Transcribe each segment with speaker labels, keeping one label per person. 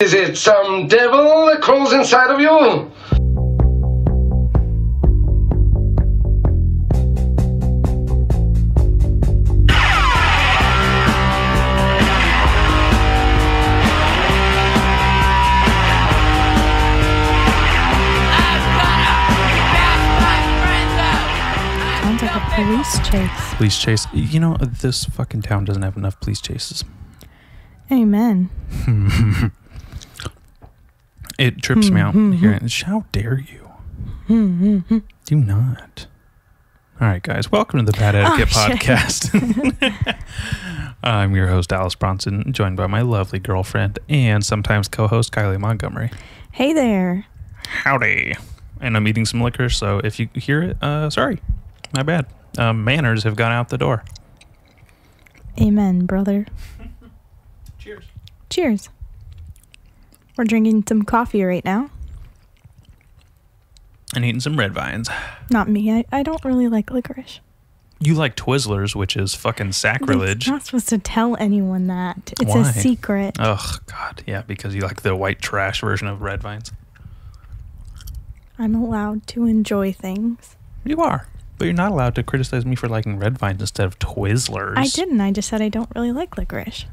Speaker 1: Is it some devil that crawls inside of you?
Speaker 2: Sounds like a police chase.
Speaker 3: Police chase. You know, this fucking town doesn't have enough police chases.
Speaker 2: Amen.
Speaker 3: It trips me out hearing this. How dare you? Do not. All right, guys. Welcome to the Bad Etiquette Podcast. I'm your host, Alice Bronson, joined by my lovely girlfriend and sometimes co-host, Kyleigh Montgomery.
Speaker 2: Hey there.
Speaker 3: Howdy. And I'm eating some liquor, so if you hear it, sorry. My bad. Manners have gone out the door.
Speaker 2: Amen, brother.
Speaker 3: Cheers.
Speaker 2: Cheers. We're drinking some coffee right now.
Speaker 3: And eating some red vines.
Speaker 2: Not me. I don't really like licorice.
Speaker 3: You like Twizzlers, which is fucking sacrilege.
Speaker 2: You're not supposed to tell anyone that. It's
Speaker 3: Why?
Speaker 2: a secret.
Speaker 3: Oh, God. Yeah, because you like the white trash version of red vines.
Speaker 2: I'm allowed to enjoy things.
Speaker 3: You are. But you're not allowed to criticize me for liking red vines instead of Twizzlers.
Speaker 2: I didn't. I just said I don't really like licorice.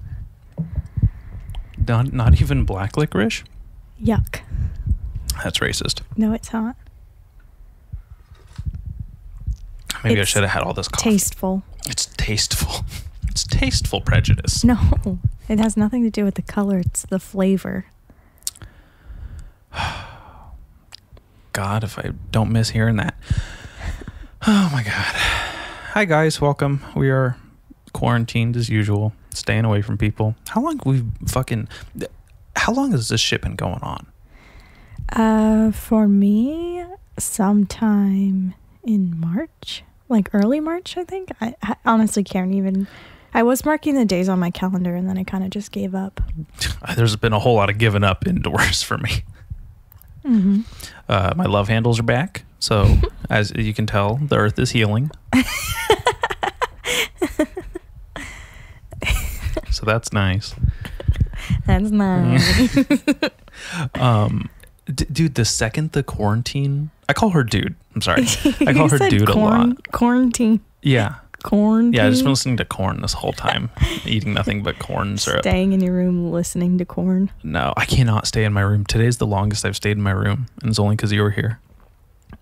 Speaker 3: Not even black licorice?
Speaker 2: Yuck.
Speaker 3: That's racist.
Speaker 2: No, it's not.
Speaker 3: Maybe I should have had all this coffee.
Speaker 2: Tasteful.
Speaker 3: It's tasteful. It's tasteful prejudice.
Speaker 2: No, it has nothing to do with the color. It's the flavor.
Speaker 3: God, if I don't miss hearing that. Oh my God. Hi guys, welcome. We are quarantined as usual, staying away from people. How long has this shit been going on?
Speaker 2: For me, sometime in March, like early March, I think. I honestly can't even. I was marking the days on my calendar and then I kind of just gave up.
Speaker 3: There's been a whole lot of giving up indoors for me.
Speaker 2: Mm-hmm.
Speaker 3: My love handles are back. So, as you can tell, the earth is healing. So that's nice.
Speaker 2: That's nice.
Speaker 3: Dude, the second the quarantine... I call her dude. I'm sorry. I call her dude a lot.
Speaker 2: Quarantine.
Speaker 3: Yeah.
Speaker 2: Quarantine.
Speaker 3: Yeah, I've just been listening to corn this whole time. Eating nothing but corn syrup.
Speaker 2: Staying in your room listening to corn.
Speaker 3: No, I cannot stay in my room. Today's the longest I've stayed in my room. And it's only because you were here.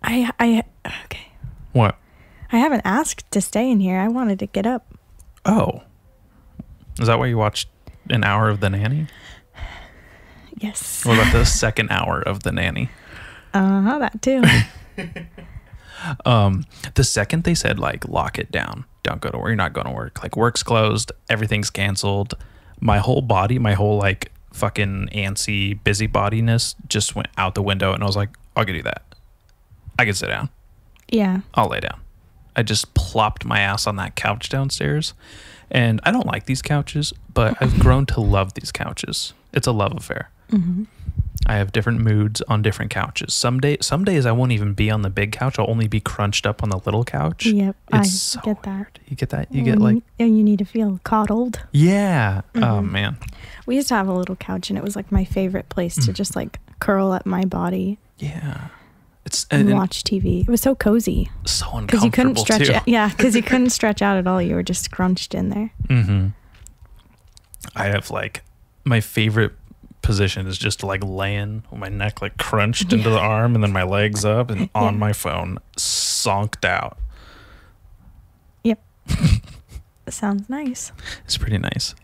Speaker 2: Okay.
Speaker 3: What?
Speaker 2: I haven't asked to stay in here. I wanted to get up.
Speaker 3: Oh. Is that why you watched an hour of The Nanny?
Speaker 2: Yes.
Speaker 3: What about the second hour of The Nanny?
Speaker 2: That too.
Speaker 3: The second they said, like, lock it down, don't go to work, you're not going to work, like, work's closed, everything's canceled, my whole body, my whole, like, fucking antsy busybodiness just went out the window, and I was like, I can do that. I can sit down.
Speaker 2: Yeah.
Speaker 3: I'll lay down. I just plopped my ass on that couch downstairs, and I don't like these couches, but I've grown to love these couches. It's a love affair.
Speaker 2: Mm-hmm.
Speaker 3: I have different moods on different couches. Some days I won't even be on the big couch. I'll only be crunched up on the little couch.
Speaker 2: Yep,
Speaker 3: it's
Speaker 2: I
Speaker 3: so
Speaker 2: get that.
Speaker 3: Weird. You get that? You get like...
Speaker 2: You need to feel coddled.
Speaker 3: Yeah.
Speaker 2: Mm-hmm.
Speaker 3: Oh, man.
Speaker 2: We used to have a little couch, and it was like my favorite place to just like curl up my body.
Speaker 3: Yeah.
Speaker 2: And watch TV. It was so cozy.
Speaker 3: So uncomfortable,
Speaker 2: because you couldn't stretch
Speaker 3: too.
Speaker 2: Yeah, because you couldn't stretch out at all. You were just scrunched in there.
Speaker 3: Mm-hmm. I have like... My favorite position is just like laying with my neck like crunched into the arm and then my legs up and on my phone zonked out.
Speaker 2: Yep. Sounds nice.
Speaker 3: It's pretty nice.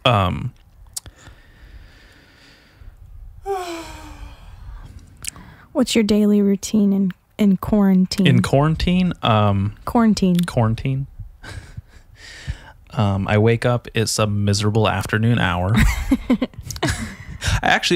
Speaker 2: What's your daily routine in quarantine?
Speaker 3: In quarantine? Quarantine. I wake up, it's a miserable afternoon hour.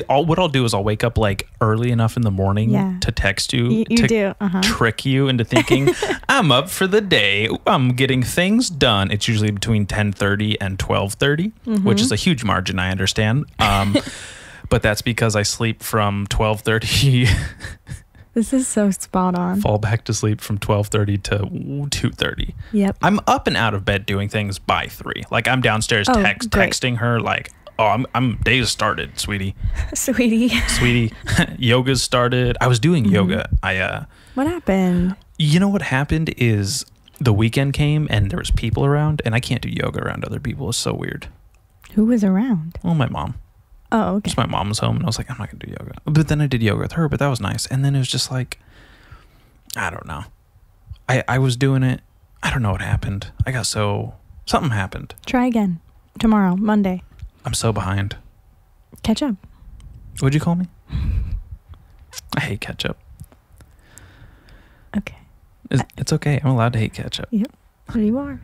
Speaker 3: What I'll do is I'll wake up like early enough in the morning to text you to trick you into thinking I'm up for the day. I'm getting things done. It's usually between 10:30 and 12:30, which is a huge margin, I understand. But that's because I sleep from 12:30.
Speaker 2: This is so spot on.
Speaker 3: Fall back to sleep from 12:30 to 2:30.
Speaker 2: Yep.
Speaker 3: I'm up and out of bed doing things by 3. Like I'm downstairs texting her like I'm days started, sweetie.
Speaker 2: Sweetie.
Speaker 3: Yoga's started. I was doing yoga.
Speaker 2: What happened?
Speaker 3: You know what happened is the weekend came and there was people around, and I can't do yoga around other people. It's so weird.
Speaker 2: Who was around?
Speaker 3: Well, my mom.
Speaker 2: Oh, okay.
Speaker 3: Just my mom was home, and I was like, I'm not gonna do yoga. But then I did yoga with her, but that was nice. And then it was just like, I don't know. I was doing it. I don't know what happened. Something happened.
Speaker 2: Try again. Tomorrow, Monday.
Speaker 3: I'm so behind.
Speaker 2: Ketchup.
Speaker 3: What'd you call me? I hate ketchup.
Speaker 2: Okay.
Speaker 3: It's okay. I'm allowed to hate ketchup.
Speaker 2: Yep. You are.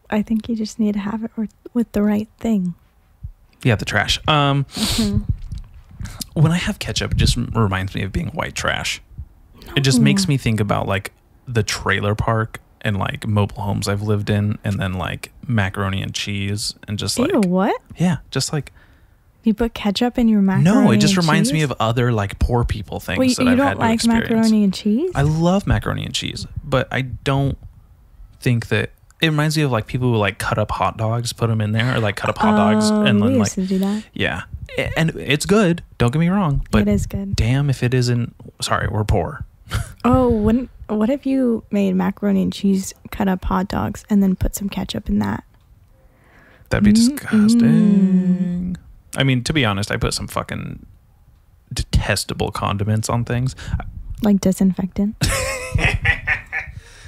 Speaker 2: I think you just need to have it with the right thing.
Speaker 3: Yeah, the trash. When I have ketchup, it just reminds me of being white trash. No. It just makes me think about like the trailer park and like mobile homes I've lived in, and then like macaroni and cheese, and just like,
Speaker 2: ew, what?
Speaker 3: Yeah, just like,
Speaker 2: you put ketchup in your macaroni?
Speaker 3: No, it just
Speaker 2: and
Speaker 3: reminds
Speaker 2: cheese?
Speaker 3: me of other like poor people things.
Speaker 2: Wait,
Speaker 3: that
Speaker 2: you
Speaker 3: I've
Speaker 2: don't
Speaker 3: had to
Speaker 2: like
Speaker 3: experience.
Speaker 2: Macaroni and cheese?
Speaker 3: I love macaroni and cheese, but I don't think that it reminds me of like people who like cut up hot dogs, put them in there, or like cut up hot dogs and then
Speaker 2: we
Speaker 3: like
Speaker 2: used to do that.
Speaker 3: Yeah, and it's good. Don't get me wrong, but
Speaker 2: it is good.
Speaker 3: Damn if it isn't. Sorry, we're poor.
Speaker 2: Oh, what if you made macaroni and cheese, cut up hot dogs, and then put some ketchup in that?
Speaker 3: That'd be disgusting. I mean, to be honest, I put some fucking detestable condiments on things.
Speaker 2: Like disinfectant?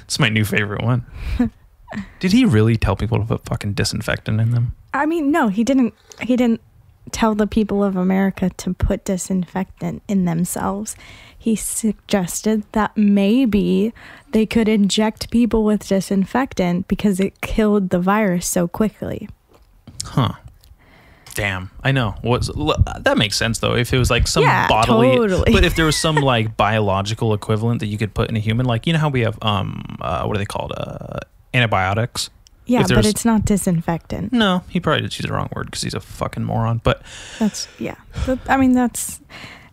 Speaker 3: It's my new favorite one. Did he really tell people to put fucking disinfectant in them?
Speaker 2: I mean, no, he didn't tell the people of America to put disinfectant in themselves. He suggested that maybe they could inject people with disinfectant because it killed the virus so quickly.
Speaker 3: Huh. Damn, I know. That makes sense though. If it was like some bodily,
Speaker 2: totally.
Speaker 3: But if there was some like biological equivalent that you could put in a human, like you know how we have what are they called? Antibiotics.
Speaker 2: Yeah, but it's not disinfectant.
Speaker 3: No, he probably did choose the wrong word because he's a fucking moron. But
Speaker 2: that's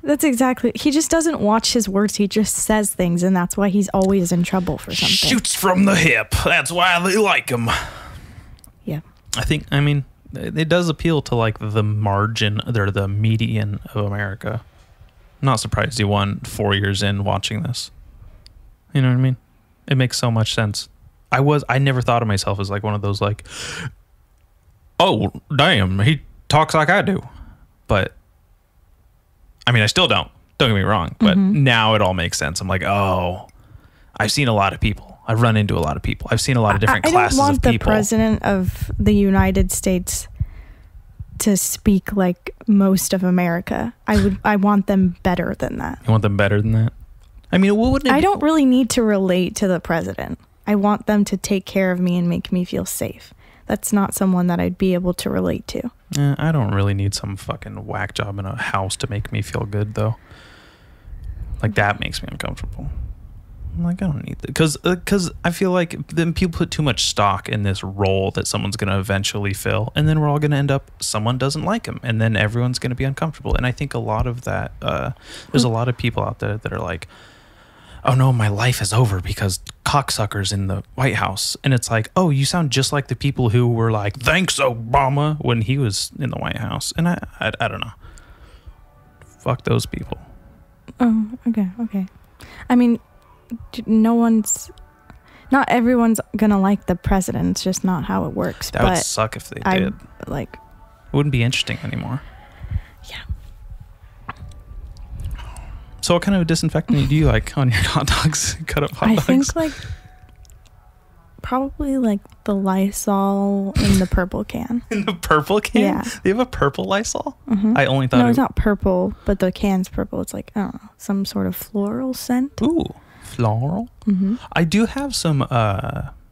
Speaker 2: exactly. He just doesn't watch his words. He just says things, and that's why he's always in trouble for something.
Speaker 3: Shoots from the hip. That's why they like him.
Speaker 2: Yeah.
Speaker 3: I mean, it does appeal to like the margin, or the median of America. I'm not surprised he won 4 years in watching this. You know what I mean? It makes so much sense. I never thought of myself as like one of those like, oh, damn, he talks like I do. But I mean, I still don't get me wrong, but now it all makes sense. I'm like, oh, I've seen a lot of people. I've run into a lot of people. I've seen a lot of different classes of people. I don't want
Speaker 2: the president of the United States to speak like most of America. I want them better than that.
Speaker 3: You want them better than that? I mean, what would it be?
Speaker 2: I don't really need to relate to the president. I want them to take care of me and make me feel safe. That's not someone that I'd be able to relate to.
Speaker 3: I don't really need some fucking whack job in a house to make me feel good, though. Like, that makes me uncomfortable. I'm like, I don't need that. Because I feel like then people put too much stock in this role that someone's going to eventually fill, and then we're all going to end up, someone doesn't like him, and then everyone's going to be uncomfortable. And I think a lot of that, there's a lot of people out there that are like, oh no, my life is over because cocksuckers in the White House. And it's like, oh, you sound just like the people who were like, thanks, Obama, when he was in the White House. And I don't know. Fuck those people.
Speaker 2: Oh, okay. I mean, not everyone's gonna like the president. It's just not how it works.
Speaker 3: That would suck if they did.
Speaker 2: Like,
Speaker 3: it wouldn't be interesting anymore.
Speaker 2: Yeah.
Speaker 3: So what kind of disinfectant do you like on your hot dogs? Cut up hot dogs?
Speaker 2: I think like probably like the Lysol in the purple can.
Speaker 3: In the purple can?
Speaker 2: Yeah.
Speaker 3: They have a purple Lysol?
Speaker 2: Mm-hmm.
Speaker 3: I only thought
Speaker 2: no, it's not purple, but the can's purple. It's like, I don't know, some sort of floral scent.
Speaker 3: Ooh, floral?
Speaker 2: Mm-hmm.
Speaker 3: I do have some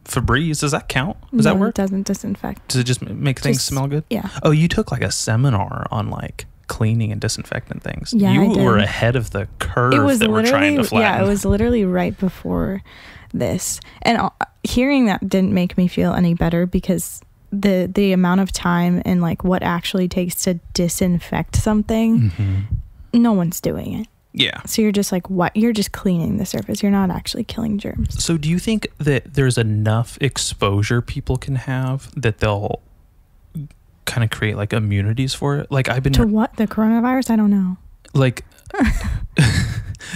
Speaker 3: Febreze. Does that count? Does that work?
Speaker 2: It doesn't disinfect.
Speaker 3: Does it just make things smell good?
Speaker 2: Yeah.
Speaker 3: Oh, you took like a seminar on like cleaning and disinfectant things.
Speaker 2: Yeah,
Speaker 3: you were ahead of the curve that we're trying to flatten.
Speaker 2: Yeah, it was literally right before this. And hearing that didn't make me feel any better because the amount of time and like what actually takes to disinfect something, no one's doing it.
Speaker 3: Yeah.
Speaker 2: So you're just like, what? You're just cleaning the surface. You're not actually killing germs.
Speaker 3: So do you think that there's enough exposure people can have that they'll kind of create like immunities for it. Like I've been
Speaker 2: to what, the coronavirus? I don't know.
Speaker 3: Like,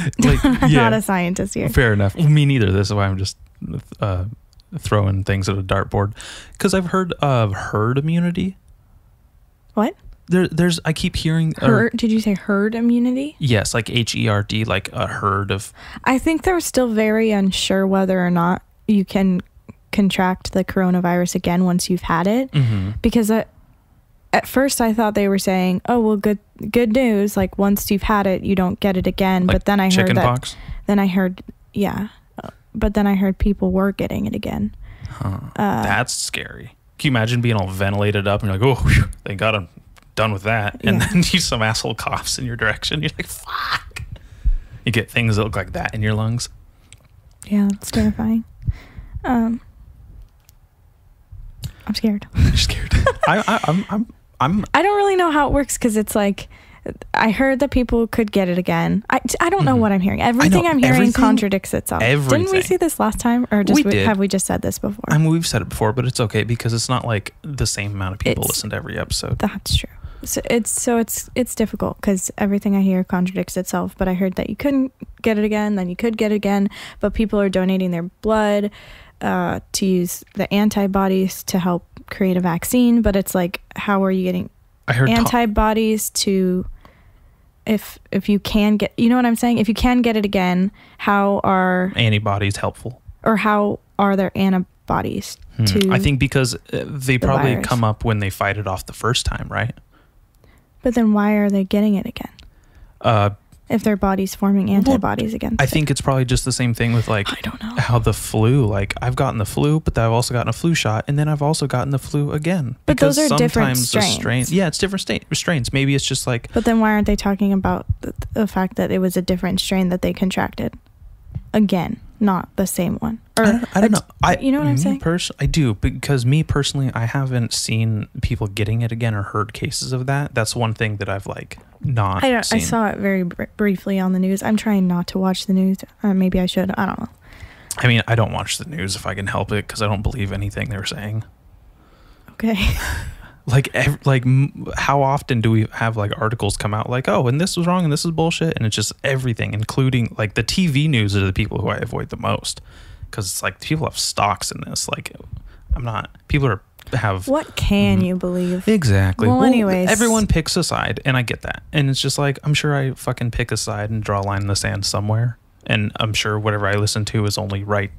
Speaker 2: I'm not a scientist here.
Speaker 3: Fair enough. Me neither. This is why I'm just throwing things at a dartboard. Because I've heard of herd immunity.
Speaker 2: What?
Speaker 3: There's. I keep hearing.
Speaker 2: Did you say herd immunity?
Speaker 3: Yes, like HERD, like a herd of.
Speaker 2: I think they're still very unsure whether or not you can contract the coronavirus again once you've had it, because at first I thought they were saying, oh well, good news, like once you've had it you don't get it again,
Speaker 3: like
Speaker 2: but then I heard that
Speaker 3: pox?
Speaker 2: Then I heard but then I heard people were getting it again.
Speaker 3: That's scary. Can you imagine being all ventilated up and you're like, oh whew, thank God I'm done with that, and then some asshole coughs in your direction, you're like, fuck. You get things that look like that in your lungs.
Speaker 2: Yeah, it's terrifying. I'm scared.
Speaker 3: You're scared.
Speaker 2: I don't really know how it works, because it's like, I heard that people could get it again. I don't know what I'm hearing. Everything I'm hearing contradicts itself. Didn't we see this last time, or have we just said this before?
Speaker 3: I mean, we've said it before, but it's okay because it's not like the same amount of people listen to every episode.
Speaker 2: That's true. So it's difficult because everything I hear contradicts itself. But I heard that you couldn't get it again, then you could get it again, but people are donating their blood to use the antibodies to help create a vaccine. But it's like, how are you getting antibodies to, if you can get, you know what I'm saying? If you can get it again, how are
Speaker 3: antibodies helpful? Or
Speaker 2: how are there antibodies to
Speaker 3: I think because they probably
Speaker 2: virus?
Speaker 3: Come up when they fight it off the first time, right?
Speaker 2: But then why are they getting it again? If their body's forming antibodies against it.
Speaker 3: I think it's probably just the same thing with like,
Speaker 2: I don't know.
Speaker 3: How the flu, like I've gotten the flu, but I've also gotten a flu shot, and then I've also gotten the flu again.
Speaker 2: But those are different strains.
Speaker 3: Yeah, it's different strains. Maybe it's just like.
Speaker 2: But then why aren't they talking about the fact that it was a different strain that they contracted again, not the same one? Or
Speaker 3: I don't know.
Speaker 2: You know what I'm saying?
Speaker 3: I do, because me personally, I haven't seen people getting it again or heard cases of that. That's one thing that I've like not seen.
Speaker 2: I saw it very briefly on the news. I'm trying not to watch the news. Maybe I should. I don't know.
Speaker 3: I mean, I don't watch the news if I can help it, because I don't believe anything they're saying.
Speaker 2: Okay.
Speaker 3: How often do we have like articles come out like, oh, and this was wrong and this is bullshit, and it's just everything, including like the TV news are the people who I avoid the most, because it's like people have stocks in this. Like,
Speaker 2: what can you believe?
Speaker 3: Exactly.
Speaker 2: Well, anyways,
Speaker 3: everyone picks a side, and I get that, and it's just like, I'm sure I fucking pick a side and draw a line in the sand somewhere, and I'm sure whatever I listen to is only right,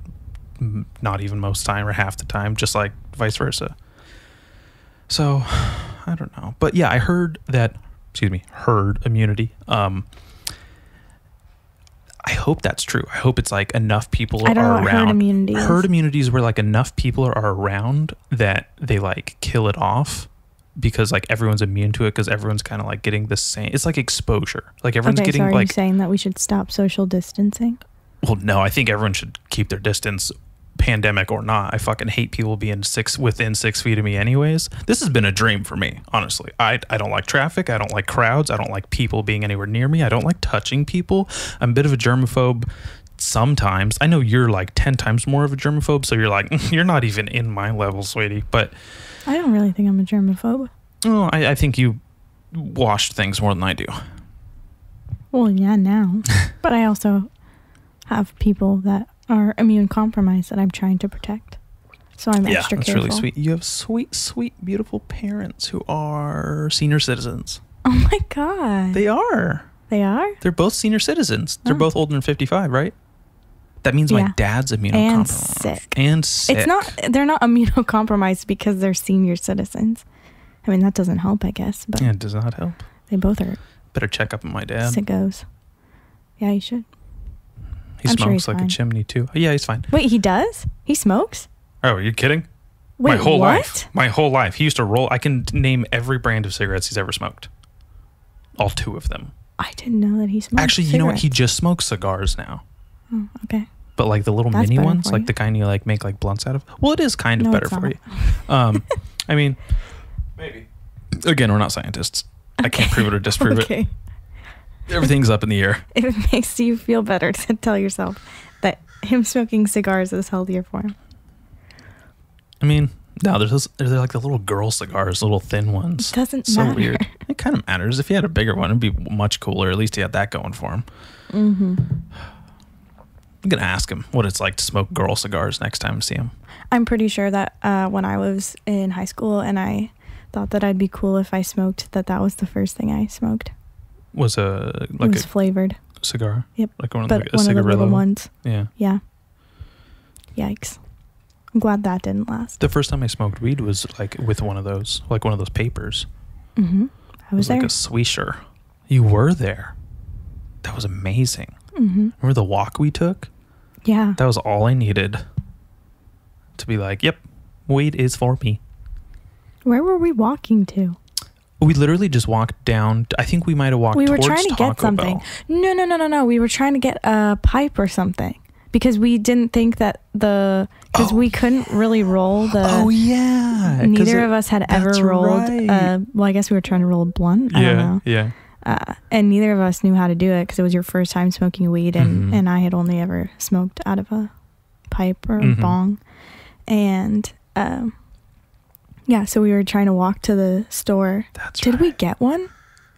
Speaker 3: not even most time or half the time, just like vice versa. So, I don't know. But yeah, I heard that, herd immunity. I hope that's true. I hope it's like enough people are around.
Speaker 2: Herd immunity is.
Speaker 3: Herd immunity is where like enough people are around that they like kill it off, because like everyone's immune to it, because everyone's kind of like getting the same. It's like exposure. Like everyone's getting
Speaker 2: so are
Speaker 3: like.
Speaker 2: You saying that we should stop social distancing?
Speaker 3: Well, no, I think everyone should keep their distance, pandemic or not. I fucking hate people being within 6 feet of me anyways. This has been a dream for me, honestly. I don't like traffic. I don't like crowds. I don't like people being anywhere near me. I don't like touching people. I'm a bit of a germaphobe sometimes. I know you're like 10 times more of a germaphobe, so you're like, you're not even in my level, sweetie. But
Speaker 2: I don't really think I'm a germaphobe.
Speaker 3: Oh, I think you washed things more than I do.
Speaker 2: Well, yeah, now. But I also have people that are immune compromised that I'm trying to protect. So I'm extra careful. Yeah, that's really
Speaker 3: sweet. You have sweet, beautiful parents who are senior citizens.
Speaker 2: Oh my God.
Speaker 3: They are.
Speaker 2: They are?
Speaker 3: They're both senior citizens. They're both older than 55, right? That means my dad's immunocompromised. And sick.
Speaker 2: They're not immunocompromised because they're senior citizens. I mean, that doesn't help, I guess. But
Speaker 3: yeah, it does not help.
Speaker 2: They both are.
Speaker 3: Better check up on my dad.
Speaker 2: Sickos. Yeah, you should.
Speaker 3: He smokes like a chimney too. Yeah, he's fine.
Speaker 2: Wait, he does? He smokes?
Speaker 3: Oh, are you kidding?
Speaker 2: Wait,
Speaker 3: my whole
Speaker 2: what?
Speaker 3: life. My whole life. He used to roll. I can name every brand of cigarettes he's ever smoked. All 2 of them.
Speaker 2: I didn't know that he smoked
Speaker 3: Actually,
Speaker 2: cigarettes.
Speaker 3: You know what? He just smokes cigars now.
Speaker 2: Oh, okay.
Speaker 3: But like the little mini ones, like the kind you like make like blunts out of. Well, it is kind of better for you. I mean, maybe. Again, we're not scientists. Okay. I can't prove it or disprove it. Everything's up in the air.
Speaker 2: If it makes you feel better to tell yourself that him smoking cigars is healthier for him.
Speaker 3: I mean, No, they're like the little girl cigars, little thin ones.
Speaker 2: It doesn't matter. So weird.
Speaker 3: It kind of matters. If he had a bigger one, it'd be much cooler. At least he had that going for him. Mm-hmm. I'm going to ask him what it's like to smoke girl cigars next time I see him.
Speaker 2: I'm pretty sure that when I was in high school and I thought that I'd be cool if I smoked, that was the first thing I smoked.
Speaker 3: It was
Speaker 2: flavored
Speaker 3: cigar?
Speaker 2: Yep.
Speaker 3: Like one of
Speaker 2: the little ones.
Speaker 3: Yeah.
Speaker 2: Yeah. Yikes. I'm glad that didn't last.
Speaker 3: The first time I smoked weed was like with one of those papers.
Speaker 2: Mm-hmm. I was there.
Speaker 3: Like a swisher. You were there. That was amazing.
Speaker 2: Mm-hmm.
Speaker 3: Remember the walk we took?
Speaker 2: Yeah.
Speaker 3: That was all I needed to be like, yep, weed is for me.
Speaker 2: Where were we walking to?
Speaker 3: We literally just walked down. I think we might have walked towards Taco Bell. We were trying to get
Speaker 2: something. No. We were trying to get a pipe or something. Because we didn't think that because we couldn't really roll the.
Speaker 3: Oh yeah.
Speaker 2: Neither of us had ever rolled. Right. Well, I guess we were trying to roll a blunt. I don't know.
Speaker 3: Yeah.
Speaker 2: And neither of us knew how to do it because it was your first time smoking weed, and I had only ever smoked out of a pipe or a bong, and so we were trying to walk to the store. Did we get one?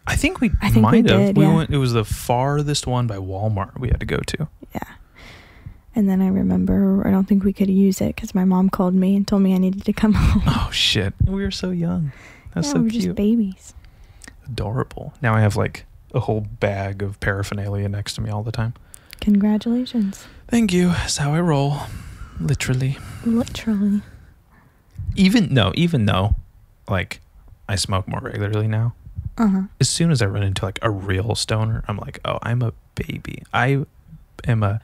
Speaker 3: I think we might have. We went. It was the farthest one by Walmart we had to go to.
Speaker 2: Yeah. And then I remember I don't think we could use it because my mom called me and told me I needed to come home.
Speaker 3: Oh, shit. We were so young. That's so
Speaker 2: we were
Speaker 3: cute.
Speaker 2: Just babies.
Speaker 3: Adorable. Now I have like a whole bag of paraphernalia next to me all the time.
Speaker 2: Congratulations.
Speaker 3: Thank you. That's how I roll. Literally. Even though like I smoke more regularly now.
Speaker 2: Uh-huh.
Speaker 3: As soon as I run into like a real stoner, I'm like, oh, I'm a baby. I am a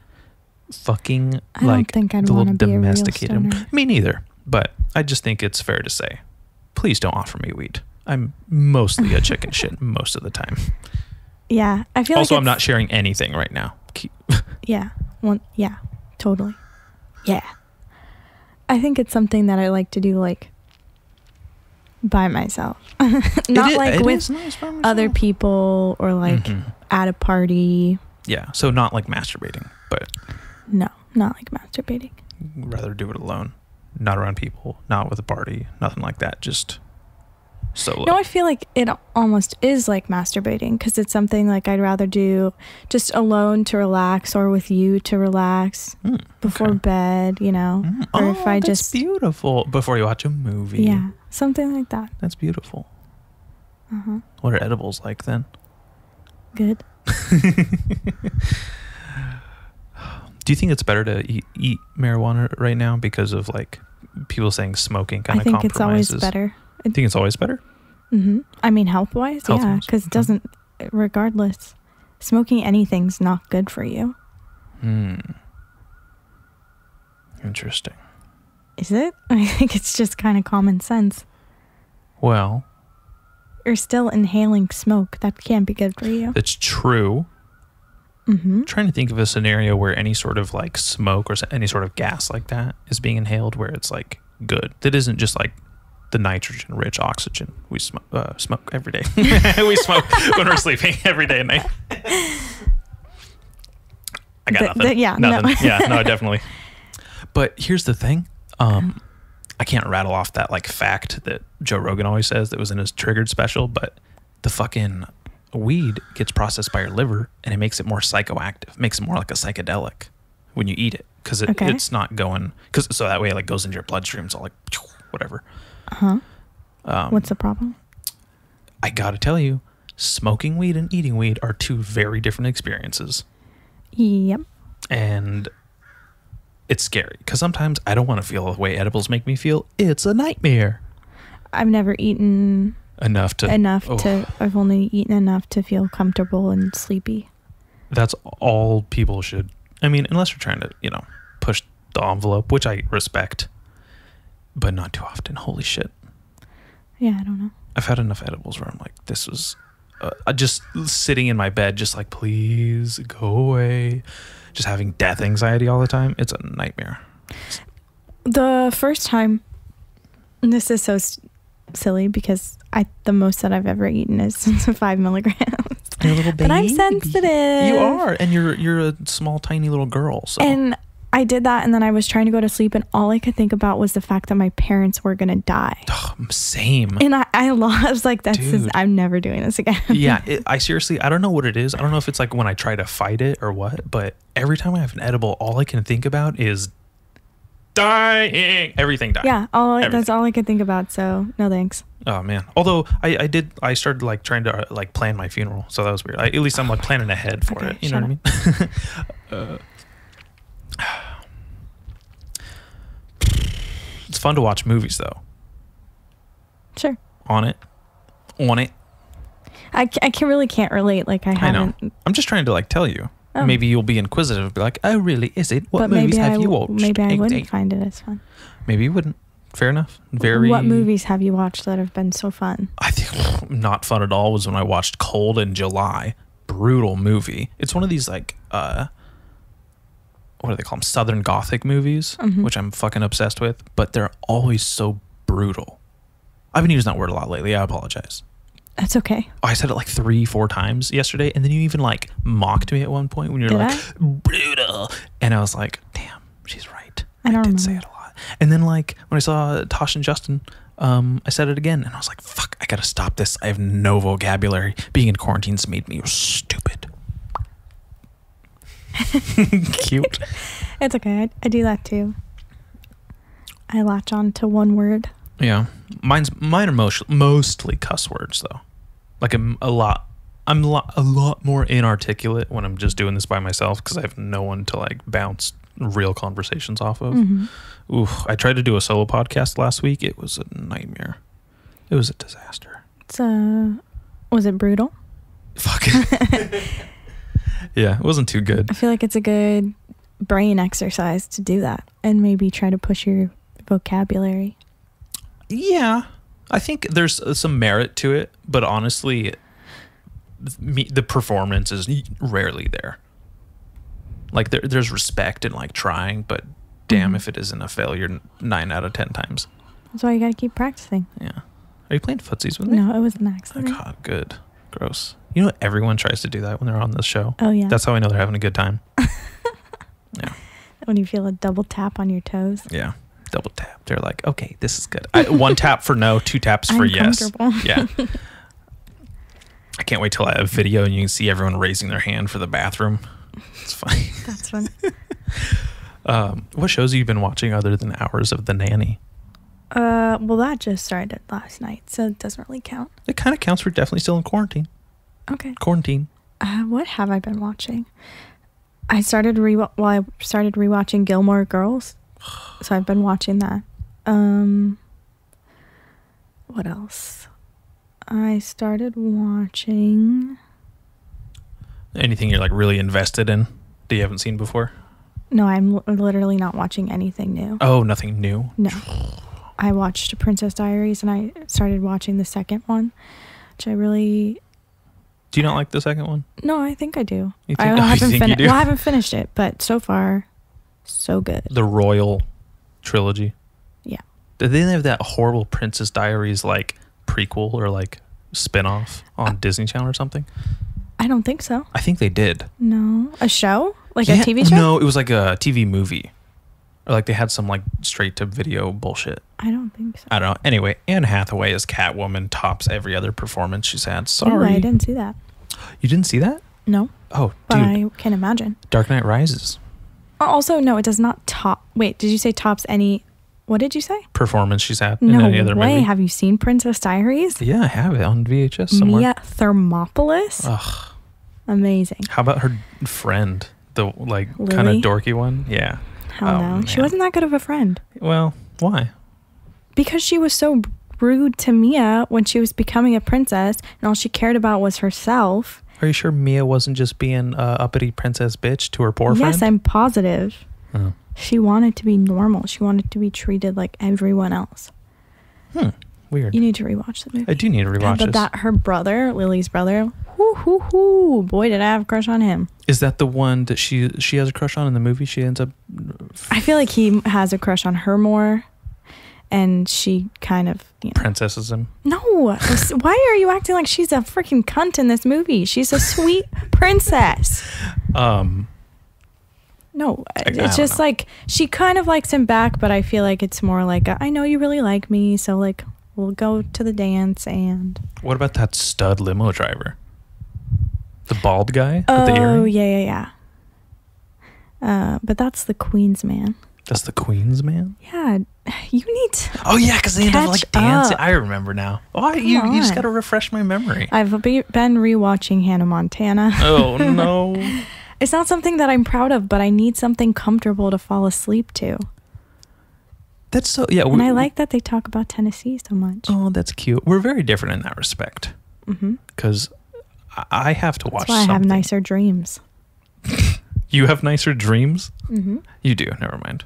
Speaker 3: fucking like the little domesticated. Me neither, but I just think it's fair to say, please don't offer me weed. I'm mostly a chicken shit most of the time.
Speaker 2: Yeah, I feel
Speaker 3: also I'm not sharing anything right now.
Speaker 2: Yeah, totally. Yeah, I think it's something that I like to do like by myself, not with other people or like at a party.
Speaker 3: Yeah, so not like masturbating, but
Speaker 2: no, not like masturbating.
Speaker 3: Rather do it alone, not around people, not with a party, nothing like that, just solo.
Speaker 2: No, I feel like it almost is like masturbating because it's something like I'd rather do just alone to relax or with you to relax before bed, you know. Or if I
Speaker 3: that's beautiful. Before you watch a movie.
Speaker 2: Yeah, something like that.
Speaker 3: That's beautiful. What are edibles like then?
Speaker 2: Good.
Speaker 3: Do you think it's better to eat marijuana right now because of like people saying smoking kind of compromises?
Speaker 2: I think it's always better.
Speaker 3: I think it's always better?
Speaker 2: I mean, health-wise, yeah, because it doesn't, regardless, smoking anything's not good for you.
Speaker 3: Interesting.
Speaker 2: Is it? I think it's just kind of common sense.
Speaker 3: Well.
Speaker 2: You're still inhaling smoke. That can't be good for you.
Speaker 3: That's true. I'm trying to think of a scenario where any sort of like smoke or any sort of gas like that is being inhaled where it's like good. That isn't just like the nitrogen-rich oxygen we smoke every day. We smoke when we're sleeping every day and night. I got nothing. Nothing. No, definitely. But here's the thing. I can't rattle off that like fact that Joe Rogan always says that was in his Triggered special, but the fucking weed gets processed by your liver and it makes it more psychoactive, makes it more like a psychedelic when you eat it because it's not going so that way it like goes into your bloodstream. It's all like whatever.
Speaker 2: What's the problem?
Speaker 3: I gotta tell you, smoking weed and eating weed are two very different experiences.
Speaker 2: Yep.
Speaker 3: And it's scary because sometimes I don't want to feel the way edibles make me feel. It's a nightmare.
Speaker 2: I've never eaten
Speaker 3: enough to
Speaker 2: I've only eaten enough to feel comfortable and sleepy.
Speaker 3: That's all people should. I mean, unless you're trying to, push the envelope, which I respect, but not too often. Holy shit.
Speaker 2: Yeah, I don't know.
Speaker 3: I've had enough edibles where I'm like, this was just sitting in my bed, just like, please go away. Just having death anxiety all the time. It's a nightmare.
Speaker 2: The first time, and this is so silly because the most that I've ever eaten is 5 milligrams.
Speaker 3: You're a little baby.
Speaker 2: But I'm sensitive.
Speaker 3: You are, and you're a small, tiny little girl. So.
Speaker 2: And I did that, and then I was trying to go to sleep, and all I could think about was the fact that my parents were gonna die.
Speaker 3: Same.
Speaker 2: And I was like, I'm never doing this again.
Speaker 3: Yeah, I seriously, I don't know what it is. I don't know if it's like when I try to fight it or what, but every time I have an edible, all I can think about is dying. Everything dying.
Speaker 2: Yeah, that's all I could think about. So no thanks.
Speaker 3: Oh man. Although I started like trying to like plan my funeral, so that was weird. At least I'm like planning ahead for it. You know what I mean? It's fun to watch movies though.
Speaker 2: Sure.
Speaker 3: On it.
Speaker 2: I can't relate. Like I haven't.
Speaker 3: I know. I'm just trying to like tell you. Oh. Maybe you'll be inquisitive, be like, "Oh, really? Is it? What movies have you watched?"
Speaker 2: Maybe I wouldn't find it as fun.
Speaker 3: Maybe you wouldn't. Fair enough.
Speaker 2: What movies have you watched that have been so fun?
Speaker 3: I think not fun at all was when I watched Cold in July. Brutal movie. It's one of these like what do they call them? Southern Gothic movies, which I'm fucking obsessed with, but they're always so brutal. I've been using that word a lot lately. I apologize.
Speaker 2: That's okay.
Speaker 3: I said it like 3-4 times yesterday, and then you even like mocked me at one point when you're brutal, and I was like, damn, she's right. I did say it a lot. And then like when I saw Tosh and Justin, I said it again, and I was like, fuck, I gotta stop this. I have no vocabulary. Being in quarantine's made me stupid. Cute.
Speaker 2: It's okay. I do that too. I latch on to one word.
Speaker 3: Yeah, mine are mostly cuss words though. Like I'm a lot more inarticulate when I'm just doing this by myself because I have no one to like bounce real conversations off of. Oof, I tried to do a solo podcast last week. It was a nightmare. It was a disaster.
Speaker 2: Was it brutal?
Speaker 3: Fuck. Yeah, it wasn't too good.
Speaker 2: I feel like it's a good brain exercise to do that and maybe try to push your vocabulary.
Speaker 3: Yeah, I think there's some merit to it, but honestly, the performance is rarely there. Like there's respect in like trying, but damn if it isn't a failure 9 out of 10 times.
Speaker 2: That's why you got to keep practicing.
Speaker 3: Yeah. Are you playing footsies with me?
Speaker 2: No, it was an accident.
Speaker 3: Oh, God, good. Gross. You know, everyone tries to do that when they're on this show.
Speaker 2: Oh, yeah.
Speaker 3: That's how I know they're having a good time. Yeah.
Speaker 2: When you feel a double tap on your toes.
Speaker 3: Yeah. Double tap. They're like, okay, this is good. 1 tap for no, 2 taps for yes. Yeah. I can't wait till I have video and you can see everyone raising their hand for the bathroom. It's funny.
Speaker 2: That's funny.
Speaker 3: What shows have you been watching other than Hours of the Nanny?
Speaker 2: Well, that just started last night, so it doesn't really count.
Speaker 3: It kind of counts. We're definitely still in quarantine.
Speaker 2: Okay.
Speaker 3: Quarantine.
Speaker 2: What have I been watching? I started rewatching Gilmore Girls, so I've been watching that. What else? I started watching.
Speaker 3: Anything you're like really invested in that you haven't seen before?
Speaker 2: No, I'm literally not watching anything new.
Speaker 3: Oh, nothing new?
Speaker 2: No. I watched Princess Diaries and I started watching the second one, which I really...
Speaker 3: Do you not like the second one?
Speaker 2: No, I think I do.
Speaker 3: You think, I
Speaker 2: haven't finished it, but so far, so good.
Speaker 3: The Royal trilogy?
Speaker 2: Yeah.
Speaker 3: Did they have that horrible Princess Diaries like prequel or like spinoff on Disney Channel or something?
Speaker 2: I don't think so.
Speaker 3: I think they did.
Speaker 2: No. A show? Like a TV show?
Speaker 3: No, it was like a TV movie. Or like they had some like straight to video bullshit.
Speaker 2: I don't think so.
Speaker 3: I don't know. Anyway, Anne Hathaway as Catwoman tops every other performance she's had. Sorry.
Speaker 2: Oh, I didn't see that.
Speaker 3: You didn't see that?
Speaker 2: No.
Speaker 3: Oh,
Speaker 2: but
Speaker 3: dude.
Speaker 2: I can imagine.
Speaker 3: Dark Knight Rises.
Speaker 2: Also, no, it does not top. Wait, did you say tops any... What did you say?
Speaker 3: Performance she's had in
Speaker 2: no
Speaker 3: any other
Speaker 2: way.
Speaker 3: movie.
Speaker 2: Have you seen Princess Diaries?
Speaker 3: Yeah, I have it on VHS somewhere.
Speaker 2: Mia Thermopolis?
Speaker 3: Ugh.
Speaker 2: Amazing.
Speaker 3: How about her friend? The like
Speaker 2: Lily?
Speaker 3: kind of dorky one? Yeah.
Speaker 2: Hell no. Man. She wasn't that good of a friend.
Speaker 3: Well, why?
Speaker 2: Because she was so rude to Mia when she was becoming a princess and all she cared about was herself.
Speaker 3: Are you sure Mia wasn't just being uppity princess bitch to her poor friend?
Speaker 2: Yes, I'm positive.
Speaker 3: Oh.
Speaker 2: She wanted to be normal. She wanted to be treated like everyone else.
Speaker 3: Weird.
Speaker 2: You need to rewatch the movie.
Speaker 3: I do need to rewatch this.
Speaker 2: But her brother, Lily's brother, boy, did I have a crush on him.
Speaker 3: Is that the one that she has a crush on in the movie? She ends up...
Speaker 2: I feel like he has a crush on her more. And she kind of...
Speaker 3: princesses him?
Speaker 2: No. Why are you acting like she's a freaking cunt in this movie? She's a sweet princess. No, it's just like she kind of likes him back, but I feel like it's more like I know you really like me, so like we'll go to the dance. And
Speaker 3: what about that stud limo driver? The bald guy?
Speaker 2: Oh, yeah. But that's the Queen's man.
Speaker 3: That's the Queen's man?
Speaker 2: Yeah. You need to.
Speaker 3: Oh, yeah, because they end up like dancing. I remember now. Oh, you just got to refresh my memory.
Speaker 2: I've been rewatching Hannah Montana.
Speaker 3: Oh, no.
Speaker 2: It's not something that I'm proud of, but I need something comfortable to fall asleep to.
Speaker 3: That's so, yeah.
Speaker 2: And I like that they talk about Tennessee so much.
Speaker 3: Oh, that's cute. We're very different in that respect. Because I have to watch something.
Speaker 2: I have nicer dreams.
Speaker 3: You have nicer dreams? You do. Never mind.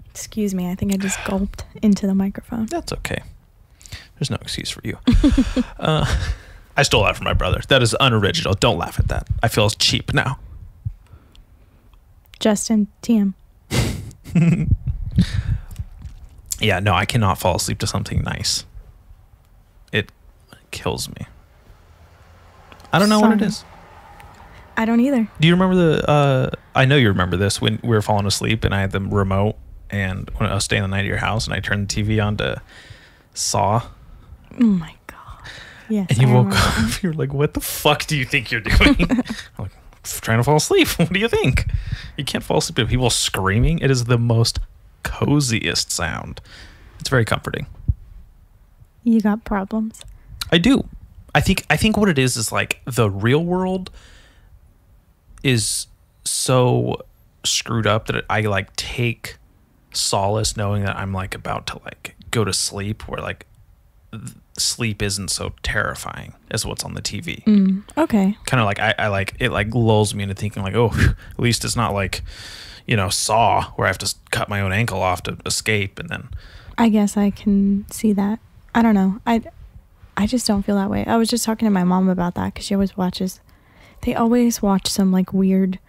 Speaker 2: Excuse me. I think I just gulped into the microphone.
Speaker 3: That's okay. There's no excuse for you. I stole that from my brother. That is unoriginal. Don't laugh at that. I feel cheap now.
Speaker 2: Justin, TM.
Speaker 3: Yeah, no, I cannot fall asleep to something nice. It kills me. I don't know what it is.
Speaker 2: I don't either.
Speaker 3: Do you remember I know you remember this, when we were falling asleep and I had the remote, and when I was staying the night at your house and I turned the TV on to Saw.
Speaker 2: Oh my God. Yes.
Speaker 3: And you woke up, you were like, what the fuck do you think you're doing? I'm like, trying to fall asleep. What do you think? You can't fall asleep to people screaming. It is the most coziest sound. It's very comforting.
Speaker 2: You got problems.
Speaker 3: I do. I think what it is like the real world is so screwed up that I like take solace knowing that I'm like about to like go to sleep, where like sleep isn't so terrifying as what's on the TV.
Speaker 2: Okay.
Speaker 3: Kind of like I like it, like lulls me into thinking like, oh, at least it's not like, Saw, where I have to cut my own ankle off to escape. And then
Speaker 2: I guess I can see that. I don't know. I just don't feel that way. I was just talking to my mom about that because they always watch some like weird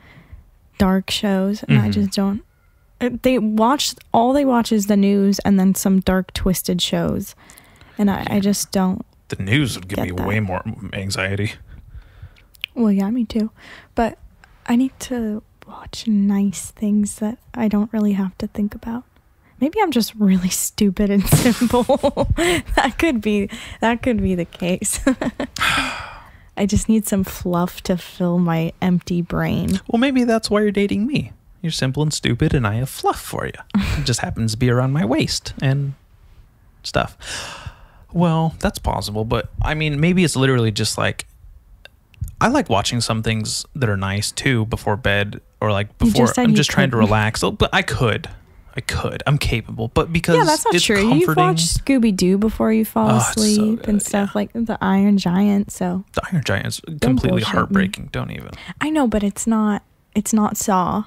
Speaker 2: dark shows, and I just don't. All they watch is the news and then some dark twisted shows, and I just don't.
Speaker 3: The news would give me way more anxiety.
Speaker 2: Well, yeah, me too. But I need to watch nice things that I don't really have to think about. Maybe I'm just really stupid and simple. That could be the case. I just need some fluff to fill my empty brain.
Speaker 3: Well, maybe that's why you're dating me. You're simple and stupid, and I have fluff for you. It just happens to be around my waist and stuff. Well, that's possible, but I mean, maybe it's literally just like, I like watching some things that are nice too before bed, or like before I'm just trying to relax. But I could. I'm capable. But because
Speaker 2: that's not
Speaker 3: it's
Speaker 2: true.
Speaker 3: comforting.
Speaker 2: You've watched Scooby-Doo before you fall asleep so good, and stuff like the Iron Giant. So
Speaker 3: the Iron Giant's completely heartbreaking. Don't even.
Speaker 2: I know, but it's not Saw.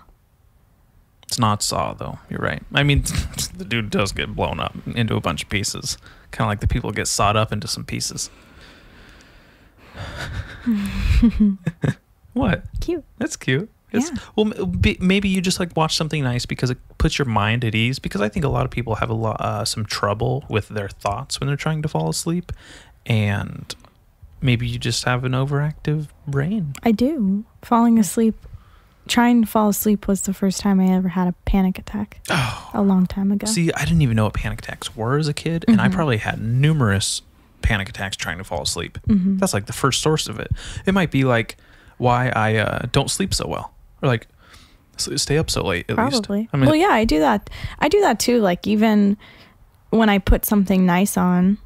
Speaker 3: It's not Saw, though. You're right. I mean, the dude does get blown up into a bunch of pieces. Kind of like the people get sawed up into some pieces. What?
Speaker 2: Cute.
Speaker 3: That's cute. Well, maybe you just like watch something nice because it puts your mind at ease. Because I think a lot of people have some trouble with their thoughts when they're trying to fall asleep, and maybe you just have an overactive brain.
Speaker 2: I do. Trying to fall asleep was the first time I ever had a panic attack. A long time ago.
Speaker 3: See, I didn't even know what panic attacks were as a kid, and I probably had numerous panic attacks trying to fall asleep. That's like the first source of it. It might be like why I don't sleep so well, or like stay up so late at least.
Speaker 2: Probably. I mean, well, yeah, I do that. I do that too. Like even when I put something nice on,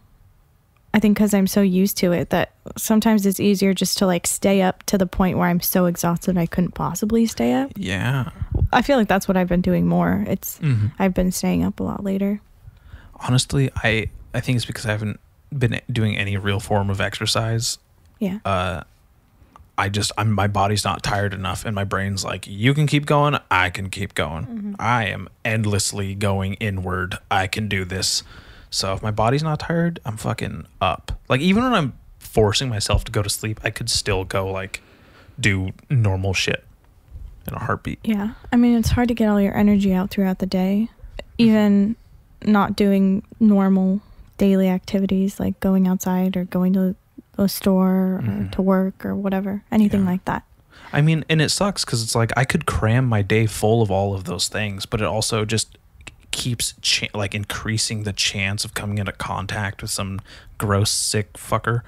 Speaker 2: I think because I'm so used to it that sometimes it's easier just to like stay up to the point where I'm so exhausted I couldn't possibly stay up.
Speaker 3: Yeah.
Speaker 2: I feel like that's what I've been doing more. I've been staying up a lot later.
Speaker 3: Honestly, I think it's because I haven't been doing any real form of exercise.
Speaker 2: Yeah.
Speaker 3: My body's not tired enough, and my brain's like, you can keep going, I can keep going. I am endlessly going inward. I can do this. So if my body's not tired, I'm fucking up. Like even when I'm forcing myself to go to sleep, I could still go like do normal shit in a heartbeat. Yeah.
Speaker 2: I mean, it's hard to get all your energy out throughout the day. Even not doing normal daily activities like going outside or going to a store or to work or whatever, anything like that.
Speaker 3: I mean, and it sucks because it's like I could cram my day full of all of those things, but it also just keeps like increasing the chance of coming into contact with some gross, sick fucker.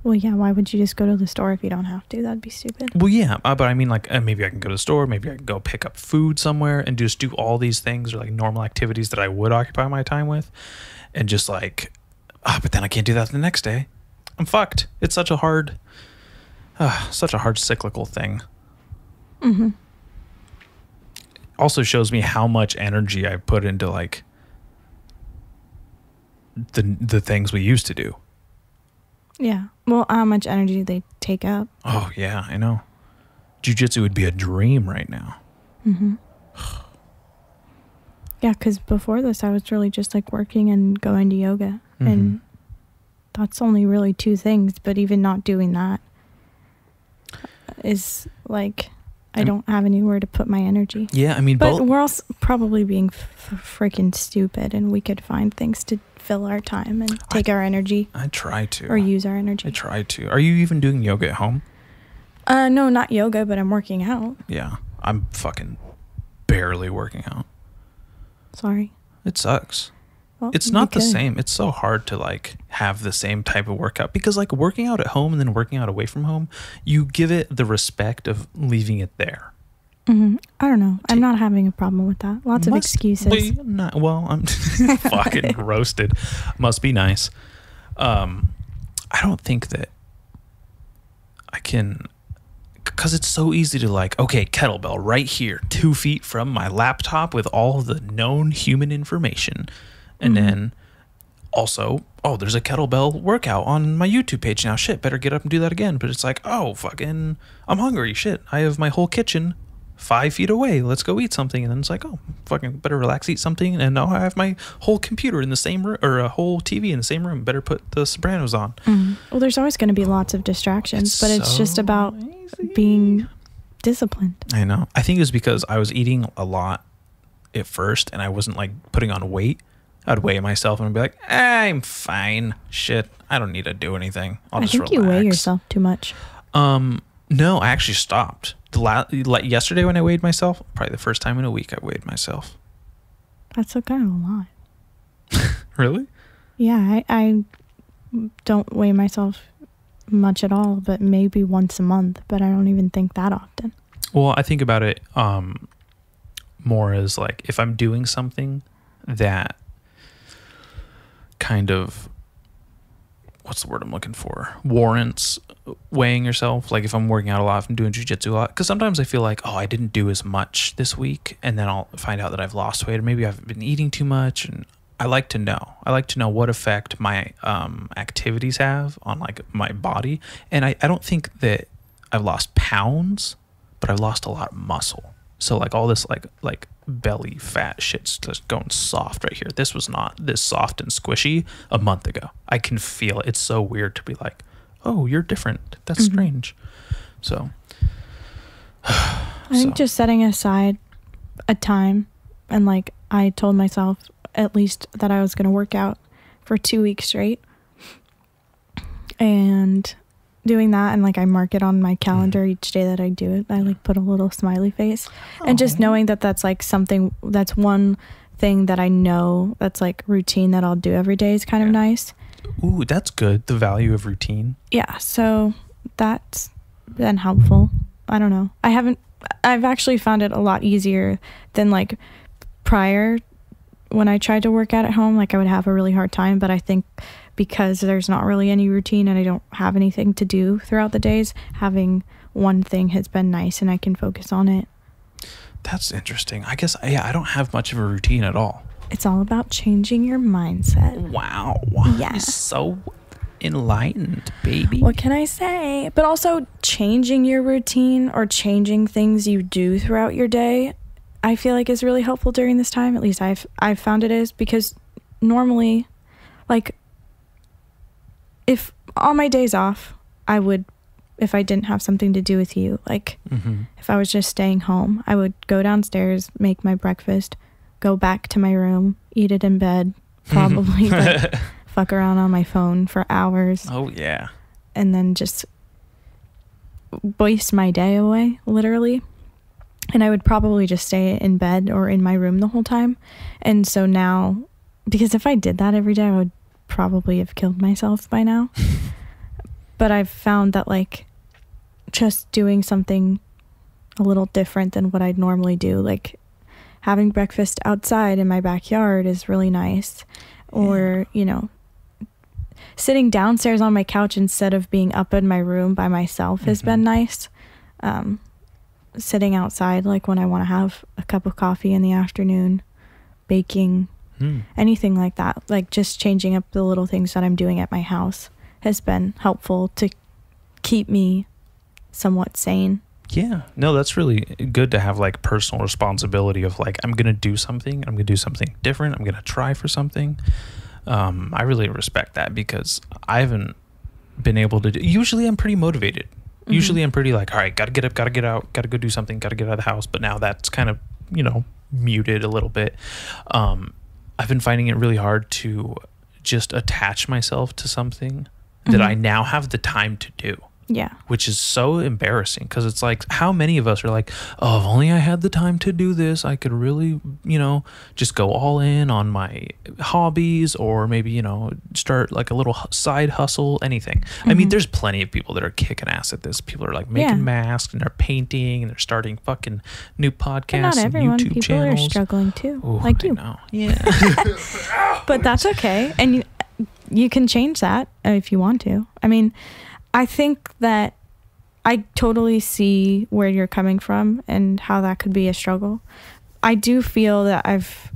Speaker 2: Well, yeah, why would you just go to the store if you don't have to? That'd be stupid.
Speaker 3: Well, yeah, but I mean, like, maybe I can go to the store, maybe I can go pick up food somewhere and just do all these things or like normal activities that I would occupy my time with, and just like, but then I can't do that the next day. I'm fucked. It's such a hard cyclical thing.
Speaker 2: Mm-hmm.
Speaker 3: Also shows me how much energy I put into like the things we used to do.
Speaker 2: Yeah. Well, how much energy they take up.
Speaker 3: Oh yeah, I know. Jiu-jitsu would be a dream right now.
Speaker 2: Mm-hmm. Yeah, because before this, I was really just like working and going to yoga, and that's only really 2 things. But even not doing that is like I don't have anywhere to put my energy.
Speaker 3: Yeah, I mean,
Speaker 2: but we're also probably being freaking stupid, and we could find things to fill our time and take our energy.
Speaker 3: I try to.
Speaker 2: Or use our energy.
Speaker 3: I try to. Are you even doing yoga at home?
Speaker 2: No, not yoga, but I'm working out.
Speaker 3: Yeah, I'm fucking barely working out.
Speaker 2: Sorry.
Speaker 3: It sucks.
Speaker 2: Well,
Speaker 3: it's not the same. It's so hard to like have the same type of workout because like working out at home and then working out away from home, you give it the respect of leaving it there.
Speaker 2: Mm-hmm. I don't know. I'm not having a problem with that. Lots of excuses.
Speaker 3: I'm fucking roasted. Must be nice. I don't think that I can, because it's so easy to like, okay, kettlebell right here, 2 feet from my laptop with all the known human information. And then also, there's a kettlebell workout on my YouTube page now. Shit, better get up and do that again. But it's like, fucking, I'm hungry. Shit, I have my whole kitchen 5 feet away. Let's go eat something. And then it's like, fucking better relax, eat something. And now I have my whole computer in the same room, or a whole TV in the same room. Better put The Sopranos on.
Speaker 2: Well, there's always going to be lots of distractions, but it's just about being disciplined.
Speaker 3: I know. I think it was because I was eating a lot at first and I wasn't like putting on weight. I'd weigh myself and I'd be like, I'm fine. Shit, I don't need to do anything. I'll just relax.
Speaker 2: I think you weigh yourself too much.
Speaker 3: No, I actually stopped. Yesterday when I weighed myself, probably the first time in a week I weighed myself.
Speaker 2: That's kind of a lot.
Speaker 3: Really?
Speaker 2: Yeah, I don't weigh myself much at all, but maybe once a month, but I don't even think that often.
Speaker 3: Well, I think about it more as like if I'm doing something that kind of, what's the word I'm looking for, warrants weighing yourself. Like if I'm working out a lot, if I'm doing jiu-jitsu a lot, because sometimes I feel like, I didn't do as much this week, and then I'll find out that I've lost weight, or maybe I've been eating too much. And I like to know what effect my activities have on like my body. And I don't think that I've lost pounds, but I've lost a lot of muscle. So like all this like belly fat shit's just going soft right here. This was not this soft and squishy a month ago. I can feel it. It's so weird to be like, you're different. That's strange. So
Speaker 2: I think just setting aside a time, and like I told myself at least that I was going to work out for 2 weeks straight, and doing that, and like I mark it on my calendar each day that I do it. I like put a little smiley face, and just knowing that that's like something, that's one thing that I know that's like routine that I'll do every day is kind of nice.
Speaker 3: Ooh, that's good. The value of routine.
Speaker 2: Yeah, so that's been helpful. I don't know. I've actually found it a lot easier than like prior when I tried to work out at home. Like I would have a really hard time, but I think because there's not really any routine and I don't have anything to do throughout the days, having one thing has been nice and I can focus on it.
Speaker 3: That's interesting. I guess, I don't have much of a routine at all.
Speaker 2: It's all about changing your mindset.
Speaker 3: Wow.
Speaker 2: Yeah.
Speaker 3: So enlightened, baby.
Speaker 2: What can I say? But also changing your routine or changing things you do throughout your day, I feel like is really helpful during this time. At least I've found it is, because normally, like, if on my days off, I would, if I didn't have something to do with you, like if I was just staying home, I would go downstairs, make my breakfast, go back to my room, eat it in bed, probably like, fuck around on my phone for hours.
Speaker 3: Oh, yeah.
Speaker 2: And then just waste my day away, literally. And I would probably just stay in bed or in my room the whole time. And so now, because if I did that every day, I would probably have killed myself by now. But I've found that like just doing something a little different than what I'd normally do, like having breakfast outside in my backyard is really nice. Or, you know, sitting downstairs on my couch instead of being up in my room by myself has been nice. Sitting outside, like when I want to have a cup of coffee in the afternoon, baking, anything like that. Like just changing up the little things that I'm doing at my house has been helpful to keep me somewhat sane.
Speaker 3: Yeah, no, that's really good to have like personal responsibility of like, I'm going to do something. I'm going to do something different. I'm going to try for something. I really respect that because I haven't been able to do, usually I'm pretty motivated. Usually I'm pretty like, all right, got to get up, got to get out, got to go do something, got to get out of the house. But now that's kind of, you know, muted a little bit. I've been finding it really hard to just attach myself to something that I now have the time to do.
Speaker 2: Yeah.
Speaker 3: Which is so embarrassing because it's like, how many of us are like, oh, if only I had the time to do this, I could really, you know, just go all in on my hobbies or maybe, you know, start like a little side hustle, anything. I mean, there's plenty of people that are kicking ass at this. People are like making masks and they're painting and they're starting fucking new podcasts and YouTube
Speaker 2: people
Speaker 3: channels.
Speaker 2: People are struggling too,
Speaker 3: Ooh,
Speaker 2: like you.
Speaker 3: I know. Yeah.
Speaker 2: But that's okay. And you can change that if you want to. I mean, I think that I totally see where you're coming from and how that could be a struggle. I do feel that I've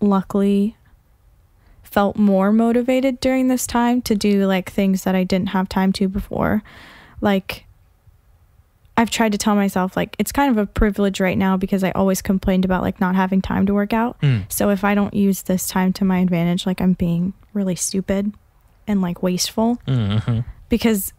Speaker 2: luckily felt more motivated during this time to do like things that I didn't have time to before. Like I've tried to tell myself like it's kind of a privilege right now because I always complained about like not having time to work out. So if I don't use this time to my advantage, like I'm being really stupid and like wasteful. Because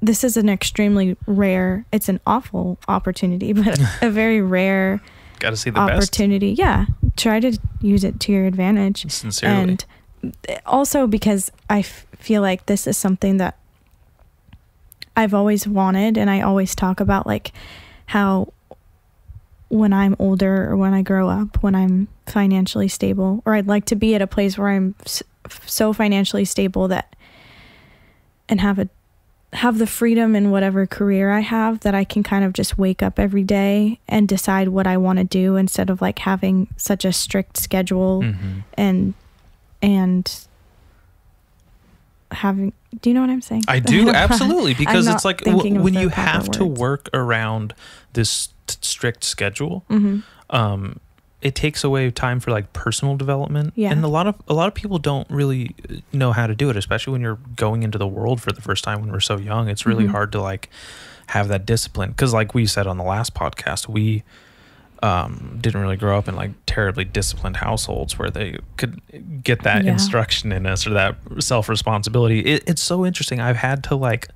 Speaker 2: this is an extremely rare, it's an awful opportunity, but a very rare
Speaker 3: Gotta see the
Speaker 2: opportunity.
Speaker 3: Best.
Speaker 2: Yeah. Try to use it to your advantage.
Speaker 3: Sincerely.
Speaker 2: And also because I feel like this is something that I've always wanted. And I always talk about like how when I'm older or when I grow up, when I'm financially stable, or I'd like to be at a place where I'm so financially stable that and have the freedom in whatever career I have that I can kind of just wake up every day and decide what I want to do instead of like having such a strict schedule and having, do you know what I'm saying?
Speaker 3: I do, absolutely, because it's like when you have to
Speaker 2: words.
Speaker 3: work around this strict schedule, it takes away time for like personal development. Yeah. And a lot of people don't really know how to do it, especially when you're going into the world for the first time when we're so young. It's really hard to like have that discipline. Because like we said on the last podcast, we didn't really grow up in like terribly disciplined households where they could get that instruction in us or that self-responsibility. It's so interesting. I've had to like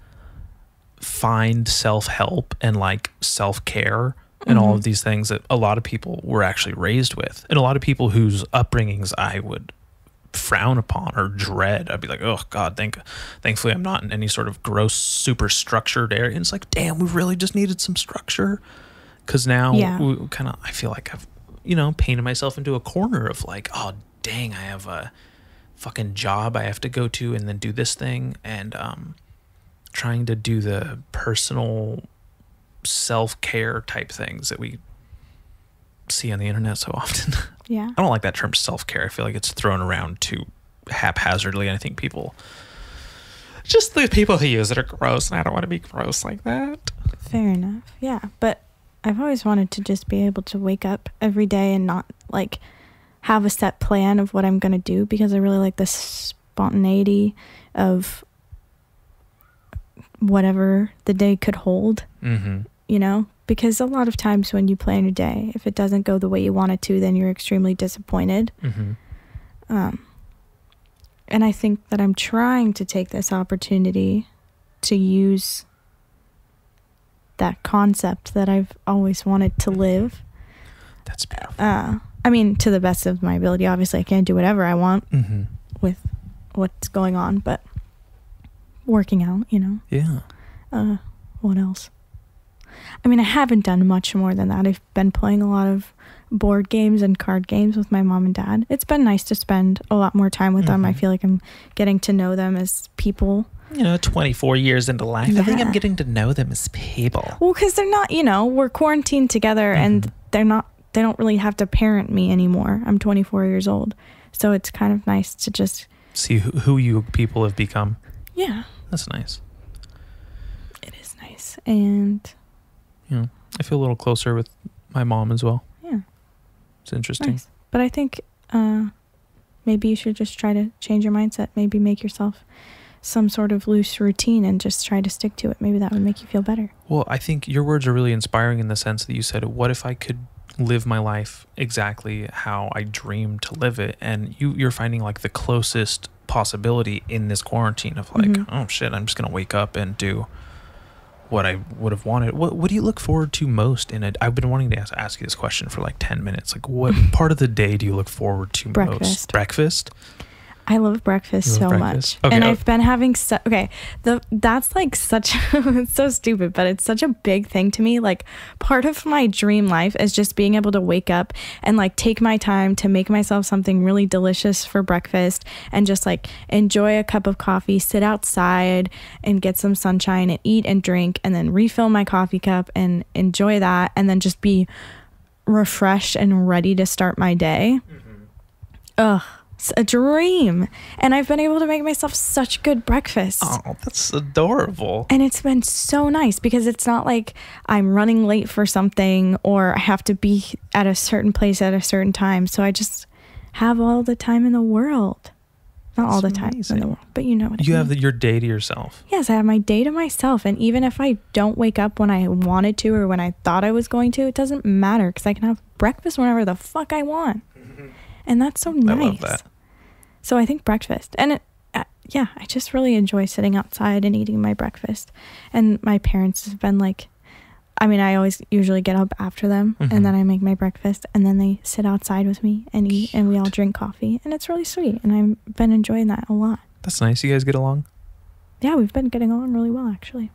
Speaker 3: find self-help and like self-care and all of these things that a lot of people were actually raised with, and a lot of people whose upbringings I would frown upon or dread. I'd be like, oh God, thankfully I'm not in any sort of gross, super structured area. And it's like, damn, we really just needed some structure. Cause now we kind of, I feel like I've, you know, painted myself into a corner of like, oh dang, I have a fucking job I have to go to and then do this thing. And trying to do the personal self-care type things that we see on the internet so often.
Speaker 2: Yeah.
Speaker 3: I don't like that term self-care. I feel like it's thrown around too haphazardly. And I think just the people who use it are gross, and I don't want to be gross like that.
Speaker 2: Fair enough. Yeah. But I've always wanted to just be able to wake up every day and not like have a set plan of what I'm going to do, because I really like the spontaneity of whatever the day could hold, you know, because a lot of times when you plan your day, if it doesn't go the way you want it to, then you're extremely disappointed. And I think that I'm trying to take this opportunity to use that concept that I've always wanted to live.
Speaker 3: That's beautiful.
Speaker 2: I mean, to the best of my ability. Obviously I can't do whatever I want with what's going on, but working out, you know.
Speaker 3: Yeah.
Speaker 2: What else? I mean, I haven't done much more than that. I've been playing a lot of board games and card games with my mom and dad. It's been nice to spend a lot more time with them. I feel like I'm getting to know them as people.
Speaker 3: 24 years into life. Yeah. I think I'm getting to know them as people.
Speaker 2: Well, because they're not, we're quarantined together and they don't really have to parent me anymore. I'm 24 years old. So it's kind of nice to just
Speaker 3: see who you people have become.
Speaker 2: Yeah.
Speaker 3: That's nice.
Speaker 2: It is nice. And
Speaker 3: I feel a little closer with my mom as well.
Speaker 2: Yeah.
Speaker 3: It's interesting.
Speaker 2: Nice. But I think maybe you should just try to change your mindset. Maybe make yourself some sort of loose routine and just try to stick to it. Maybe that would make you feel better.
Speaker 3: Well, I think your words are really inspiring in the sense that you said, what if I could live my life exactly how I dreamed to live it? And you're finding like the closest possibility in this quarantine of like, oh shit, I'm just going to wake up and do what I would have wanted. What do you look forward to most in it? I've been wanting to ask you this question for like 10 minutes. Like, what part of the day do you look forward to most? Breakfast?
Speaker 2: I love breakfast so much. Okay. And I've been having that's like such it's so stupid, but it's such a big thing to me. Like, part of my dream life is just being able to wake up and like take my time to make myself something really delicious for breakfast and just like enjoy a cup of coffee, sit outside and get some sunshine and eat and drink and then refill my coffee cup and enjoy that and then just be refreshed and ready to start my day. Ugh. It's a dream. And I've been able to make myself such good breakfast.
Speaker 3: Oh, that's adorable.
Speaker 2: And it's been so nice because it's not like I'm running late for something or I have to be at a certain place at a certain time. So I just have all the time in the world. Not all the time in the world, but you know what I mean.
Speaker 3: You have your day to yourself.
Speaker 2: Yes, I have my day to myself. And even if I don't wake up when I wanted to or when I thought I was going to, it doesn't matter because I can have breakfast whenever the fuck I want. And that's so nice. I love that. So I think breakfast. And I just really enjoy sitting outside and eating my breakfast. And my parents have been like, I always usually get up after them and then I make my breakfast and then they sit outside with me and eat and we all drink coffee. And it's really sweet. And I've been enjoying that a lot.
Speaker 3: That's nice. You guys get along?
Speaker 2: Yeah, we've been getting along really well, actually.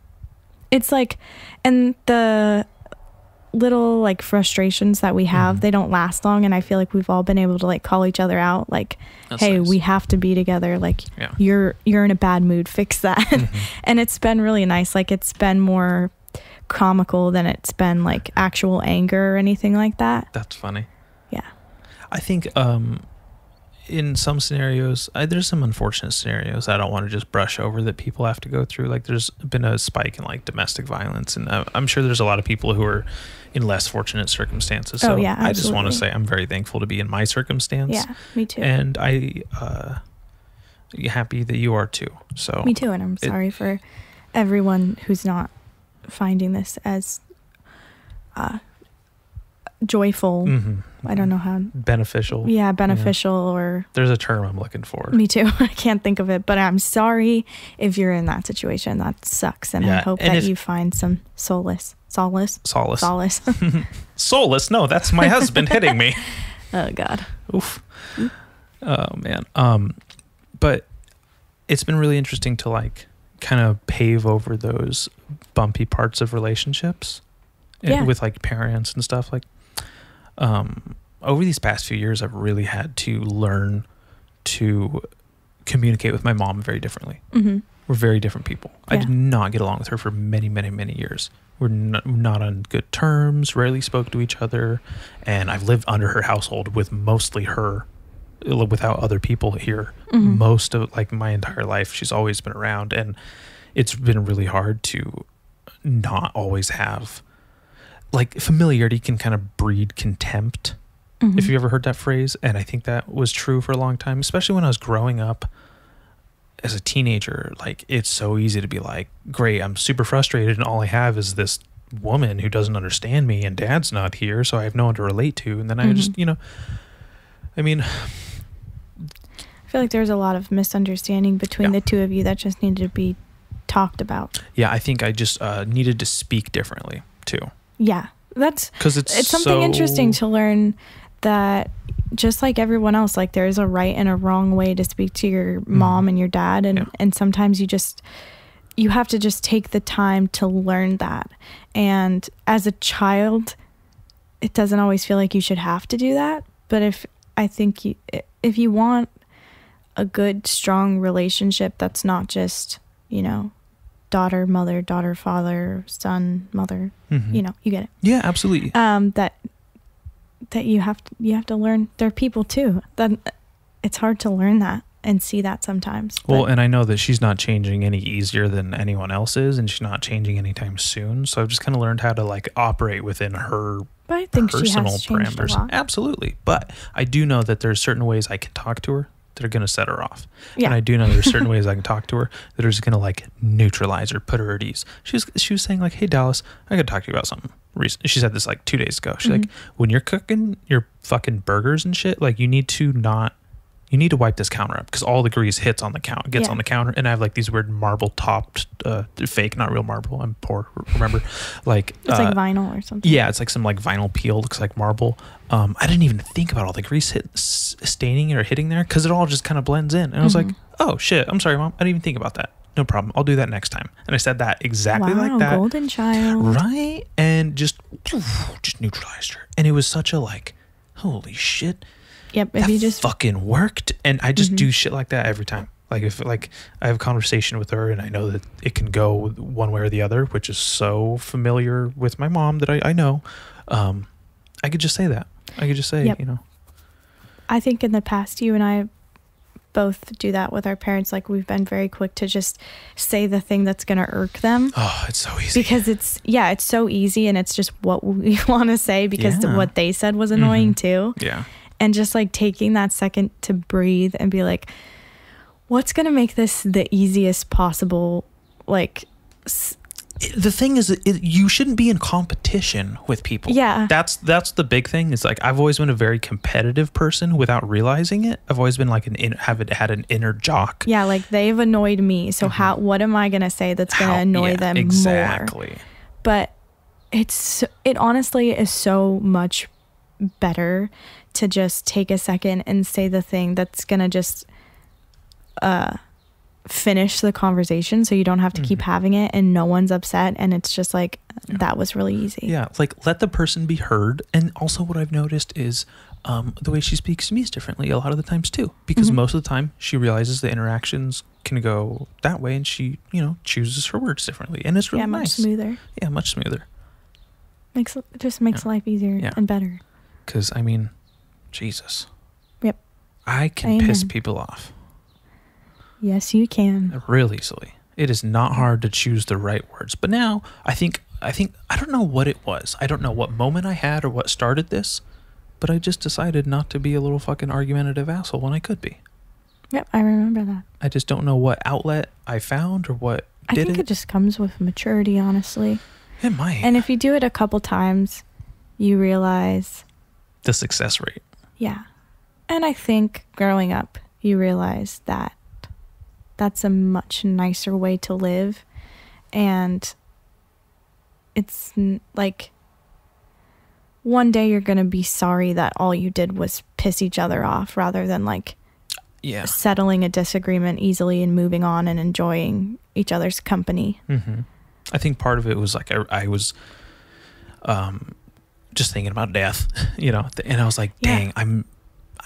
Speaker 2: It's like, and the little like frustrations that we have, they don't last long, and I feel like we've all been able to like call each other out, like, that's hey, nice. We have to be together, like you're in a bad mood, fix that. And it's been really nice. Like, it's been more comical than it's been like actual anger or anything like that.
Speaker 3: That's funny.
Speaker 2: Yeah,
Speaker 3: I think in some scenarios, there's some unfortunate scenarios I don't want to just brush over that people have to go through. Like, there's been a spike in like domestic violence, and I'm sure there's a lot of people who are in less fortunate circumstances. So yeah, I just want to say I'm very thankful to be in my circumstance.
Speaker 2: Yeah, me too.
Speaker 3: And I happy that you are too. So
Speaker 2: me too, and I'm sorry for everyone who's not finding this as joyful. I don't know how.
Speaker 3: Beneficial.
Speaker 2: Yeah, beneficial or...
Speaker 3: There's a term I'm looking for.
Speaker 2: Me too. I can't think of it, but I'm sorry if you're in that situation. That sucks, and I hope that you find some solace. Solace?
Speaker 3: Solace? No, that's my husband hitting me.
Speaker 2: Oh, God.
Speaker 3: Oof. Oh, man. But it's been really interesting to, like, kind of pave over those bumpy parts of relationships with, like, parents and stuff. Like, over these past few years, I've really had to learn to communicate with my mom very differently. We're very different people. I did not get along with her for many, many, many years. We're not on good terms, rarely spoke to each other, and I've lived under her household with mostly her, without other people here. Most of like my entire life, she's always been around, and it's been really hard to not always have, like, familiarity can kind of breed contempt, if you ever heard that phrase. And I think that was true for a long time, especially when I was growing up as a teenager. Like, it's so easy to be like, great, I'm super frustrated and all I have is this woman who doesn't understand me and dad's not here, so I have no one to relate to. And then I just, I mean, I
Speaker 2: feel like there's a lot of misunderstanding between the two of you that just needed to be talked about.
Speaker 3: Yeah, I think I just needed to speak differently too.
Speaker 2: Yeah, that's because it's something interesting to learn, that just like everyone else, like, there's a right and a wrong way to speak to your mom and your dad, and sometimes you just you have to just take the time to learn that. And as a child, it doesn't always feel like you should have to do that. But if you want a good, strong relationship that's not just, daughter, mother, daughter, father, son, mother, you get it.
Speaker 3: Yeah, absolutely.
Speaker 2: That you have to learn. They're people too. That it's hard to learn that and see that sometimes.
Speaker 3: Well, and I know that she's not changing any easier than anyone else is, and she's not changing anytime soon. So I've just kind of learned how to like operate within her personal parameters. Absolutely. But I do know that there's certain ways I can talk to her that are going to set her off. Yeah. And I do know there's certain ways I can talk to her that are just going to like neutralize her, put her at ease. She was saying like, hey, Dallas, I got to talk to you about something. She said this like 2 days ago. She's like, when you're cooking your fucking burgers and shit, like you need to wipe this counter up because all the grease hits on the counter, on the counter. And I have like these weird marble topped, fake, not real marble. I'm poor, remember? Like
Speaker 2: it's like vinyl or something.
Speaker 3: Yeah, it's like some like vinyl peel, looks like marble. I didn't even think about all the grease staining or hitting there because it all just kind of blends in. And I was like, oh shit, I'm sorry, Mom. I didn't even think about that. No problem. I'll do that next time. And I said that exactly like that.
Speaker 2: Golden child.
Speaker 3: Right? And just neutralized her. And it was such a like, holy shit.
Speaker 2: Yep.
Speaker 3: If you just fucking worked. And I just do shit like that every time. Like if like I have a conversation with her and I know that it can go one way or the other, which is so familiar with my mom that I know, I could just say that. I could just say,
Speaker 2: I think in the past, you and I both do that with our parents. Like we've been very quick to just say the thing that's going to irk them.
Speaker 3: Oh, it's so easy.
Speaker 2: Because it's so easy and it's just what we want to say because what they said was annoying too.
Speaker 3: Yeah.
Speaker 2: And just like taking that second to breathe and be like, what's going to make this the easiest possible? Like,
Speaker 3: the thing is, you shouldn't be in competition with people.
Speaker 2: Yeah.
Speaker 3: That's the big thing. It's like, I've always been a very competitive person without realizing it. I've always been like had an inner jock.
Speaker 2: Yeah. Like they've annoyed me. So what am I going to say that's going to annoy them more?
Speaker 3: Exactly.
Speaker 2: But it honestly is so much better to just take a second and say the thing that's going to just finish the conversation so you don't have to keep having it and no one's upset and it's just like that was really easy.
Speaker 3: Yeah, like let the person be heard. And also what I've noticed is the way she speaks to me is differently a lot of the times too, because most of the time she realizes the interactions can go that way and she chooses her words differently and it's really
Speaker 2: much smoother.
Speaker 3: Yeah, much smoother.
Speaker 2: Makes life easier and better.
Speaker 3: Because I mean, Jesus.
Speaker 2: Yep.
Speaker 3: I can piss people off.
Speaker 2: Yes, you can.
Speaker 3: Real easily. It is not hard to choose the right words. But now I think I don't know what it was. I don't know what moment I had or what started this, but I just decided not to be a little fucking argumentative asshole when I could be.
Speaker 2: Yep, I remember that.
Speaker 3: I just don't know what outlet I found or what did it.
Speaker 2: I think it just comes with maturity, honestly.
Speaker 3: It might.
Speaker 2: And if you do it a couple times, you realize
Speaker 3: the success rate.
Speaker 2: Yeah. And I think growing up, you realize that that's a much nicer way to live. And it's like one day you're going to be sorry that all you did was piss each other off rather than like settling a disagreement easily and moving on and enjoying each other's company.
Speaker 3: I think part of it was like I was just thinking about death, and I was like, dang,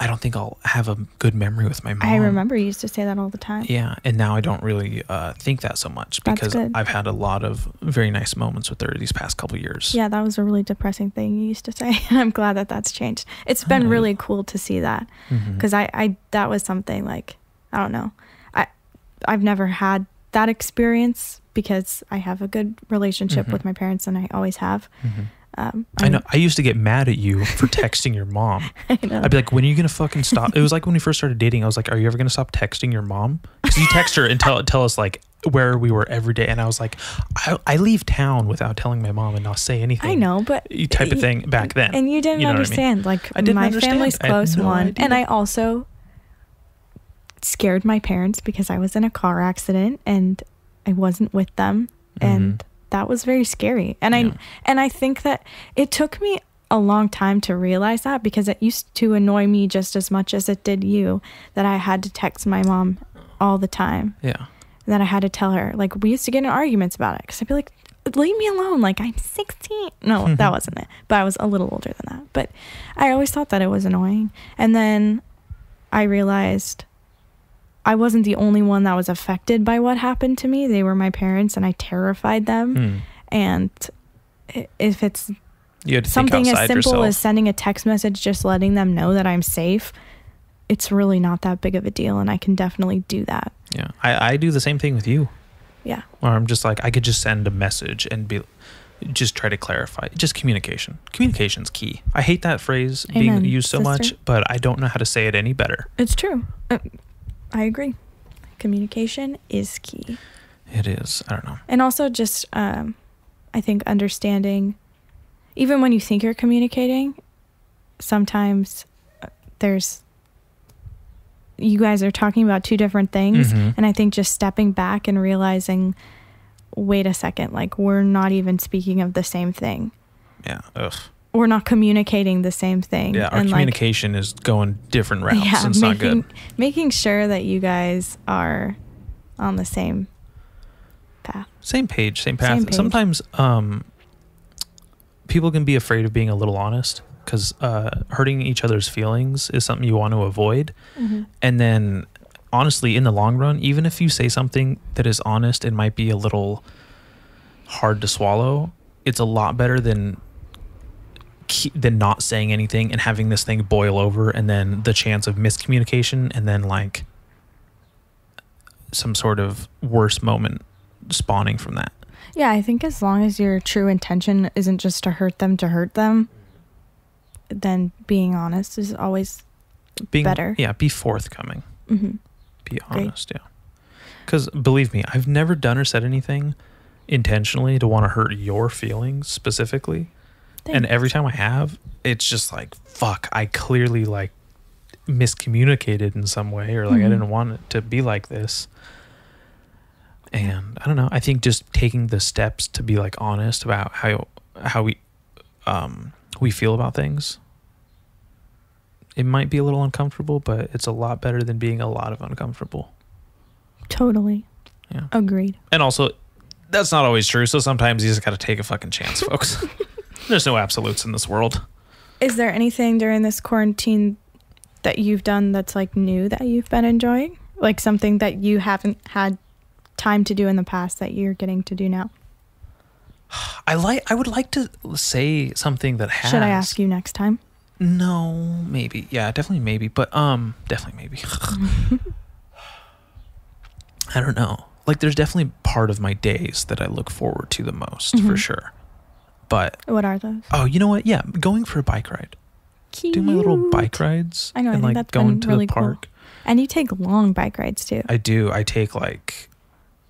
Speaker 3: I don't think I'll have a good memory with my mom.
Speaker 2: I remember you used to say that all the time.
Speaker 3: Yeah, and now I don't really think that so much because I've had a lot of very nice moments with her these past couple of years.
Speaker 2: Yeah, that was a really depressing thing you used to say. I'm glad that that's changed. It's been really cool to see that because I that was something like, I don't know. I've never had that experience because I have a good relationship with my parents and I always have.
Speaker 3: I know. I used to get mad at you for texting your mom. I know. I'd be like, when are you going to fucking stop? It was like when we first started dating, I was like, are you ever going to stop texting your mom? Because you text her and tell us like where we were every day. And I was like, I leave town without telling my mom and not say anything.
Speaker 2: I know, but
Speaker 3: type of thing back then.
Speaker 2: And you didn't understand. I mean? Like my family's close one. And I also scared my parents because I was in a car accident and I wasn't with them. And that was very scary. And I think that it took me a long time to realize that because it used to annoy me just as much as it did you that I had to text my mom all the time.
Speaker 3: Yeah.
Speaker 2: that I had to tell her. Like, we used to get in arguments about it because I'd be like, leave me alone. Like, I'm 16. No, that wasn't it. But I was a little older than that. But I always thought that it was annoying. And then I realized I wasn't the only one that was affected by what happened to me. They were my parents, and I terrified them. And if it's something as simple as sending a text message, just letting them know that I'm safe, it's really not that big of a deal, and I can definitely do that.
Speaker 3: Yeah, I do the same thing with you.
Speaker 2: Yeah.
Speaker 3: Or I'm just like, I could just send a message and just try to clarify. Just communication. Communication's key. I hate that phrase being used so much, but I don't know how to say it any better.
Speaker 2: It's true. I agree. Communication is key.
Speaker 3: It is. I don't know.
Speaker 2: And also just, I think understanding, even when you think you're communicating, sometimes you guys are talking about two different things. And I think just stepping back and realizing, wait a second, like, we're not even speaking of the same thing.
Speaker 3: Yeah. Ugh.
Speaker 2: We're not communicating the same thing.
Speaker 3: Yeah, our communication is going different routes. Yeah, and it's not good.
Speaker 2: Making sure that you guys are on the same path.
Speaker 3: Same page, same path. Sometimes people can be afraid of being a little honest, because hurting each other's feelings is something you want to avoid. And then, honestly, in the long run, even if you say something that is honest and might be a little hard to swallow, it's a lot better than not saying anything and having this thing boil over, and then the chance of miscommunication, and then like some sort of worse moment spawning from that.
Speaker 2: Yeah, I think as long as your true intention isn't just to hurt them, then being honest is always better.
Speaker 3: Yeah, be forthcoming. Be honest. Great. Yeah. Because believe me, I've never done or said anything intentionally to want to hurt your feelings specifically. Thanks. And every time I have, it's just like, fuck, I clearly like miscommunicated in some way, or like I didn't want it to be like this. And I don't know, I think just taking the steps to be like honest about how we feel about things, it might be a little uncomfortable, but it's a lot better than being a lot of uncomfortable.
Speaker 2: Totally.
Speaker 3: Yeah.
Speaker 2: Agreed.
Speaker 3: And also, that's not always true, so sometimes you just got to take a fucking chance, folks. There's no absolutes in this world.
Speaker 2: Is there anything during this quarantine that you've done that's like new that you've been enjoying? Like something that you haven't had time to do in the past that you're getting to do now?
Speaker 3: I would like to say something that has.
Speaker 2: Should I ask you next time?
Speaker 3: No, maybe. Yeah, definitely maybe. But definitely maybe. I don't know. Like, there's definitely part of my days that I look forward to the most, for sure. But
Speaker 2: what are those?
Speaker 3: Oh, you know what? Yeah, going for a bike ride.
Speaker 2: Cute.
Speaker 3: Do my little bike rides.
Speaker 2: I know.
Speaker 3: And
Speaker 2: I think
Speaker 3: like
Speaker 2: that's
Speaker 3: going
Speaker 2: been
Speaker 3: to
Speaker 2: really
Speaker 3: the park.
Speaker 2: Cool. And you take long bike rides too.
Speaker 3: I do. I take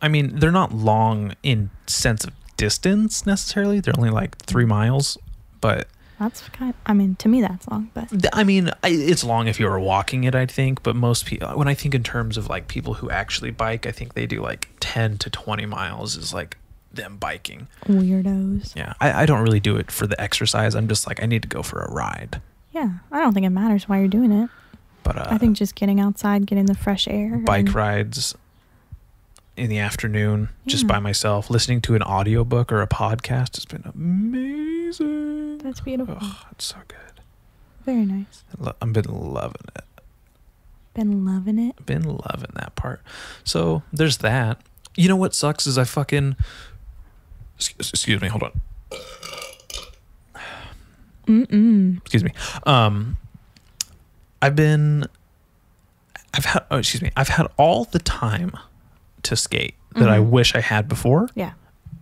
Speaker 3: they're not long in sense of distance necessarily. They're only like 3 miles, but
Speaker 2: that's to me that's long. But
Speaker 3: it's long if you were walking it, I think. But most people, when I think in terms of like people who actually bike, I think they do like 10 to 20 miles is like them biking.
Speaker 2: Weirdos.
Speaker 3: Yeah, I don't really do it for the exercise. I'm just like, I need to go for a ride.
Speaker 2: Yeah, I don't think it matters why you're doing it.
Speaker 3: But
Speaker 2: I think just getting outside, getting the fresh air.
Speaker 3: Bike rides in the afternoon, just by myself, listening to an audiobook or a podcast has been amazing.
Speaker 2: That's beautiful.
Speaker 3: Oh, it's so good.
Speaker 2: Very nice.
Speaker 3: I've been loving it.
Speaker 2: Been loving it?
Speaker 3: Been loving that part. So there's that. You know what sucks is I fucking... Excuse me, hold on. Excuse me. I've had all the time to skate that I wish I had before.
Speaker 2: Yeah.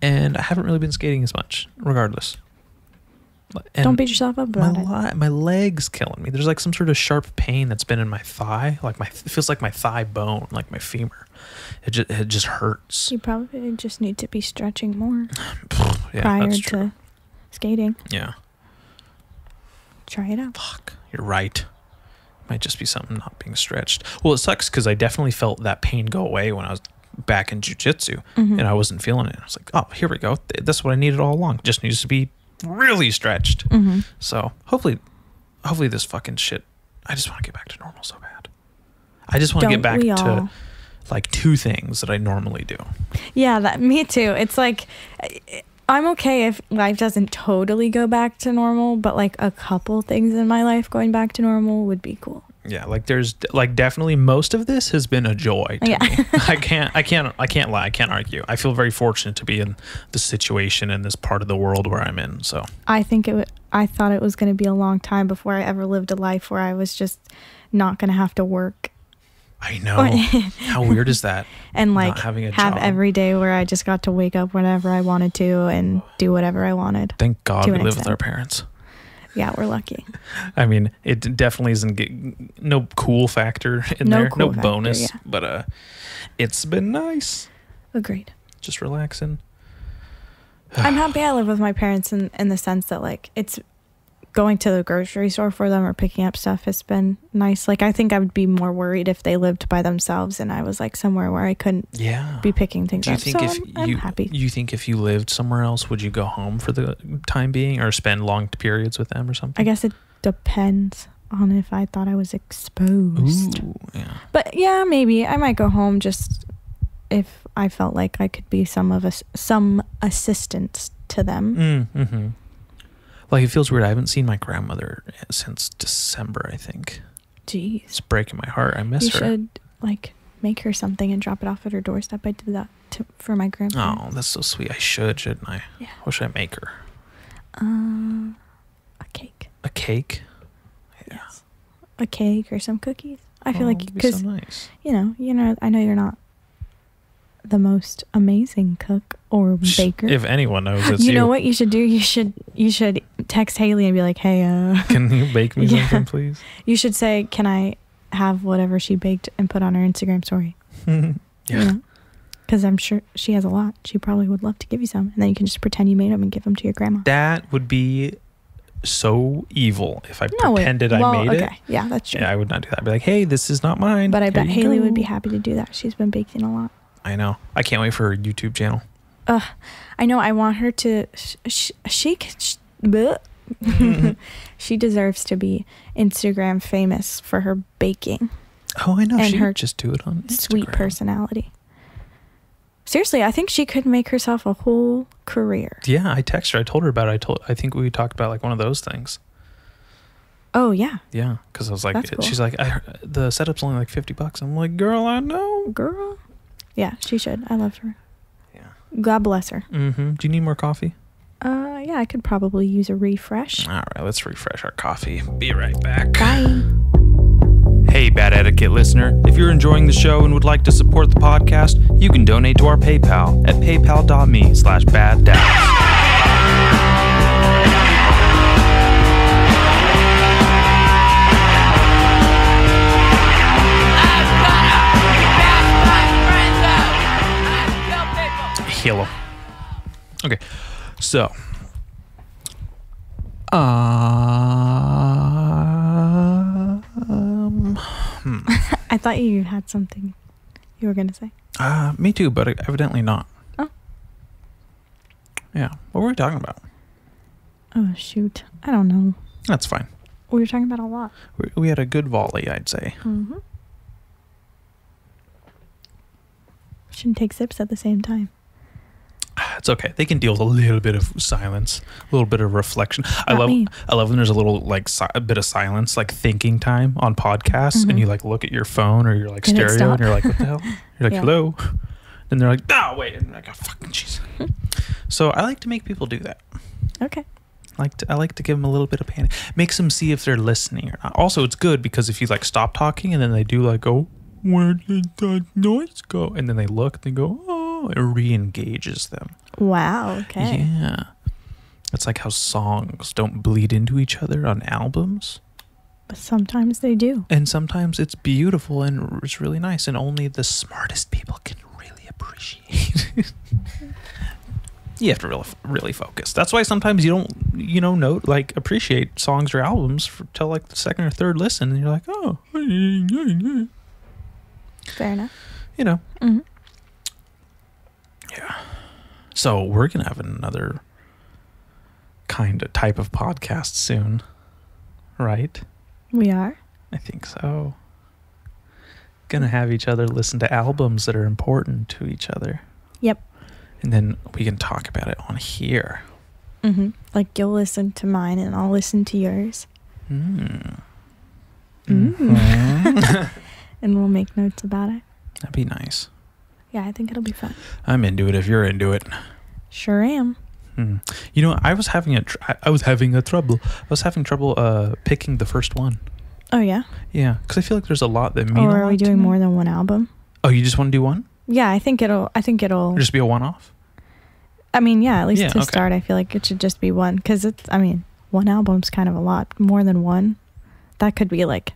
Speaker 3: And I haven't really been skating as much, regardless. And
Speaker 2: don't beat yourself up about it.
Speaker 3: My leg's killing me. There's like some sort of sharp pain that's been in my thigh. Like it feels like my thigh bone, like my femur. It just hurts.
Speaker 2: You probably just need to be stretching more
Speaker 3: yeah,
Speaker 2: prior to skating.
Speaker 3: Yeah.
Speaker 2: Try it out.
Speaker 3: Fuck, you're right. Might just be something not being stretched. Well, it sucks because I definitely felt that pain go away when I was back in jiu-jitsu and I wasn't feeling it. I was like, oh, here we go. That's what I needed all along. Just needs to be really stretched. So hopefully this fucking shit, I just want to get back to normal so bad. I just want to get back to like 2 things that I normally do.
Speaker 2: Yeah, me too. It's like I'm okay if life doesn't totally go back to normal, but like a couple things in my life going back to normal would be cool.
Speaker 3: Yeah, like there's like definitely most of this has been a joy to me. I can't lie. I can't argue. I feel very fortunate to be in the situation in this part of the world where I'm in. So
Speaker 2: I thought it was going to be a long time before I ever lived a life where I was just not going to have to work.
Speaker 3: I know. How weird is that?
Speaker 2: And like
Speaker 3: have
Speaker 2: job every day where I just got to wake up whenever I wanted to and do whatever I wanted.
Speaker 3: Thank God we live with our parents.
Speaker 2: Yeah, we're lucky.
Speaker 3: I mean, it definitely isn't no cool factor in there, no bonus, but it's been nice.
Speaker 2: Agreed.
Speaker 3: Just relaxing.
Speaker 2: I'm happy I live with my parents in the sense that like it's going to the grocery store for them or picking up stuff has been nice. Like I think I would be more worried if they lived by themselves and I was like somewhere where I couldn't be picking things up.
Speaker 3: Do you think
Speaker 2: I'm happy.
Speaker 3: You think if you lived somewhere else, would you go home for the time being or spend long periods with them or something?
Speaker 2: I guess it depends on if I thought I was exposed.
Speaker 3: Ooh, yeah.
Speaker 2: But yeah, maybe I might go home just if I felt like I could be some assistance to them.
Speaker 3: Mm-hmm. Like, it feels weird. I haven't seen my grandmother since December, I think.
Speaker 2: Jeez.
Speaker 3: It's breaking my heart. I miss her.
Speaker 2: You should, like, make her something and drop it off at her doorstep. I did that for my grandparents.
Speaker 3: Oh, that's so sweet. I should, shouldn't I?
Speaker 2: Yeah.
Speaker 3: What should I make her?
Speaker 2: A cake.
Speaker 3: A cake? Yeah.
Speaker 2: Yes. A cake or some cookies. I feel like, because,
Speaker 3: so nice.
Speaker 2: you know, I know you're not the most amazing cook or baker.
Speaker 3: If anyone knows, it's you.
Speaker 2: You know what you should do? You should text Haley and be like, hey,
Speaker 3: can you bake me something, please?
Speaker 2: You should say, can I have whatever she baked and put on her Instagram story?
Speaker 3: Yeah.
Speaker 2: Because I'm sure she has a lot. She probably would love to give you some. And then you can just pretend you made them and give them to your grandma.
Speaker 3: That would be so evil if I pretended I made it.
Speaker 2: Yeah, that's true.
Speaker 3: Yeah, I would not do that. I'd be like, hey, this is not mine.
Speaker 2: But I bet Haley would be happy to do that. She's been baking a lot.
Speaker 3: I know. I can't wait for her YouTube channel.
Speaker 2: I know. I want her to. She deserves to be Instagram famous for her baking.
Speaker 3: Oh, I know.
Speaker 2: And
Speaker 3: she
Speaker 2: her
Speaker 3: just do it on Instagram.
Speaker 2: Sweet personality. Seriously, I think she could make herself a whole career.
Speaker 3: Yeah, I texted her. I told her about it. I think we talked about like one of those things.
Speaker 2: Oh yeah.
Speaker 3: Yeah, because I was like,
Speaker 2: cool.
Speaker 3: She's like, the setup's only like $50. I'm like, girl, I know.
Speaker 2: Girl. Yeah, she should. I love her.
Speaker 3: Yeah.
Speaker 2: God bless her.
Speaker 3: Mm-hmm. Do you need more coffee?
Speaker 2: Yeah, I could probably use a refresh.
Speaker 3: All right, let's refresh our coffee. Be right back.
Speaker 2: Bye.
Speaker 3: Hey, Bad Etiquette listener. If you're enjoying the show and would like to support the podcast, you can donate to our PayPal at paypal.me/baddallas. Hello. Okay, so
Speaker 2: I thought you had something you were gonna say.
Speaker 3: Me too, but evidently not.
Speaker 2: Oh.
Speaker 3: Yeah. What were we talking about?
Speaker 2: Oh shoot, I don't know.
Speaker 3: That's fine.
Speaker 2: We were talking about a lot.
Speaker 3: We had a good volley, I'd say.
Speaker 2: Mm-hmm. Shouldn't take sips at the same time.
Speaker 3: It's okay. They can deal with a little bit of silence, a little bit of reflection. I love when there's a little like a bit of silence, like thinking time on podcasts, and you like look at your phone or you're like stereo, and you're like, what the hell? You're like, hello, and they're like, oh wait, and I'm like, oh fucking jeez. So I like to make people do that.
Speaker 2: Okay.
Speaker 3: I like to give them a little bit of panic, makes them see if they're listening or not. Also, it's good because if you like stop talking and then they do like, oh, where did the noise go? And then they look, and they go, oh, it re-engages them.
Speaker 2: Wow. Okay.
Speaker 3: Yeah. It's like how songs don't bleed into each other on albums.
Speaker 2: But sometimes they do.
Speaker 3: And sometimes it's beautiful and it's really nice, and only the smartest people can really appreciate it. You have to really focus. That's why sometimes you don't, appreciate songs or albums till like the second or third listen, and you're like, oh.
Speaker 2: Fair enough.
Speaker 3: Mm-hmm. Yeah. So we're going to have another type of podcast soon, right?
Speaker 2: We are?
Speaker 3: I think so. Gonna have each other listen to albums that are important to each other.
Speaker 2: Yep.
Speaker 3: And then we can talk about it on here.
Speaker 2: Mm-hmm. Like you'll listen to mine and I'll listen to yours.
Speaker 3: Mm.
Speaker 2: Mm. And we'll make notes about it.
Speaker 3: That'd be nice.
Speaker 2: Yeah, I think it'll be fun.
Speaker 3: I'm into it if you're into it.
Speaker 2: Sure am.
Speaker 3: You know, I was having trouble picking the first one.
Speaker 2: Oh yeah?
Speaker 3: Yeah, because I feel like there's a lot that mean a lot.
Speaker 2: Or are we doing more than one album?
Speaker 3: Oh, you just want to do one?
Speaker 2: Yeah, I think it'll
Speaker 3: Or just be a one-off?
Speaker 2: I mean, yeah, at least to start, I feel like it should just be one. Because one album's kind of a lot. More than one. That could be like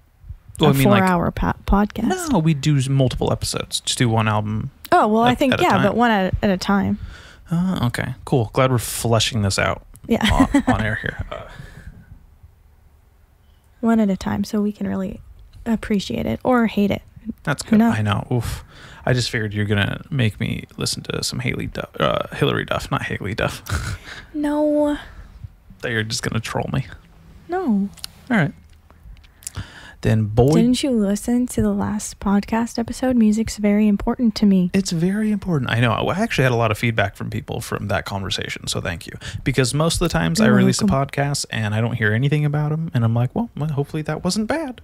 Speaker 2: a 4-hour podcast.
Speaker 3: No, we do multiple episodes. Just do one album.
Speaker 2: Oh, well, I think, but one at a time.
Speaker 3: Okay, cool. Glad we're fleshing this out on air here.
Speaker 2: One at a time so we can really appreciate it or hate it.
Speaker 3: That's good. I know. Oof. I just figured you're going to make me listen to some Hillary Duff, not Haley Duff.
Speaker 2: No.
Speaker 3: That you're just going to troll me.
Speaker 2: No.
Speaker 3: All right. Then
Speaker 2: Didn't you listen to the last podcast episode? Music's very important to me.
Speaker 3: It's very important. I know. I actually had a lot of feedback from people from that conversation, so thank you. Because most of the times I release a podcast and I don't hear anything about them, and I'm like, well hopefully that wasn't bad.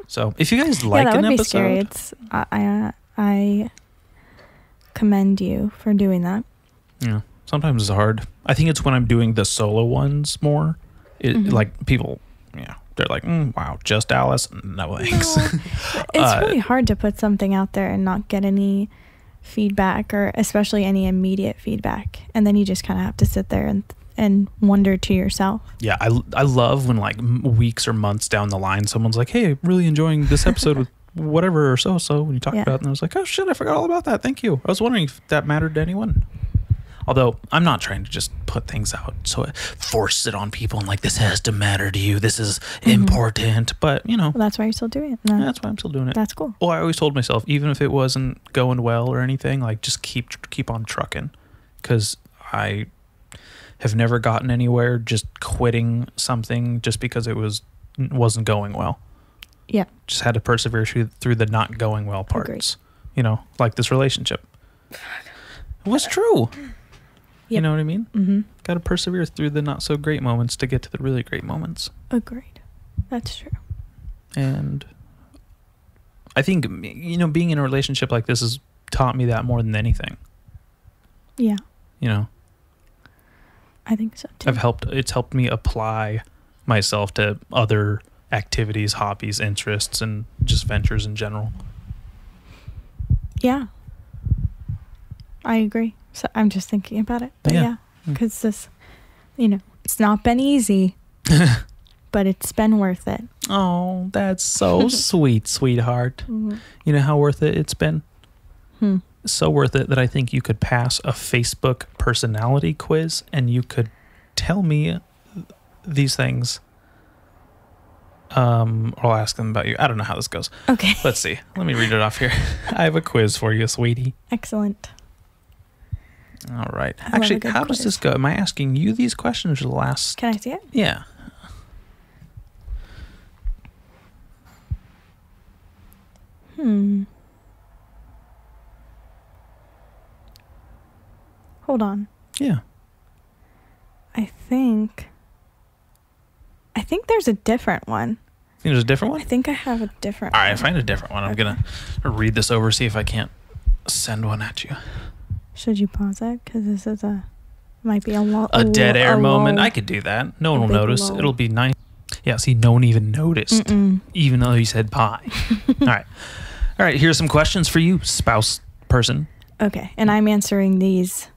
Speaker 3: So if you guys like an episode,
Speaker 2: scary. It's I commend you for doing that.
Speaker 3: Yeah, sometimes it's hard. I think it's when I'm doing the solo ones more. Like people, they're like, wow, just Alice? No thanks.
Speaker 2: No. It's really hard to put something out there and not get any feedback, or especially any immediate feedback. And then you just kind of have to sit there and wonder to yourself. Yeah,
Speaker 3: I love when like weeks or months down the line, someone's like, hey, really enjoying this episode with whatever or so when you talk about it. And I was like, oh shit, I forgot all about that. Thank you. I was wondering if that mattered to anyone. Although I'm not trying to just put things out so it forces it on people and like, this has to matter to you. This is important. But,
Speaker 2: Well, that's why you're still doing it. No.
Speaker 3: That's why I'm still doing it.
Speaker 2: That's cool.
Speaker 3: Well, I always told myself, even if it wasn't going well or anything, like just keep on trucking. Because I have never gotten anywhere just quitting something just because it wasn't going well.
Speaker 2: Yeah.
Speaker 3: Just had to persevere through the not going well parts. Agreed. Like this relationship. It was true. Yep. You know what I mean?
Speaker 2: Mm-hmm.
Speaker 3: Got to persevere through the not so great moments to get to the really great moments.
Speaker 2: Agreed. That's true.
Speaker 3: And I think, being in a relationship like this has taught me that more than anything.
Speaker 2: Yeah.
Speaker 3: I
Speaker 2: think so too.
Speaker 3: It's helped me apply myself to other activities, hobbies, interests, and just ventures in general.
Speaker 2: Yeah. I agree. So I'm just thinking about it. But yeah, because this, it's not been easy, but it's been worth it.
Speaker 3: Oh, that's so sweet, sweetheart.
Speaker 2: Mm-hmm.
Speaker 3: You know how worth it it's been? So worth it that I think you could pass a Facebook personality quiz and you could tell me these things. Or I'll ask them about you. I don't know how this goes.
Speaker 2: Okay.
Speaker 3: Let's see. Let me read it off here. I have a quiz for you, sweetie.
Speaker 2: Excellent.
Speaker 3: All right. Actually, how does this go? Am I asking you these questions or the last?
Speaker 2: Can I see it?
Speaker 3: Yeah.
Speaker 2: Hold on.
Speaker 3: Yeah.
Speaker 2: I think there's a different one.
Speaker 3: Think there's a different one?
Speaker 2: I think I have a different
Speaker 3: one. All right, find a different one. I'm going to read this over, see if I can't send one at you.
Speaker 2: Should you pause it? Because this is might be
Speaker 3: a dead air moment. I could do that. No one will notice. It'll be nice. Yeah, see, no one even noticed, even though you said pie. All right, here's some questions for you, spouse person.
Speaker 2: Okay, and I'm answering these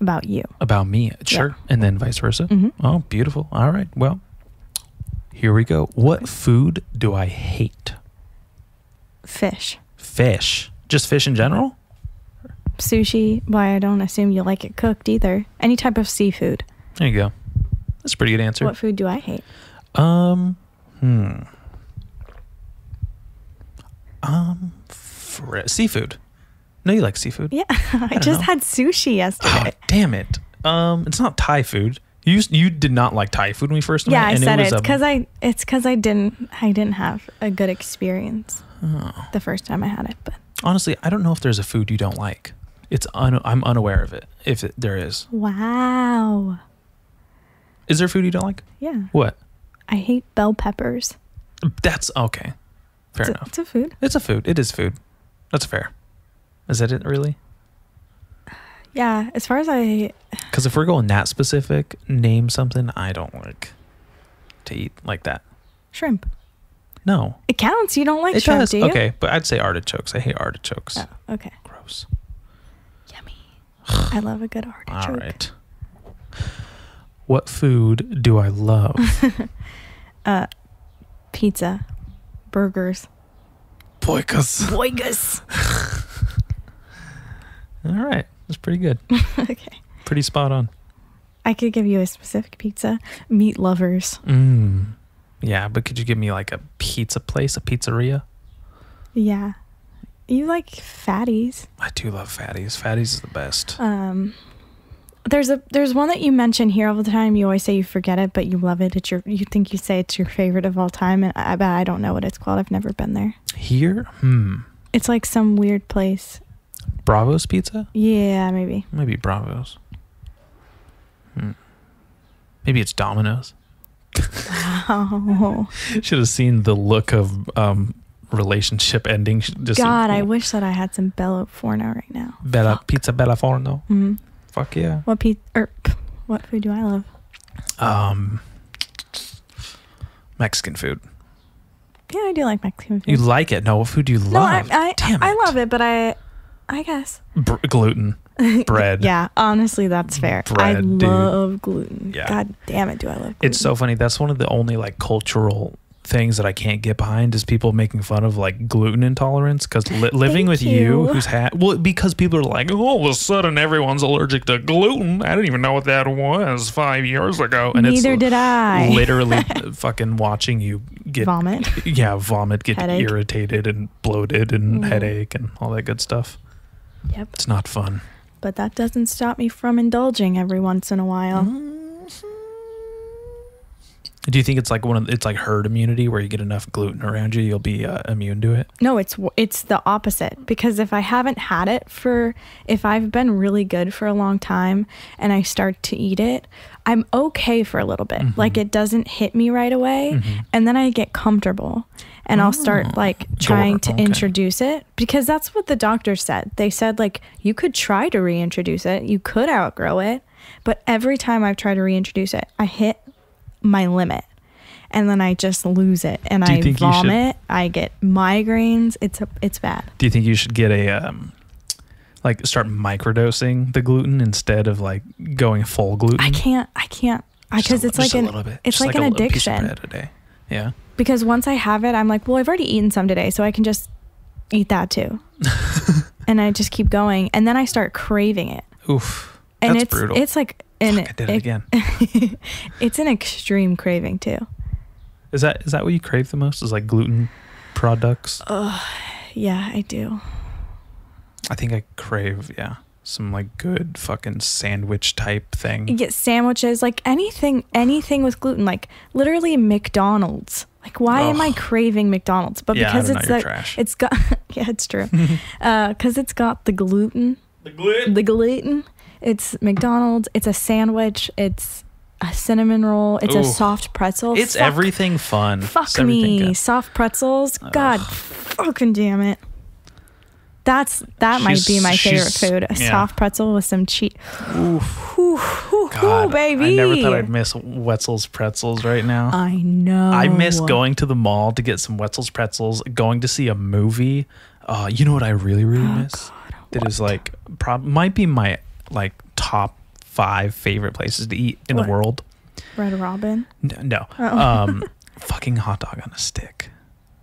Speaker 2: about you.
Speaker 3: About me, sure. Yeah. And then vice versa.
Speaker 2: Mm-hmm.
Speaker 3: Oh, beautiful. All right, well, here we go. What food do I hate?
Speaker 2: Fish.
Speaker 3: Fish? Just fish in general?
Speaker 2: Sushi. Why, I don't assume you like it cooked either. Any type of seafood.
Speaker 3: There you go. That's a pretty good answer.
Speaker 2: What food do I hate?
Speaker 3: Seafood. No, you like seafood.
Speaker 2: Yeah, I just had sushi yesterday.
Speaker 3: Oh, damn it. It's not Thai food. You did not like Thai food when we first met.
Speaker 2: Yeah, I said it. It's because I didn't have a good experience. the first time I had it. But
Speaker 3: honestly, I don't know if there's a food you don't like. I'm unaware of it, there is.
Speaker 2: Wow.
Speaker 3: Is there food you don't like?
Speaker 2: Yeah.
Speaker 3: What?
Speaker 2: I hate bell peppers.
Speaker 3: That's okay. Fair enough.
Speaker 2: It's a food.
Speaker 3: It's a food. It is food. That's fair. Is that it, really?
Speaker 2: Yeah, as far as
Speaker 3: because if we're going that specific, name something I don't like to eat like that.
Speaker 2: Shrimp.
Speaker 3: No.
Speaker 2: It counts. You don't like
Speaker 3: it
Speaker 2: shrimp,
Speaker 3: does.
Speaker 2: do you?
Speaker 3: Okay, but I'd say artichokes. I hate artichokes.
Speaker 2: Oh, okay.
Speaker 3: Gross.
Speaker 2: Yummy. I love a good artichoke.
Speaker 3: All right. What food do I love?
Speaker 2: Pizza. Burgers.
Speaker 3: Boigas. All right. That's pretty good.
Speaker 2: Okay.
Speaker 3: Pretty spot on.
Speaker 2: I could give you a specific pizza. Meat lovers.
Speaker 3: Yeah, but could you give me like a pizza place, a pizzeria?
Speaker 2: Yeah. You like fatties.
Speaker 3: I do love fatties. Fatties is the best.
Speaker 2: There's one that you mention here all the time. You always say you forget it, but you love it. You think you say it's your favorite of all time, and I don't know what it's called. I've never been there.
Speaker 3: Here?
Speaker 2: It's like some weird place.
Speaker 3: Bravo's Pizza?
Speaker 2: Yeah, maybe.
Speaker 3: Maybe Bravo's. Maybe it's Domino's.
Speaker 2: Wow.
Speaker 3: Should have seen the look of relationship ending.
Speaker 2: God, I wish that I had some Bella Forno right now.
Speaker 3: Pizza Bella Forno.
Speaker 2: Mm-hmm.
Speaker 3: Fuck yeah.
Speaker 2: What food do I love?
Speaker 3: Mexican food.
Speaker 2: Yeah, I do like Mexican food.
Speaker 3: You like it? No, what food do you love?
Speaker 2: No, I love it, but I guess
Speaker 3: gluten. Bread.
Speaker 2: Yeah, honestly, that's fair.
Speaker 3: Bread,
Speaker 2: I love gluten.
Speaker 3: Yeah.
Speaker 2: God damn it, do I love gluten.
Speaker 3: It's so funny. That's one of the only like cultural things that I can't get behind is people making fun of like gluten intolerance, because living with you who's because people are like, oh, all of a sudden everyone's allergic to gluten. I didn't even know what that was 5 years ago. And
Speaker 2: neither did I.
Speaker 3: Literally fucking watching you get
Speaker 2: vomit,
Speaker 3: get
Speaker 2: headache.
Speaker 3: Irritated and bloated and headache and all that good stuff.
Speaker 2: Yep,
Speaker 3: it's not fun.
Speaker 2: But that doesn't stop me from indulging every once in a while.
Speaker 3: Do you think it's like it's like herd immunity, where you get enough gluten around you, you'll be immune to it?
Speaker 2: No, it's the opposite. Because if I haven't had it if I've been really good for a long time and I start to eat it, I'm okay for a little bit. Mm-hmm. Like it doesn't hit me right away, and then I get comfortable. And I'll start like trying to introduce it, because that's what the doctor said. They said like you could try to reintroduce it, you could outgrow it, but every time I've tried to reintroduce it, I hit my limit, and then I just lose it, and I vomit. I get migraines. It's bad.
Speaker 3: Do you think you should get a like start microdosing the gluten instead of like going full gluten?
Speaker 2: I can't because it's like it's like an addiction.
Speaker 3: Piece of bread a day. Yeah.
Speaker 2: Because once I have it, I'm like, well, I've already eaten some today, so I can just eat that too. And I just keep going. And then I start craving it.
Speaker 3: Oof.
Speaker 2: And
Speaker 3: that's brutal.
Speaker 2: It's like...
Speaker 3: I did it again.
Speaker 2: It's an extreme craving too.
Speaker 3: Is that what you crave the most? Is like gluten products?
Speaker 2: Yeah, I do.
Speaker 3: I think I crave, some like good fucking sandwich type thing.
Speaker 2: You get sandwiches, like anything with gluten, like literally McDonald's. Like why am I craving McDonald's? But because it's got yeah, it's true. Because it's got the gluten. The gluten. It's McDonald's. It's a sandwich. It's a cinnamon roll. It's a soft pretzel.
Speaker 3: It's everything fun.
Speaker 2: Fuck me. Soft pretzels. God fucking damn it. That might be my favorite food. A soft pretzel with some cheese.
Speaker 3: God,
Speaker 2: baby.
Speaker 3: I never thought I'd miss Wetzel's pretzels right now.
Speaker 2: I know.
Speaker 3: I miss going to the mall to get some Wetzel's pretzels, going to see a movie. You know what I really, really miss?
Speaker 2: God,
Speaker 3: that is like might be my like top 5 favorite places to eat in the world.
Speaker 2: Red Robin?
Speaker 3: No. Fucking hot dog on a stick.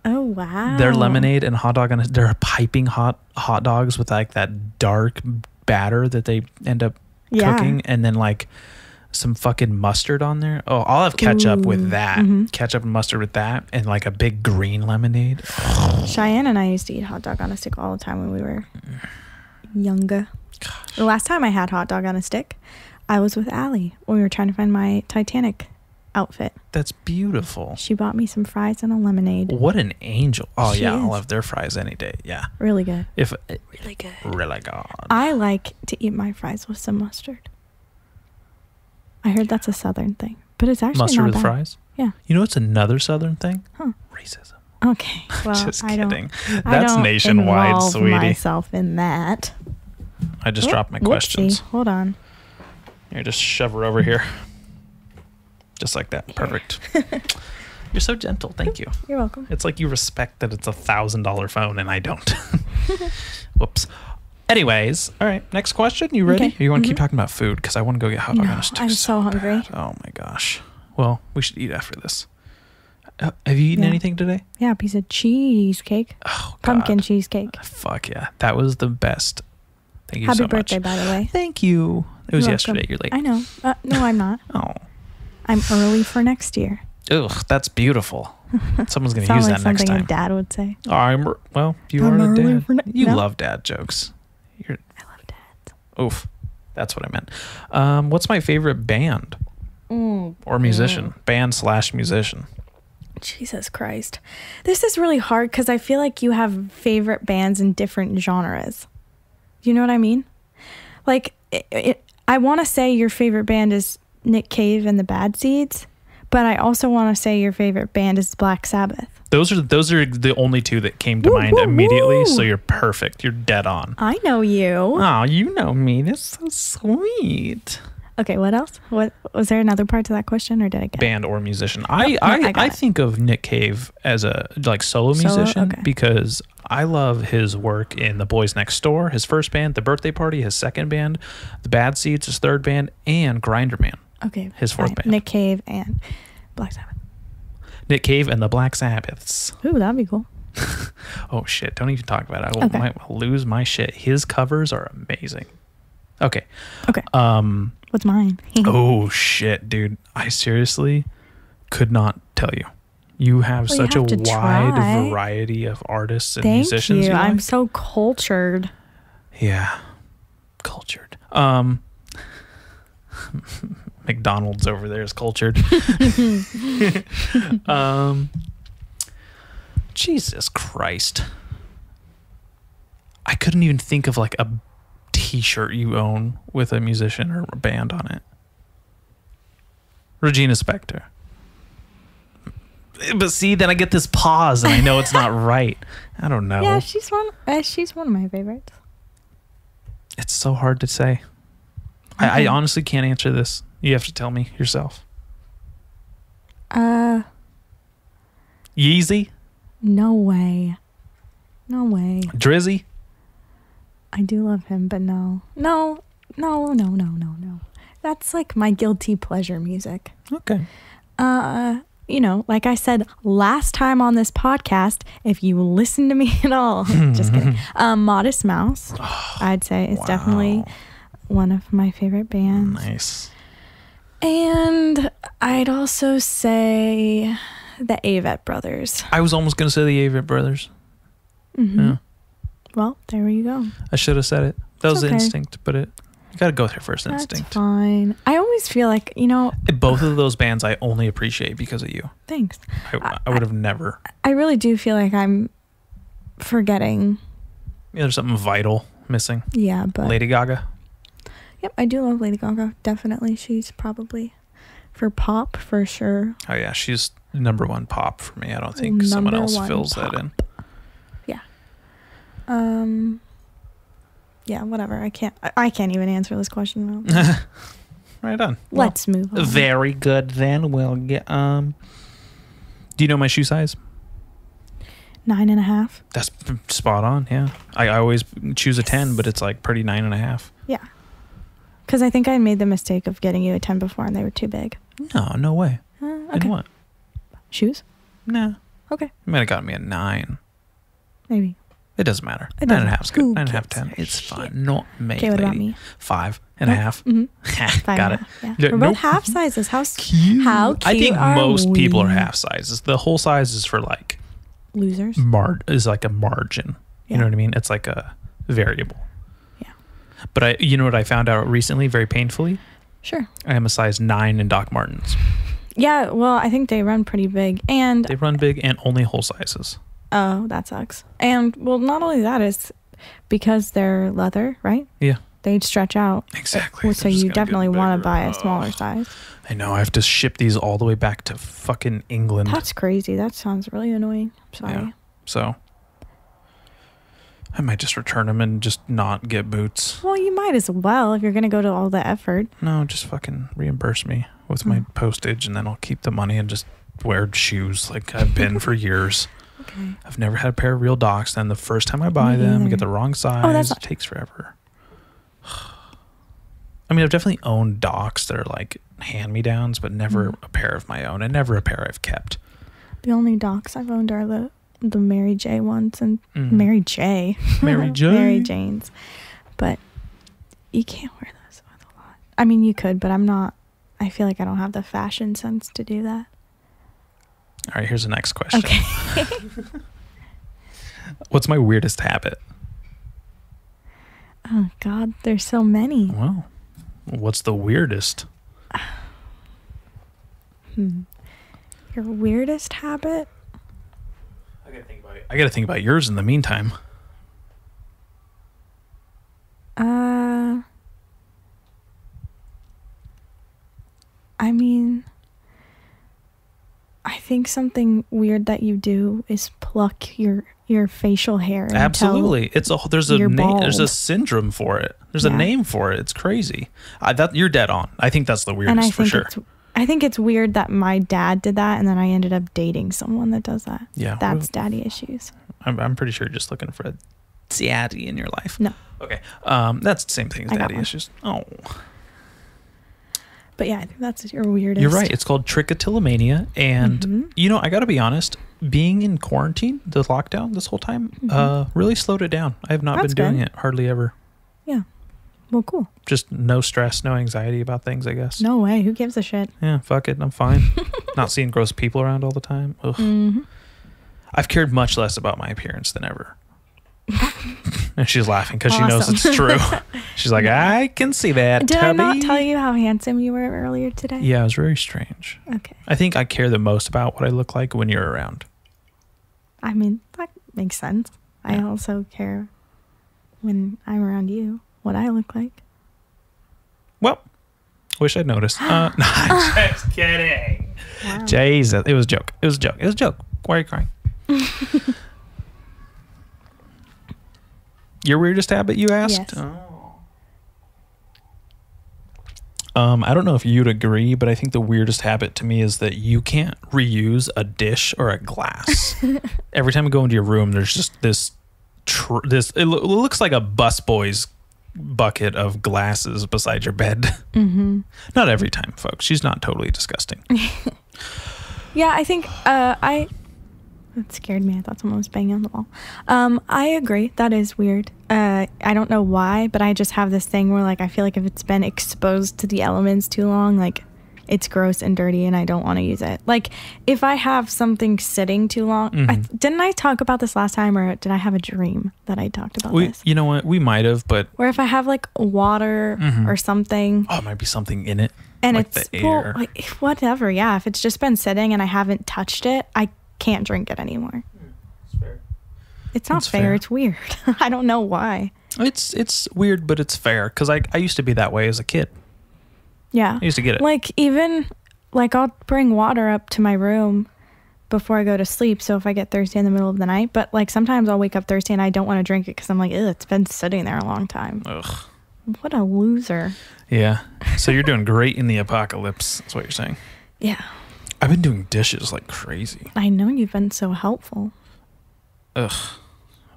Speaker 2: Oh wow!
Speaker 3: Their lemonade and hot dog they're piping hot dogs with like that dark batter that they end up cooking, and then like some fucking mustard on there. Oh, I'll have ketchup with that. Mm-hmm. Ketchup and mustard with that, and like a big green lemonade.
Speaker 2: Cheyenne and I used to eat hot dog on a stick all the time when we were younger. Gosh. The last time I had hot dog on a stick, I was with Allie when we were trying to find my Titanic outfit.
Speaker 3: That's beautiful.
Speaker 2: She bought me some fries and a lemonade.
Speaker 3: What an angel. Oh,
Speaker 2: She
Speaker 3: yeah.
Speaker 2: is.
Speaker 3: I'll have their fries any day. Yeah.
Speaker 2: Really good.
Speaker 3: Really good. Really good.
Speaker 2: I like to eat my fries with some mustard. I heard that's a Southern thing, but it's actually
Speaker 3: mustard
Speaker 2: not
Speaker 3: with
Speaker 2: bad.
Speaker 3: fries?
Speaker 2: Yeah.
Speaker 3: You know what's another Southern thing?
Speaker 2: Huh.
Speaker 3: Racism.
Speaker 2: Okay. Well,
Speaker 3: Just
Speaker 2: I
Speaker 3: kidding.
Speaker 2: don't,
Speaker 3: That's
Speaker 2: I don't
Speaker 3: nationwide,
Speaker 2: involve
Speaker 3: sweetie.
Speaker 2: myself in that.
Speaker 3: I just dropped my questions.
Speaker 2: Whoopsie. Hold on.
Speaker 3: Here, just shove her over here. Just like that. Perfect. You're so gentle. Thank you.
Speaker 2: You're welcome.
Speaker 3: It's like you respect that it's $1,000 phone and I don't. Whoops. Anyways, all right. Next question. You ready?
Speaker 2: Okay.
Speaker 3: Or you want to keep talking about food? Because I want to go get hot dog on a stick.
Speaker 2: I'm so hungry.
Speaker 3: bad. Oh my gosh. Well, we should eat after this. Have you eaten anything today?
Speaker 2: Yeah, a piece of cheesecake.
Speaker 3: Oh, God.
Speaker 2: Pumpkin cheesecake.
Speaker 3: Fuck yeah. That was the best. Thank you so much.
Speaker 2: Happy birthday, by the way.
Speaker 3: Thank you. It was
Speaker 2: You're
Speaker 3: yesterday.
Speaker 2: welcome.
Speaker 3: You're late.
Speaker 2: I know. No, I'm not.
Speaker 3: Oh.
Speaker 2: I'm early for next year.
Speaker 3: Ugh, that's beautiful. Someone's going to
Speaker 2: Sounds
Speaker 3: use
Speaker 2: like
Speaker 3: that next
Speaker 2: something
Speaker 3: time.
Speaker 2: your dad would say.
Speaker 3: You
Speaker 2: I'm
Speaker 3: are a
Speaker 2: early
Speaker 3: dad.
Speaker 2: for
Speaker 3: You
Speaker 2: no.
Speaker 3: love dad jokes.
Speaker 2: I love dads.
Speaker 3: Oof. That's what I meant. What's my favorite band? Or musician? Band/musician.
Speaker 2: Jesus Christ. This is really hard because I feel like you have favorite bands in different genres. You know what I mean? Like, I want to say your favorite band is Nick Cave and the Bad Seeds, but I also want to say your favorite band is Black Sabbath.
Speaker 3: Those are the only two that came to mind immediately, so you're perfect. You're dead on.
Speaker 2: I know you.
Speaker 3: Oh, you know me. That's so sweet.
Speaker 2: Okay, what else? What was there another part to that question, or did I get
Speaker 3: Band or musician?
Speaker 2: I
Speaker 3: I think of Nick Cave as a solo musician because I love his work in The Boys Next Door, his first band, The Birthday Party, his second band, The Bad Seeds, his third band, and Grinder Man.
Speaker 2: Okay,
Speaker 3: his fourth band.
Speaker 2: Nick Cave and Black Sabbath.
Speaker 3: Nick Cave and the Black Sabbaths.
Speaker 2: Ooh, that'd be cool.
Speaker 3: Oh shit! Don't even talk about it. I might lose my shit. His covers are amazing. Okay.
Speaker 2: What's mine?
Speaker 3: Oh shit, dude! I seriously could not tell you. You have such a wide variety of artists and musicians.
Speaker 2: Thank you. I'm so cultured.
Speaker 3: Yeah, cultured. McDonald's over there is cultured. Jesus Christ. I couldn't even think of like a t-shirt you own with a musician or a band on it. Regina Spektor. But see, then I get this pause and I know it's not right. I don't know.
Speaker 2: Yeah, she's one of my favorites.
Speaker 3: It's so hard to say. I honestly can't answer this. You have to tell me yourself. Yeezy?
Speaker 2: No way.
Speaker 3: Drizzy?
Speaker 2: I do love him, but no. That's like my guilty pleasure music.
Speaker 3: Okay.
Speaker 2: Like I said last time on this podcast, if you listen to me at all, just kidding. Modest Mouse, I'd say is definitely one of my favorite bands.
Speaker 3: Nice.
Speaker 2: And I'd also say the Avett Brothers.
Speaker 3: I was almost going to say the Avett Brothers.
Speaker 2: Mm-hmm.
Speaker 3: Yeah.
Speaker 2: Well, there you go.
Speaker 3: I should have said it. That was the instinct, but you got to go with your first instinct.
Speaker 2: That's fine. I always feel like,
Speaker 3: both of those bands I only appreciate because of you.
Speaker 2: Thanks.
Speaker 3: I would have never.
Speaker 2: I really do feel like I'm forgetting.
Speaker 3: Yeah, there's something vital missing.
Speaker 2: Yeah, but
Speaker 3: Lady Gaga.
Speaker 2: Yep, I do love Lady Gaga. Definitely. She's probably for pop for sure.
Speaker 3: Oh yeah, she's number one pop for me. I don't think someone else fills that in.
Speaker 2: Yeah. Yeah, whatever. I can't even answer this question.
Speaker 3: Right on.
Speaker 2: Let's move on.
Speaker 3: Very good then. We'll get do you know my shoe size?
Speaker 2: 9.5.
Speaker 3: That's spot on, yeah. I always choose a 10, but it's like pretty 9.5.
Speaker 2: Yeah. Because I think I made the mistake of getting you a 10 before and they were too big.
Speaker 3: No way.
Speaker 2: Okay.
Speaker 3: And what?
Speaker 2: Shoes?
Speaker 3: Nah.
Speaker 2: Okay.
Speaker 3: You might have gotten me a 9.
Speaker 2: Maybe.
Speaker 3: It doesn't matter.
Speaker 2: It doesn't.
Speaker 3: 9.5 is good.
Speaker 2: Who
Speaker 3: 9.5,
Speaker 2: gives
Speaker 3: 10.
Speaker 2: a
Speaker 3: It's
Speaker 2: shit?
Speaker 3: fine. Not me,
Speaker 2: Okay, what
Speaker 3: lady.
Speaker 2: about me?
Speaker 3: 5.5.
Speaker 2: Mm-hmm.
Speaker 3: Got it.
Speaker 2: Yeah.
Speaker 3: Yeah,
Speaker 2: We're both half sizes. How cute
Speaker 3: I think
Speaker 2: are
Speaker 3: most people are
Speaker 2: we?
Speaker 3: half sizes. The whole size is for like
Speaker 2: Losers.
Speaker 3: is like a margin. You know what I mean? It's like a variable.
Speaker 2: Yeah.
Speaker 3: But you know what I found out recently, very painfully?
Speaker 2: Sure.
Speaker 3: I am a size 9 in Doc Martens.
Speaker 2: Yeah, well, I think they run pretty big. And
Speaker 3: they run big and only whole sizes.
Speaker 2: Oh, that sucks. And, well, not only that, is because they're leather, right?
Speaker 3: Yeah.
Speaker 2: They'd stretch out.
Speaker 3: Exactly.
Speaker 2: So you definitely want to buy a smaller size.
Speaker 3: I know. I have to ship these all the way back to fucking England.
Speaker 2: That's crazy. That sounds really annoying. Sorry. Yeah.
Speaker 3: So I might just return them and just not get boots.
Speaker 2: Well, you might as well if you're going to go to all the effort.
Speaker 3: No, just fucking reimburse me with my postage, and then I'll keep the money and just wear shoes like I've been for years. Okay. I've never had a pair of real Docs. Then the first time I buy them, I get the wrong size. It takes forever. I mean, I've definitely owned Docs that are like hand-me-downs, but never a pair of my own, and never a pair I've kept.
Speaker 2: The only Docs I've owned are the Mary J ones and Mary J.
Speaker 3: Mary J.
Speaker 2: Mary Janes. But you can't wear those with a lot. I mean, you could, but I feel like I don't have the fashion sense to do that.
Speaker 3: All right, here's the next question.
Speaker 2: Okay.
Speaker 3: What's my weirdest habit?
Speaker 2: Oh, God, there's so many.
Speaker 3: Well, what's the weirdest?
Speaker 2: Your weirdest habit?
Speaker 3: I gotta think about yours in the meantime.
Speaker 2: I mean, I think something weird that you do is pluck your facial hair.
Speaker 3: Absolutely, there's a syndrome for it. There's a name for it. It's crazy. You're dead on. I think that's the weirdest for sure.
Speaker 2: I think it's weird that my dad did that, and then I ended up dating someone that does that.
Speaker 3: Yeah,
Speaker 2: that's daddy issues.
Speaker 3: I'm pretty sure you're just looking for a daddy in your life.
Speaker 2: No.
Speaker 3: Okay. That's the same thing as daddy issues. Oh.
Speaker 2: But yeah, I think that's your weirdest.
Speaker 3: You're right. It's called trichotillomania, and I got to be honest. Being in quarantine, the lockdown this whole time, really slowed it down. I have not been doing it hardly ever.
Speaker 2: Yeah. Well, cool.
Speaker 3: Just no stress, no anxiety about things, I guess.
Speaker 2: No way. Who gives a shit?
Speaker 3: Yeah, fuck it. I'm fine. Not seeing gross people around all the time. Ugh. I've cared much less about my appearance than ever. And she's laughing because she knows it's true. She's like, I can see that.
Speaker 2: Did I not tell you how handsome you were earlier today?
Speaker 3: Yeah, it was very strange.
Speaker 2: Okay.
Speaker 3: I think I care the most about what I look like when you're around.
Speaker 2: I mean, that makes sense. Yeah. I also care when I'm around you what I look like.
Speaker 3: Well, wish I'd noticed. No, I'm just kidding. Wow. Jesus, it was a joke. It was a joke. It was a joke. Why are you crying? Your weirdest habit, you asked?
Speaker 2: Yes.
Speaker 3: I don't know if you'd agree, but I think the weirdest habit to me is that you can't reuse a dish or a glass. Every time I go into your room, there's just this it looks like a busboy's bucket of glasses beside your bed. Mm-hmm. Not every time, folks. She's not totally disgusting.
Speaker 2: Yeah, I think that scared me. I thought someone was banging on the wall. I agree. That is weird. I don't know why, but I just have this thing where like I feel like if it's been exposed to the elements too long, like it's gross and dirty and I don't want to use it. Like if I have something sitting too long, didn't I talk about this last time, or did I have a dream that I talked about this?
Speaker 3: You know what? We might have, but
Speaker 2: where if I have like water or something.
Speaker 3: Oh, it might be something in it.
Speaker 2: And
Speaker 3: like
Speaker 2: it's
Speaker 3: the air.
Speaker 2: Well, like, whatever. Yeah. If it's just been sitting and I haven't touched it, I can't drink it anymore.
Speaker 3: It's fair.
Speaker 2: It's not fair. It's weird. I don't know why.
Speaker 3: It's weird, but it's fair because I used to be that way as a kid.
Speaker 2: Yeah.
Speaker 3: I used to get it.
Speaker 2: Like even like I'll bring water up to my room before I go to sleep. So if I get thirsty in the middle of the night, but like sometimes I'll wake up thirsty and I don't want to drink it because I'm like, ew, it's been sitting there a long time.
Speaker 3: Ugh.
Speaker 2: What a loser.
Speaker 3: Yeah. So you're doing great in the apocalypse. That's what you're saying.
Speaker 2: Yeah.
Speaker 3: I've been doing dishes like crazy.
Speaker 2: I know you've been so helpful.
Speaker 3: Ugh.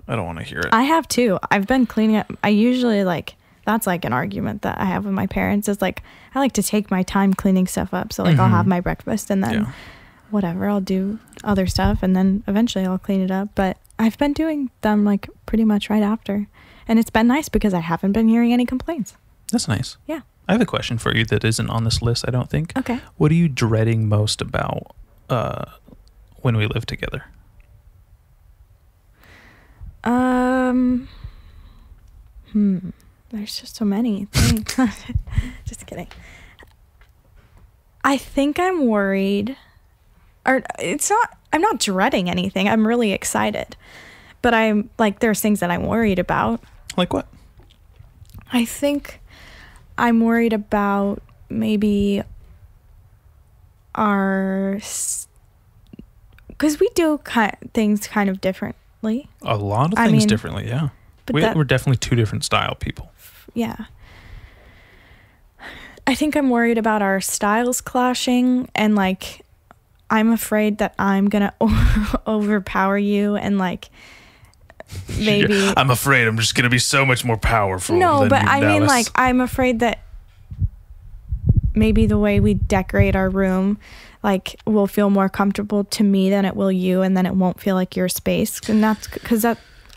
Speaker 3: I don't want to hear it.
Speaker 2: I have too. I've been cleaning up. I usually like, that's like an argument that I have with my parents is like, I like to take my time cleaning stuff up. So like I'll have my breakfast and then whatever, I'll do other stuff and then eventually I'll clean it up. But I've been doing them like pretty much right after. And it's been nice because I haven't been hearing any complaints.
Speaker 3: That's nice.
Speaker 2: Yeah.
Speaker 3: I have a question for you that isn't on this list, I don't think.
Speaker 2: Okay.
Speaker 3: What are you dreading most about when we live together?
Speaker 2: There's just so many things. Just kidding. I I think I'm worried, or I'm not dreading anything. I'm really excited, but I'm like, there's things that I'm worried about.
Speaker 3: Like what?
Speaker 2: I think I'm worried about maybe because we do things kind of differently.
Speaker 3: A lot of things differently, yeah. But we're definitely two different style people.
Speaker 2: Yeah. I think I'm worried about our styles clashing, and like I'm afraid that I'm gonna overpower you, and like maybe
Speaker 3: I'm afraid I'm just gonna be so much more powerful.
Speaker 2: No, but I mean,
Speaker 3: Dallas.
Speaker 2: like, I'm afraid that maybe the way we decorate our room, like, will feel more comfortable to me than it will you, and then it won't feel like your space. And that's because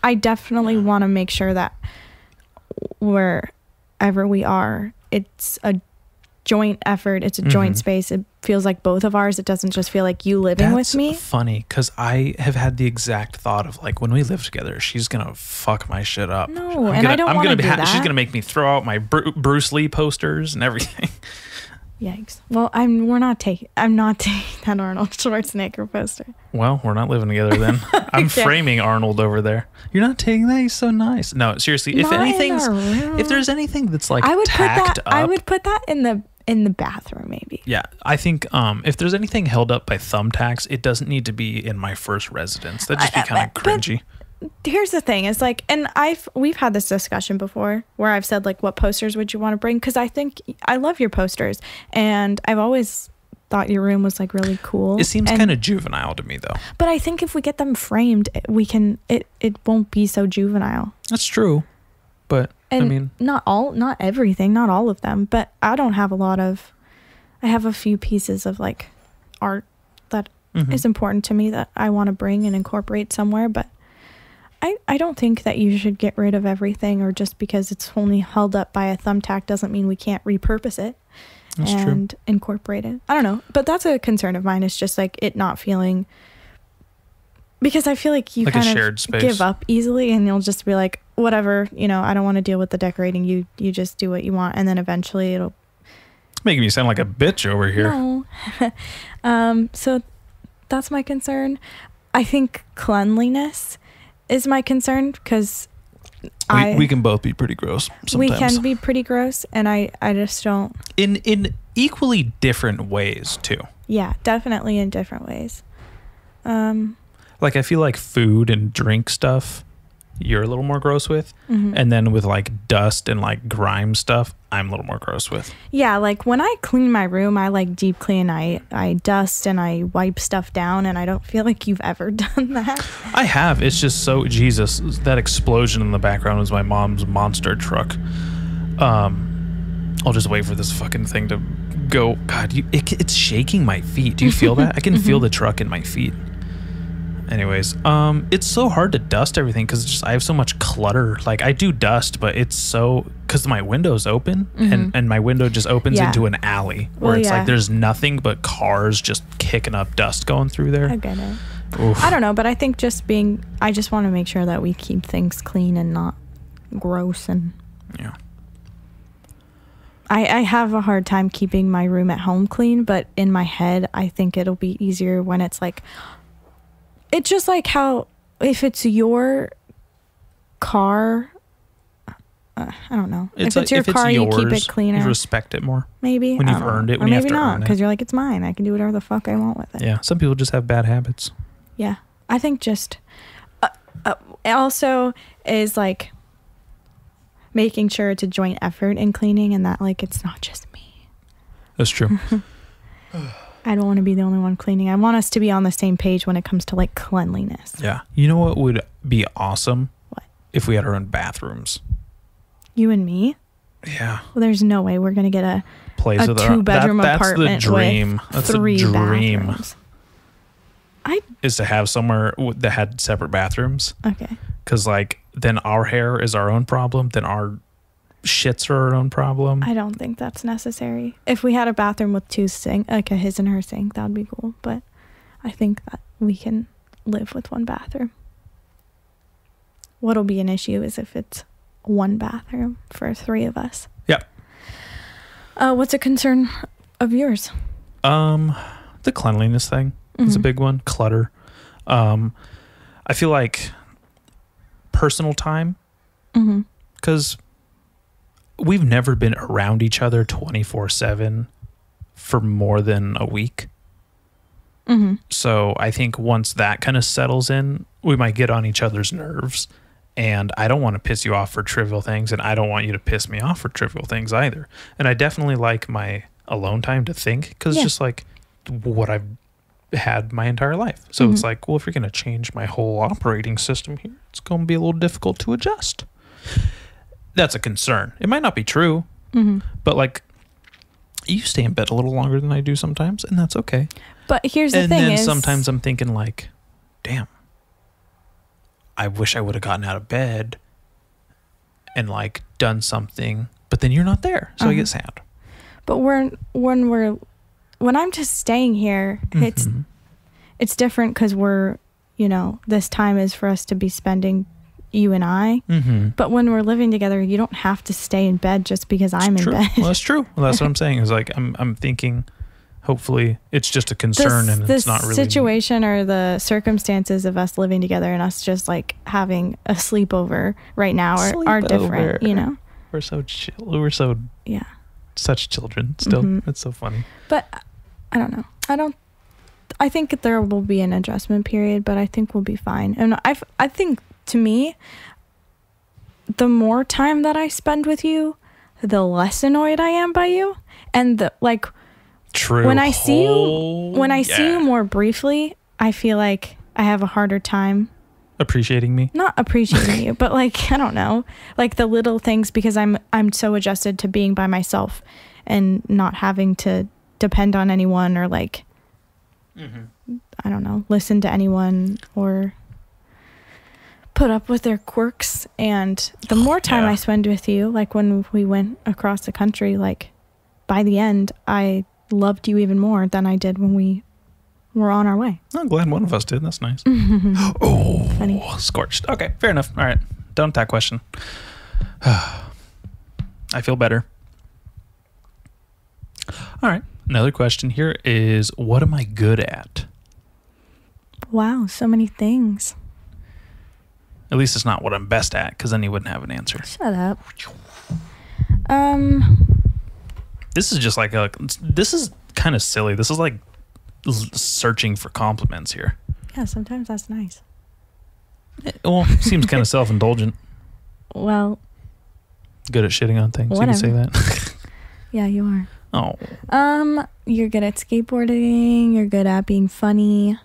Speaker 2: I definitely want to make sure that wherever we are, it's a joint effort. It's a joint space. It feels like both of ours. It doesn't just feel like you living with me.
Speaker 3: That's funny, because I have had the exact thought of like, when we live together, she's gonna fuck my shit up.
Speaker 2: No, I don't want to do that.
Speaker 3: She's gonna make me throw out my Bruce Lee posters and everything.
Speaker 2: Yikes. Well, I'm not taking that Arnold Schwarzenegger poster.
Speaker 3: Well, we're not living together then. I'm framing Arnold over there. You're not taking that? He's so nice. No, seriously, if there's anything that's like tacked up,
Speaker 2: I would put that in the bathroom maybe.
Speaker 3: Yeah, I think if there's anything held up by thumbtacks, it doesn't need to be in my first residence. That'd just be kind of cringy.
Speaker 2: Here's the thing, it's like, and we've had this discussion before where I've said like, what posters would you want to bring? Because I think I love your posters, and I've always thought your room was like really cool.
Speaker 3: It seems kind of juvenile to me though.
Speaker 2: But I think if we get them framed, it won't be so juvenile.
Speaker 3: That's true. But
Speaker 2: and
Speaker 3: I mean,
Speaker 2: not everything, not all of them, but I have a few pieces of like art that is important to me that I want to bring and incorporate somewhere, but I don't think that you should get rid of everything, or just because it's only held up by a thumbtack doesn't mean we can't repurpose it and incorporate it. I don't know, but that's a concern of mine. It's just like it not feeling, because I feel like you like kind of give up easily, and you'll just be like, whatever, I don't want to deal with the decorating. You just do what you want, and then eventually it'll
Speaker 3: making me sound like a bitch over here.
Speaker 2: No. So that's my concern. I think cleanliness is my concern, because
Speaker 3: we can both be pretty gross sometimes.
Speaker 2: We can be pretty gross, and I just don't.
Speaker 3: In equally different ways too.
Speaker 2: Yeah, definitely in different ways.
Speaker 3: Like I feel like food and drink stuff you're a little more gross with, and then with like dust and like grime stuff I'm a little more gross with. Yeah,
Speaker 2: like when I clean my room, I like deep clean. I dust and I wipe stuff down, and I don't feel like you've ever done that.
Speaker 3: I have. It's just so Jesus. That explosion in the background was my mom's monster truck. I'll just wait for this fucking thing to go. God, it's shaking my feet. Do you feel that? I can feel the truck in my feet. Anyways, it's so hard to dust everything because I have so much clutter. Like I do dust, but it's so because my window's open and my window just opens into an alley where it's like there's nothing but cars just kicking up dust going through there.
Speaker 2: I get it. Oof. I don't know, but I think I just want to make sure that we keep things clean and not gross. And
Speaker 3: yeah,
Speaker 2: I have a hard time keeping my room at home clean, but in my head, I think it'll be easier when it's like. It's just like how if it's your car, I don't know. If it's your car, you keep it cleaner.
Speaker 3: You respect it more.
Speaker 2: Maybe.
Speaker 3: When you've earned it, when you have to earn it. Maybe not,
Speaker 2: because you're like, it's mine. I can do whatever the fuck I want with it.
Speaker 3: Yeah, some people just have bad habits.
Speaker 2: Yeah. I think just also is like making sure it's a joint effort in cleaning, and that like it's not just me.
Speaker 3: That's true.
Speaker 2: I don't want to be the only one cleaning. I want us to be on the same page when it comes to like cleanliness.
Speaker 3: Yeah. You know what would be awesome?
Speaker 2: What?
Speaker 3: If we had our own bathrooms.
Speaker 2: You and me?
Speaker 3: Yeah.
Speaker 2: Well, there's no way we're going to get a
Speaker 3: place with
Speaker 2: 2-bedroom apartment
Speaker 3: that's the dream.
Speaker 2: With 3 bathrooms.
Speaker 3: Is to have somewhere that had separate bathrooms.
Speaker 2: Okay.
Speaker 3: Because like then our hair is our own problem. Then our shits are our own problem.
Speaker 2: I don't think that's necessary. If we had a bathroom with 2 sinks, like a his and her sink, that would be cool. But I think that we can live with 1 bathroom. What'll be an issue is if it's 1 bathroom for 3 of us.
Speaker 3: Yep.
Speaker 2: What's a concern of yours?
Speaker 3: The cleanliness thing is a big one. Clutter. I feel like personal time, because we've never been around each other 24/7 for more than a week. So I think once that kind of settles in, we might get on each other's nerves. And I don't want to piss you off for trivial things, and I don't want you to piss me off for trivial things either. And I definitely like my alone time to think, because it's just like what I've had my entire life. So it's like, well, if you're going to change my whole operating system here, it's going to be a little difficult to adjust. That's a concern. It might not be true, but like, you stay in bed a little longer than I do sometimes, and that's okay.
Speaker 2: But here's the thing:
Speaker 3: and then sometimes I'm thinking like, damn, I wish I would have gotten out of bed and like done something, but then you're not there, so I get sad. But
Speaker 2: when I'm just staying here, it's different, because we're, this time is for us to be spending, you and I. But when we're living together, you don't have to stay in bed just because I'm in bed.
Speaker 3: Well, that's true. Well, that's what I'm saying. Is like I'm thinking, hopefully it's just a concern, and it's not really the situation or the circumstances of us living together and us just like having a sleepover right now are different. We're so chill. We're so such children still. It's so funny.
Speaker 2: But I don't know. I think there will be an adjustment period, but I think we'll be fine. And I think, to me, the more time that I spend with you, the less annoyed I am by you. And the like,
Speaker 3: true.
Speaker 2: When I see you more briefly, I feel like I have a harder time
Speaker 3: appreciating me.
Speaker 2: Not appreciating you, but like, I don't know, like the little things, because I'm so adjusted to being by myself and not having to depend on anyone, or like, I don't know, listen to anyone or put up with their quirks. And the more time I spend with you, like when we went across the country, like by the end, I loved you even more than I did when we were on our way.
Speaker 3: I'm glad one of us did. That's nice. Oh, funny. Scorched. Okay, fair enough. All right, done with that question. I feel better. All right, another question here is, what am I good at?
Speaker 2: Wow, so many things.
Speaker 3: At least it's not what I'm best at, because then you wouldn't have an answer.
Speaker 2: Shut up.
Speaker 3: This is just like this is kind of silly. This is like searching for compliments here.
Speaker 2: Yeah, sometimes that's nice.
Speaker 3: Well, seems kind of self-indulgent.
Speaker 2: Well,
Speaker 3: good at shitting on things. Whatever. You can say that.
Speaker 2: Yeah, you are.
Speaker 3: Oh.
Speaker 2: You're good at skateboarding. You're good at being funny.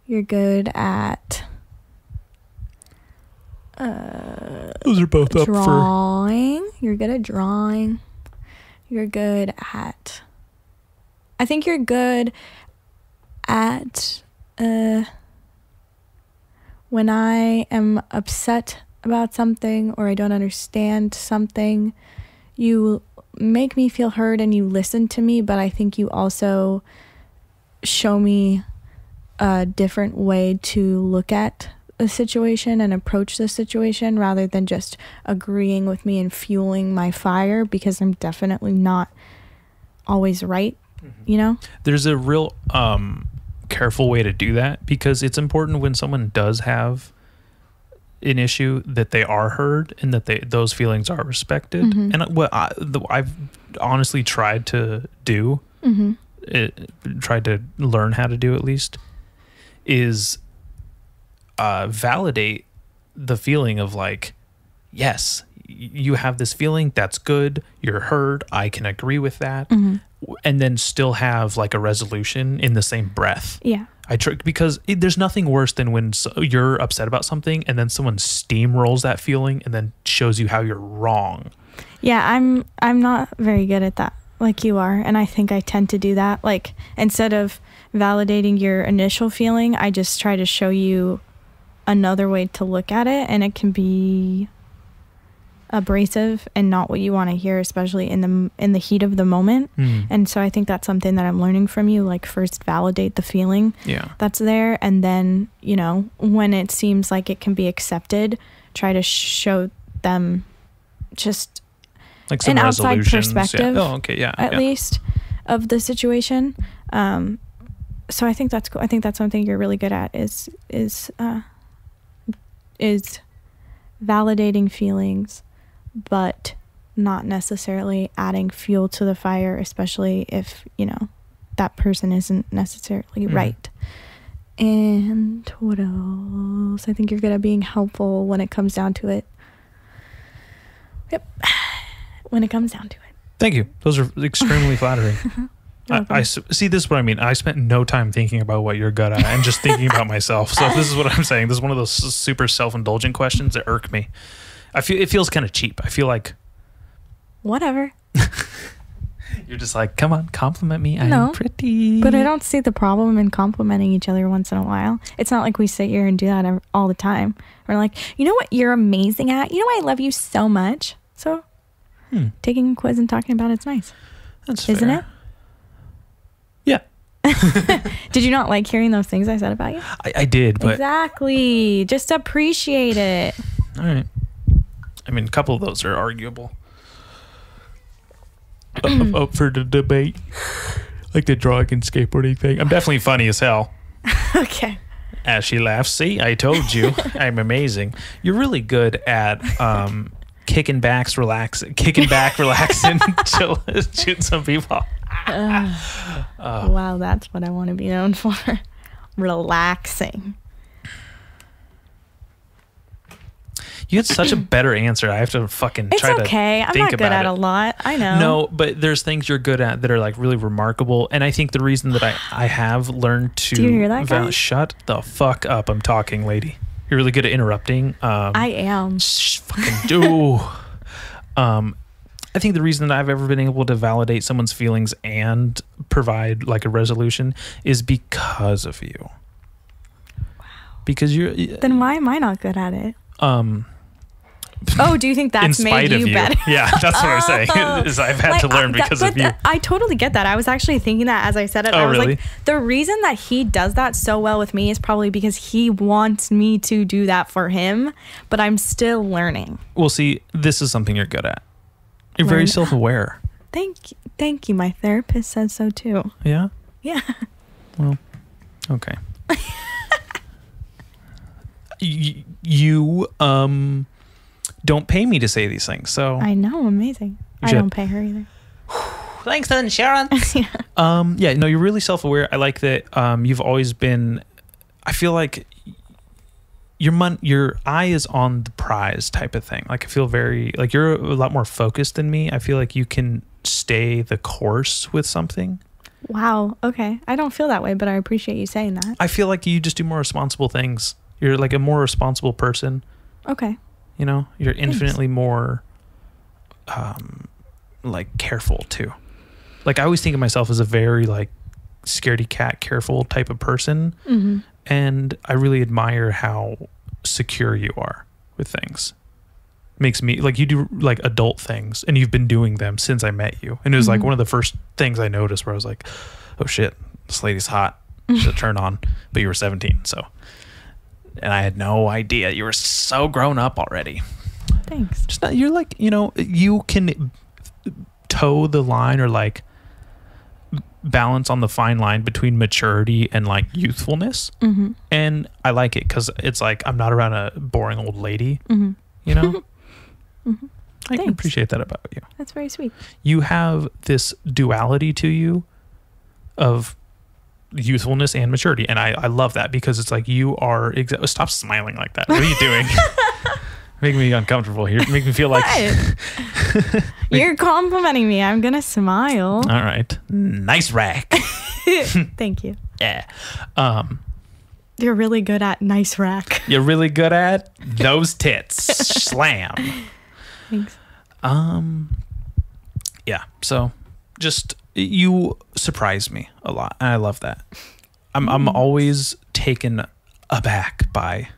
Speaker 2: You're good at
Speaker 3: those are both
Speaker 2: drawing. Up for You're good at drawing. You're good at, I think you're good at when I am upset about something or I don't understand something, you make me feel heard and you listen to me, but I think you also show me a different way to look at a situation and approach the situation, rather than just agreeing with me and fueling my fire, because I'm definitely not always right,
Speaker 3: There's a real careful way to do that, because it's important when someone does have an issue that they are heard and that those feelings are respected. And what I've honestly tried to do, tried to learn how to do at least, is validate the feeling of like, yes, you have this feeling, that's good, you're heard, I can agree with that, and then still have like a resolution in the same breath. Because there's nothing worse than when you're upset about something and then someone steamrolls that feeling and then shows you how you're wrong.
Speaker 2: I'm not very good at that like you are, and I think I tend to do that. Like, instead of validating your initial feeling, I just try to show you another way to look at it, and it can be abrasive and not what you want to hear, especially in the heat of the moment. And so I think that's something that I'm learning from you. Like, first validate the feeling that's there, and then, when it seems like it can be accepted, try to show them just
Speaker 3: like some
Speaker 2: an outside perspective
Speaker 3: at least
Speaker 2: of the situation. So I think that's cool. I think that's something you're really good at is validating feelings, but not necessarily adding fuel to the fire, especially if, that person isn't necessarily right. And what else? I think you're good at being helpful when it comes down to it. Yep. When it comes down to it.
Speaker 3: Thank you. Those are extremely flattering. I see, this is what I mean. I spent no time thinking about what you're good at and just thinking about myself. So this is what I'm saying. This is one of those super self-indulgent questions that irk me. It feels kind of cheap. I feel like
Speaker 2: whatever.
Speaker 3: You're just like, come on, compliment me. I'm pretty.
Speaker 2: But I don't see the problem in complimenting each other once in a while. It's not like we sit here and do that all the time. We're like, you know what you're amazing at? You know I love you so much. So taking a quiz and talking about it's nice.
Speaker 3: That's
Speaker 2: Isn't
Speaker 3: fair.
Speaker 2: it?
Speaker 3: Yeah.
Speaker 2: Did you not like hearing those things I said about you?
Speaker 3: I did, but...
Speaker 2: Exactly. Just appreciate it.
Speaker 3: All right. I mean, a couple of those are arguable. Up for the debate. Like the drawing and skateboarding thing. I'm definitely funny as hell.
Speaker 2: Okay.
Speaker 3: As she laughs, see, I told you. I'm amazing. You're really good at kicking back, relaxing, chill, shooting some people.
Speaker 2: Wow, that's what I want to be known for. Relaxing.
Speaker 3: You had such a better answer. I have to fucking try to think about it. It's
Speaker 2: okay. I'm not good at a lot. I know.
Speaker 3: No, but there's things you're good at that are like really remarkable. And I think the reason that I have learned to...
Speaker 2: Do you hear that, guys?
Speaker 3: Shut the fuck up. I'm talking, lady. You're really good at interrupting.
Speaker 2: I am.
Speaker 3: Fucking do. I think the reason that I've ever been able to validate someone's feelings and provide like a resolution is because of you.
Speaker 2: Wow.
Speaker 3: Because you're...
Speaker 2: Then why am I not good at it? Do you think that's made you better?
Speaker 3: Yeah, that's what I'm saying. Is I've had to learn because of you.
Speaker 2: I totally get that. I was actually thinking that as I said it.
Speaker 3: Oh,
Speaker 2: I was
Speaker 3: really?
Speaker 2: like, the reason that he does that so well with me is probably because he wants me to do that for him, but I'm still learning.
Speaker 3: Well, see, this is something you're good at. You're very self-aware.
Speaker 2: Thank you. My therapist said so too.
Speaker 3: Yeah?
Speaker 2: Yeah.
Speaker 3: Well, okay. You don't pay me to say these things, so
Speaker 2: I know, amazing. I don't pay her either.
Speaker 3: Thanks, insurance. No, you're really self-aware. I like that. You've always been. I feel like your eye is on the prize type of thing. Like I feel very like you're a lot more focused than me. I feel like you can stay the course with something.
Speaker 2: Wow. Okay, I don't feel that way, but I appreciate you saying that.
Speaker 3: I feel like you just do more responsible things. You're like a more responsible person.
Speaker 2: Okay.
Speaker 3: You're infinitely more like careful too. Like I always think of myself as a very like scaredy cat careful type of person. Mm-hmm. And I really admire how secure you are with things. Makes me like you do like adult things and you've been doing them since I met you. And it was like one of the first things I noticed where I was like, oh shit, this lady's hot. Should turn on. But you were 17, so. And I had no idea. You were so grown up already.
Speaker 2: Thanks.
Speaker 3: You're like, you can toe the line or like balance on the fine line between maturity and like youthfulness. Mm-hmm. And I like it because it's like I'm not around a boring old lady, Mm-hmm. I can appreciate that about you.
Speaker 2: That's very sweet.
Speaker 3: You have this duality to you of youthfulness and maturity, and I love that because it's like you are stop smiling like that. What are you doing? Making me uncomfortable here. Make me feel like
Speaker 2: you're complimenting me. I'm gonna smile.
Speaker 3: All right, nice rack.
Speaker 2: Thank you.
Speaker 3: Yeah.
Speaker 2: You're really good at nice rack.
Speaker 3: You're really good at those tits. Slam.
Speaker 2: Thanks.
Speaker 3: Yeah. So just you surprise me a lot, and I love that. I'm always taken aback by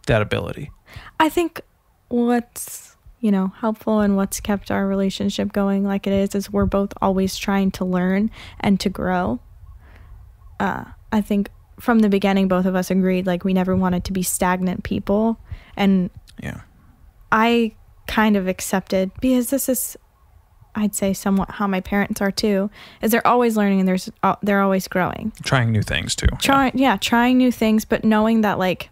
Speaker 3: that ability.
Speaker 2: I think what's helpful and what's kept our relationship going like it is we're both always trying to learn and to grow. I think from the beginning both of us agreed like we never wanted to be stagnant people, and
Speaker 3: yeah,
Speaker 2: I kind of accepted because I'd say somewhat how my parents are too, is they're always learning and they're always growing.
Speaker 3: Trying new things too.
Speaker 2: Trying new things, but knowing that like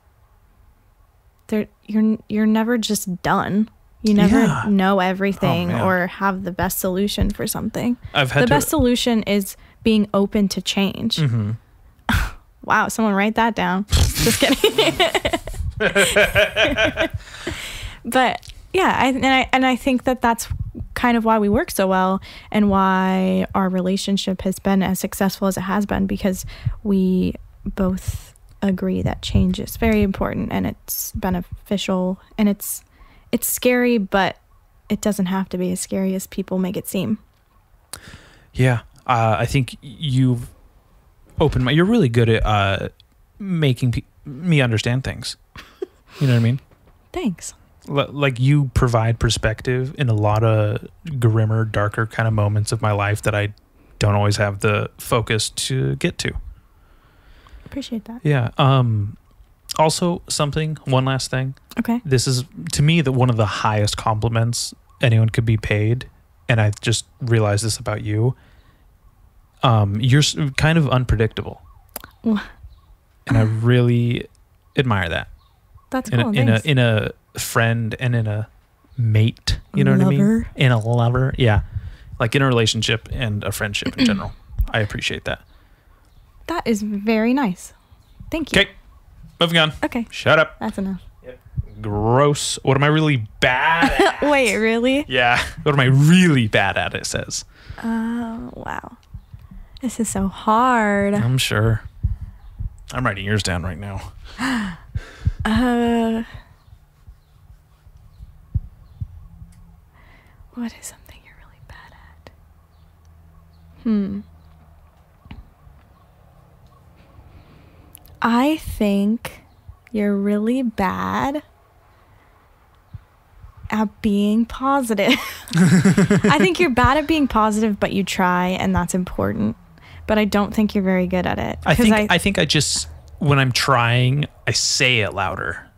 Speaker 2: you're never just done. You never know everything or have the best solution for something. The best solution is being open to change. Mm-hmm. Wow, someone write that down. Just kidding. But yeah, I think that that's kind of why we work so well and why our relationship has been as successful as it has been, because we both agree that change is very important and it's beneficial, and it's scary, but it doesn't have to be as scary as people make it seem.
Speaker 3: Yeah, I think you've opened you're really good at making me understand things. You know what I mean?
Speaker 2: Thanks.
Speaker 3: Like you provide perspective in a lot of grimmer, darker kind of moments of my life that I don't always have the focus to get to.
Speaker 2: Appreciate that.
Speaker 3: Yeah. Also, one last thing.
Speaker 2: Okay.
Speaker 3: This is, to me, one of the highest compliments anyone could be paid, and I just realized this about you. You're kind of unpredictable. And I really admire that.
Speaker 2: That's cool. Thanks.
Speaker 3: In a friend and in a mate, you know what I mean? In a lover. Yeah. Like in a relationship and a friendship in general. I appreciate that.
Speaker 2: That is very nice. Thank you.
Speaker 3: Okay. Moving on.
Speaker 2: Okay.
Speaker 3: Shut up.
Speaker 2: That's enough.
Speaker 3: Yep. Gross. What am I really bad at?
Speaker 2: Wait, really?
Speaker 3: Yeah. What am I really bad at, it says.
Speaker 2: Wow. This is so hard.
Speaker 3: I'm sure. I'm writing yours down right now.
Speaker 2: What is something you're really bad at? I think you're really bad at being positive. I think you're bad at being positive, but you try, and that's important. But I don't think you're very good at it.
Speaker 3: I think I just, when I'm trying, I say it louder.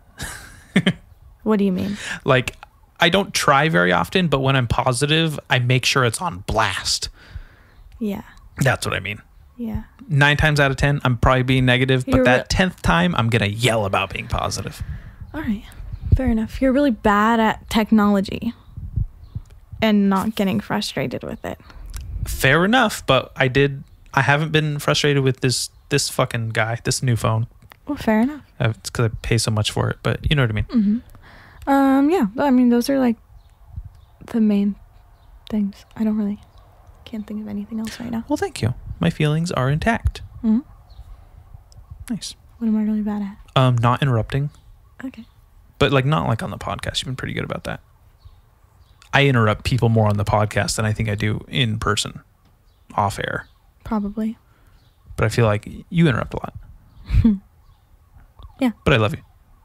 Speaker 2: What do you mean?
Speaker 3: Like, I don't try very often, but when I'm positive, I make sure it's on blast.
Speaker 2: Yeah.
Speaker 3: That's what I mean.
Speaker 2: Yeah.
Speaker 3: 9 times out of 10, I'm probably being negative, but that 10th time, I'm going to yell about being positive.
Speaker 2: All right. Fair enough. You're really bad at technology and not getting frustrated with it.
Speaker 3: Fair enough, but I haven't been frustrated with this fucking guy, this new phone.
Speaker 2: Well, fair enough.
Speaker 3: It's because I pay so much for it, but you know what I mean?
Speaker 2: Mm-hmm. Yeah. I mean, those are like the main things. I can't think of anything else right now.
Speaker 3: Well, thank you. My feelings are intact.
Speaker 2: Mm-hmm.
Speaker 3: Nice.
Speaker 2: What am I really bad
Speaker 3: at? Not interrupting.
Speaker 2: Okay.
Speaker 3: But not like on the podcast. You've been pretty good about that. I interrupt people more on the podcast than I think I do in person, off air.
Speaker 2: Probably.
Speaker 3: But I feel like you interrupt a lot.
Speaker 2: Yeah.
Speaker 3: But I love you.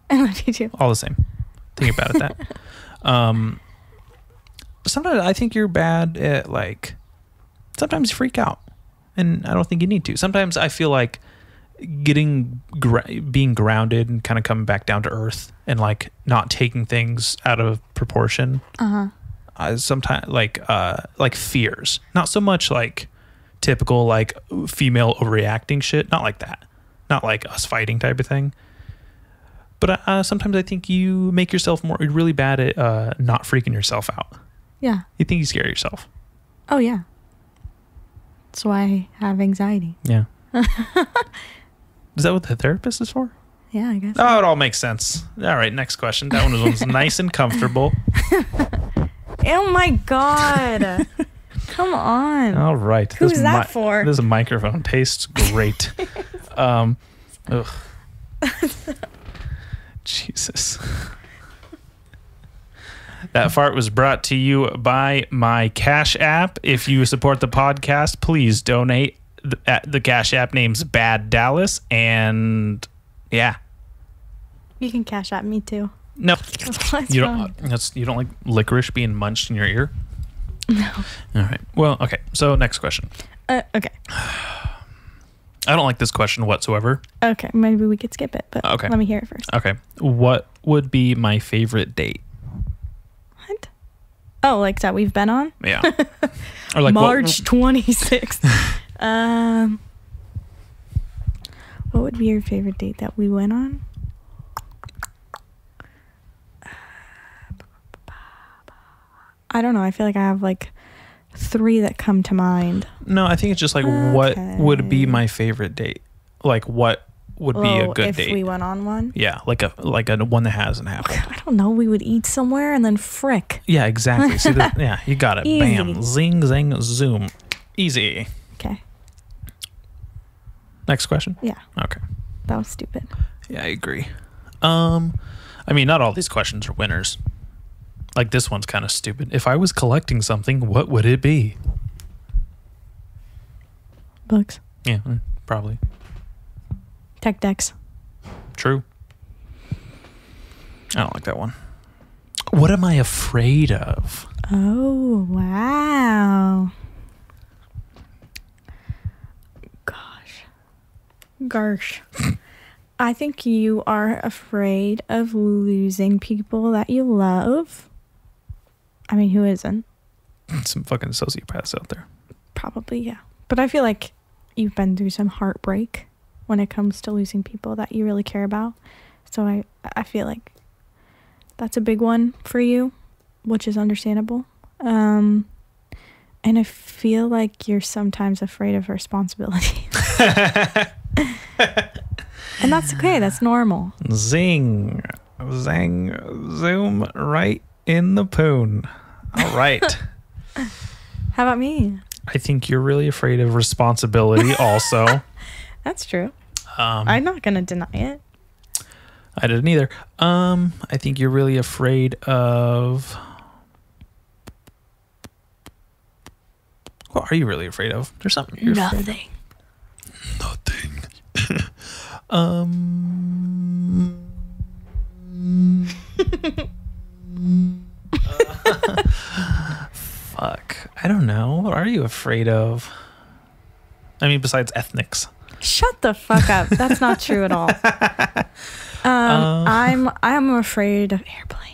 Speaker 2: I love you too.
Speaker 3: All the same. Think about it that. Sometimes I think you're bad at sometimes you freak out, and I don't think you need to. Sometimes I feel like being grounded and kind of coming back down to earth and not taking things out of proportion. Sometimes like fears, not so much like typical female overreacting shit, not like that, not like us fighting type of thing. But sometimes I think you make yourself you're really bad at not freaking yourself out.
Speaker 2: Yeah.
Speaker 3: You think you scare yourself.
Speaker 2: Oh, yeah. That's why I have anxiety.
Speaker 3: Yeah. Is that what the therapist is for?
Speaker 2: Yeah, I guess.
Speaker 3: Oh, it all makes sense. All right, next question. That one was nice and comfortable.
Speaker 2: Oh, my God. Come on.
Speaker 3: All right.
Speaker 2: Who's that for?
Speaker 3: This microphone tastes great. Ugh. Jesus. That fart was brought to you by my Cash App. If you support the podcast, please donate. The Cash App name's Bad Dallas, and yeah.
Speaker 2: You can Cash App me too.
Speaker 3: No.
Speaker 2: You don't
Speaker 3: like licorice being munched in your ear?
Speaker 2: No.
Speaker 3: All right. Well, okay. So next question.
Speaker 2: Okay.
Speaker 3: I don't like this question whatsoever.
Speaker 2: Okay, maybe we could skip it, but
Speaker 3: okay.
Speaker 2: Let me hear it first.
Speaker 3: Okay. What would be my favorite date?
Speaker 2: What? Oh, like that we've been on?
Speaker 3: Yeah. Or like
Speaker 2: March 26th. What would be your favorite date that we went on? I don't know. I feel like I have like 3 that come to mind.
Speaker 3: No, I think it's just like what would be my favorite date? Like what would be a good date?
Speaker 2: If we went on one?
Speaker 3: Yeah, like a one that hasn't happened.
Speaker 2: I don't know. We would eat somewhere and then frick.
Speaker 3: Yeah, exactly. See that? Yeah, you got it.
Speaker 2: Easy.
Speaker 3: Bam. Zing, zang, zoom. Easy.
Speaker 2: Okay.
Speaker 3: Next question?
Speaker 2: Yeah.
Speaker 3: Okay.
Speaker 2: That was stupid.
Speaker 3: Yeah, I agree. I mean, not all these questions are winners. Like this one's kind of stupid. If I was collecting something, what would it be?
Speaker 2: Books.
Speaker 3: Yeah, probably.
Speaker 2: Tech decks.
Speaker 3: True. I don't like that one. What am I afraid of?
Speaker 2: Oh, wow. Gosh. I think you are afraid of losing people that you love. I mean, who isn't?
Speaker 3: Some fucking sociopaths out there.
Speaker 2: Probably, yeah. But I feel like you've been through some heartbreak when it comes to losing people that you really care about. So I feel like that's a big one for you, which is understandable. And I feel like you're sometimes afraid of responsibility. And that's okay. That's normal.
Speaker 3: Zing, zang, zoom, right in the poon. All right.
Speaker 2: How about me?
Speaker 3: I think you're really afraid of responsibility also.
Speaker 2: That's true. I'm not going to deny it.
Speaker 3: I didn't either. I think you're really afraid of... What are you really afraid of? There's something you're
Speaker 2: Nothing.
Speaker 3: Nothing. Fuck. I don't know. What are you afraid of? I mean, besides ethnics.
Speaker 2: Shut the fuck up. That's not true at all. I'm afraid of airplanes.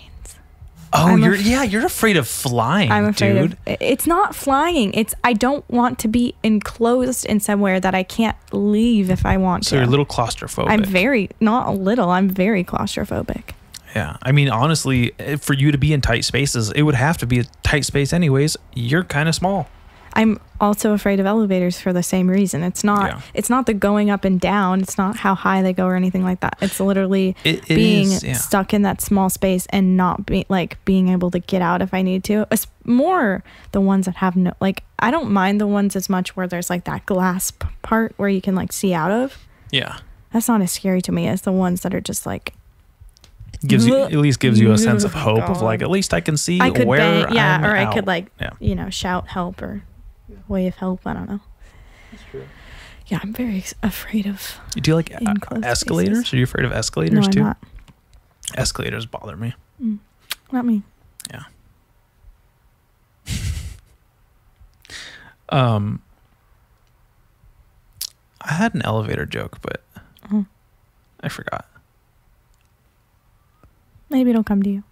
Speaker 3: Oh, you're afraid of flying.
Speaker 2: I'm afraid
Speaker 3: dude.
Speaker 2: of it's not flying. It's I don't want to be enclosed in somewhere that I can't leave if I want to.
Speaker 3: So you're a little claustrophobic.
Speaker 2: I'm very claustrophobic.
Speaker 3: Yeah. I mean, honestly, for you to be in tight spaces, it would have to be a tight space anyways. You're kind of small.
Speaker 2: I'm also afraid of elevators for the same reason. It's not the going up and down. It's not how high they go or anything like that. It's literally being stuck in that small space and not being able to get out if I need to. It's more the ones that have no, like, I don't mind the ones as much where there's like that glass part where you can like see out of.
Speaker 3: Yeah.
Speaker 2: That's not as scary to me as the ones that are just like,
Speaker 3: at least gives you a sense of hope of like, at least I can see where I'm
Speaker 2: or
Speaker 3: out.
Speaker 2: I could shout help or wave help. I don't know. That's true. Yeah, I'm very afraid of.
Speaker 3: Do you like escalators?
Speaker 2: spaces.
Speaker 3: Are you afraid of escalators too?
Speaker 2: I'm not.
Speaker 3: Escalators bother me.
Speaker 2: Not me.
Speaker 3: Yeah. I had an elevator joke, but I forgot.
Speaker 2: Maybe it'll come to you.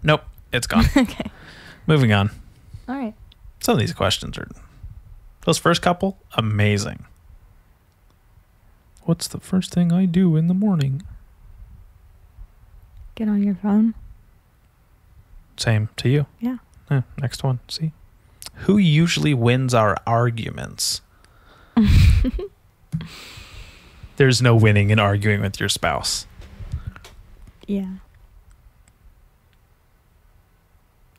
Speaker 3: Nope, it's gone.
Speaker 2: Okay.
Speaker 3: Moving on.
Speaker 2: All right.
Speaker 3: Some of these questions are... Those first couple, amazing. What's the first thing I do in the morning?
Speaker 2: Get on your phone.
Speaker 3: Same to you.
Speaker 2: Yeah.
Speaker 3: Next one. See? Who usually wins our arguments? There's no winning in arguing with your spouse.
Speaker 2: Yeah.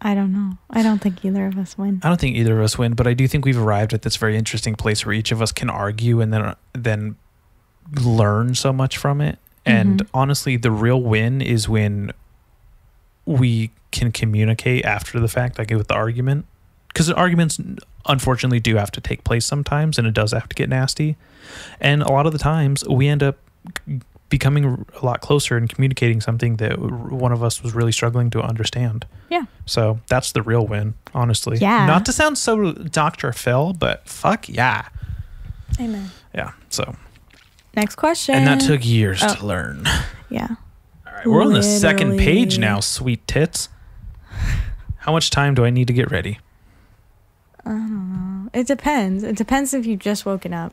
Speaker 2: I don't know. I don't think either of us win.
Speaker 3: I don't think either of us win, but I do think we've arrived at this very interesting place where each of us can argue and then learn so much from it. And honestly, the real win is when we can communicate after the fact, like with the argument. Because the arguments, unfortunately, do have to take place sometimes, and it does have to get nasty. And a lot of the times, we end up becoming a lot closer and communicating something that one of us was really struggling to understand.
Speaker 2: Yeah.
Speaker 3: So that's the real win, honestly.
Speaker 2: Yeah.
Speaker 3: Not to sound so Dr. Phil, but fuck yeah.
Speaker 2: Amen.
Speaker 3: Yeah. So.
Speaker 2: Next question.
Speaker 3: And that took years to learn.
Speaker 2: Yeah.
Speaker 3: All right. We're on the second page now, sweet tits. How much time do I need to get ready?
Speaker 2: I don't know. It depends. It depends if you've just woken up.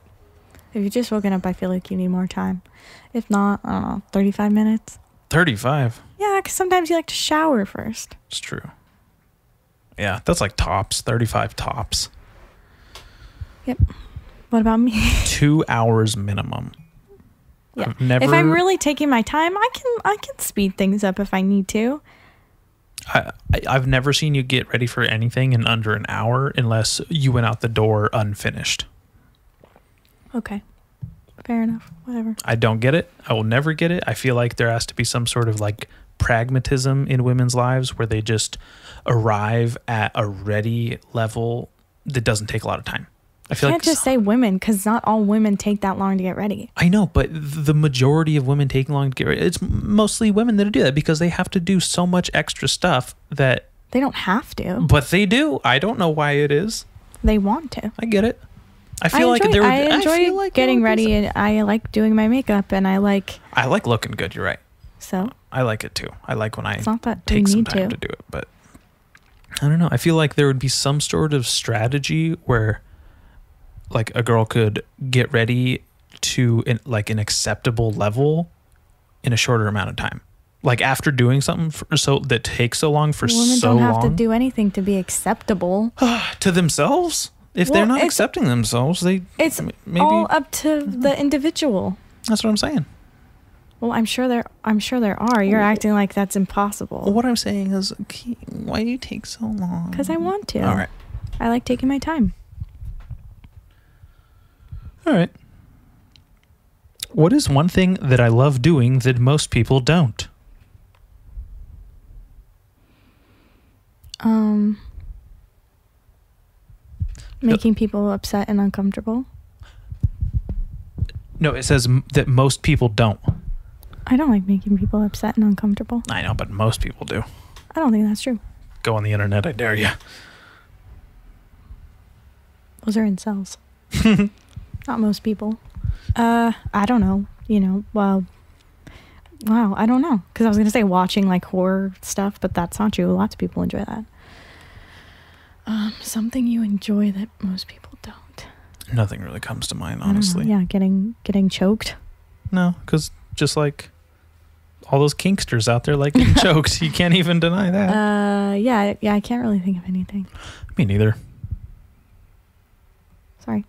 Speaker 2: If you've just woken up, I feel like you need more time. If not, I don't know, 35 minutes.
Speaker 3: 35?
Speaker 2: Yeah, because sometimes you like to shower first.
Speaker 3: It's true. Yeah, that's like tops. 35 tops.
Speaker 2: Yep. What about me?
Speaker 3: 2 hours minimum.
Speaker 2: Yeah. If I'm really taking my time, I can speed things up if I need to.
Speaker 3: I've never seen you get ready for anything in under an hour unless you went out the door unfinished.
Speaker 2: Okay. Fair enough. Whatever.
Speaker 3: I don't get it. I will never get it. I feel like there has to be some sort of like pragmatism in women's lives where they just arrive at a ready level that doesn't take a lot of time. I feel
Speaker 2: can't just say women, because not all women take that long to get ready.
Speaker 3: I know, but the majority of women taking long to get ready, it's mostly women that do that because they have to do so much extra stuff that...
Speaker 2: They don't have to.
Speaker 3: But they do. I don't know why it is.
Speaker 2: They want to.
Speaker 3: I get it. I enjoy
Speaker 2: getting ready, and I like doing my makeup, and I like
Speaker 3: looking good, you're right.
Speaker 2: So?
Speaker 3: I like it too. I like when I
Speaker 2: take
Speaker 3: take some time to do it, but I don't know. I feel like there would be some sort of strategy where like a girl could get ready to an acceptable level in a shorter amount of time. Like after doing something that takes so long for so long.
Speaker 2: Women don't have to do anything to be acceptable.
Speaker 3: To themselves? If they're not accepting themselves,
Speaker 2: it's maybe all up to the individual.
Speaker 3: That's what I'm saying.
Speaker 2: Well, I'm sure there are. You're acting like that's impossible.
Speaker 3: Well, what I'm saying is, why do you take so long?
Speaker 2: Because I want to.
Speaker 3: All right.
Speaker 2: I like taking my time.
Speaker 3: All right. What is one thing that I love doing that most people don't?
Speaker 2: Making people upset and uncomfortable.
Speaker 3: No, it says that most people don't.
Speaker 2: I don't like making people upset and uncomfortable.
Speaker 3: I know, but most people do.
Speaker 2: I don't think that's true.
Speaker 3: Go on the internet, I dare you.
Speaker 2: Those are incels. Not most people. I don't know. Wow, I don't know. Because I was going to say watching like horror stuff, but that's not true. Lots of people enjoy that. Something you enjoy that most people don't.
Speaker 3: Nothing really comes to mind, honestly.
Speaker 2: Yeah, getting choked.
Speaker 3: No, because just like all those kinksters out there like getting choked, you can't even deny that.
Speaker 2: Yeah, I can't really think of anything.
Speaker 3: Me neither.
Speaker 2: Sorry.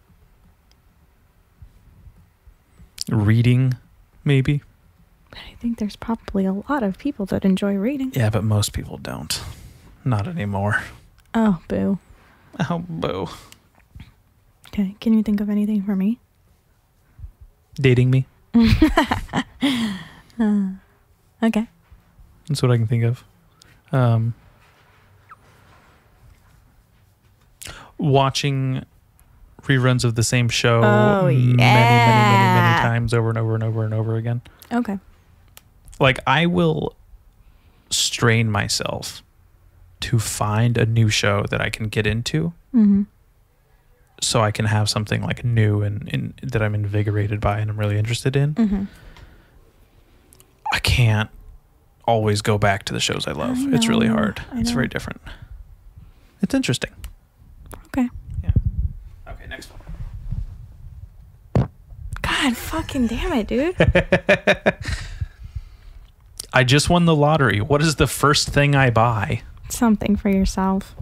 Speaker 3: Reading, maybe.
Speaker 2: I think there's probably a lot of people that enjoy reading.
Speaker 3: Yeah, but most people don't. Not anymore.
Speaker 2: Oh, boo.
Speaker 3: Oh, boo.
Speaker 2: Okay, can you think of anything for me?
Speaker 3: Dating me.
Speaker 2: Okay.
Speaker 3: That's what I can think of. Watching reruns of the same show many times over and over and over and over again.
Speaker 2: Okay.
Speaker 3: Like I will strain myself to find a new show that I can get into, so I can have something like new and that I'm invigorated by and I'm really interested in. I can't always go back to the shows I love. It's really hard. It's very different. It's interesting.
Speaker 2: Okay.
Speaker 3: Yeah. Okay, next one.
Speaker 2: God fucking damn it, dude.
Speaker 3: I just won the lottery. What is the first thing I buy?
Speaker 2: Something for yourself.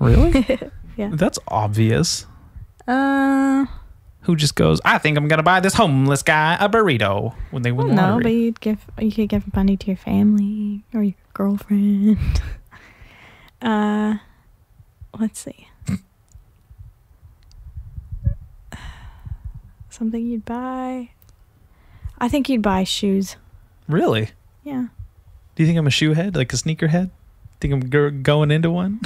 Speaker 3: Really?
Speaker 2: Yeah.
Speaker 3: That's obvious. Who just goes, I think I'm going to buy this homeless guy a burrito when they win the lottery.
Speaker 2: No, but you could give money to your family or your girlfriend. Let's see. Something you'd buy. I think you'd buy shoes.
Speaker 3: Really?
Speaker 2: Yeah.
Speaker 3: Do you think I'm a shoe head, like a sneaker head? Think I'm going into one?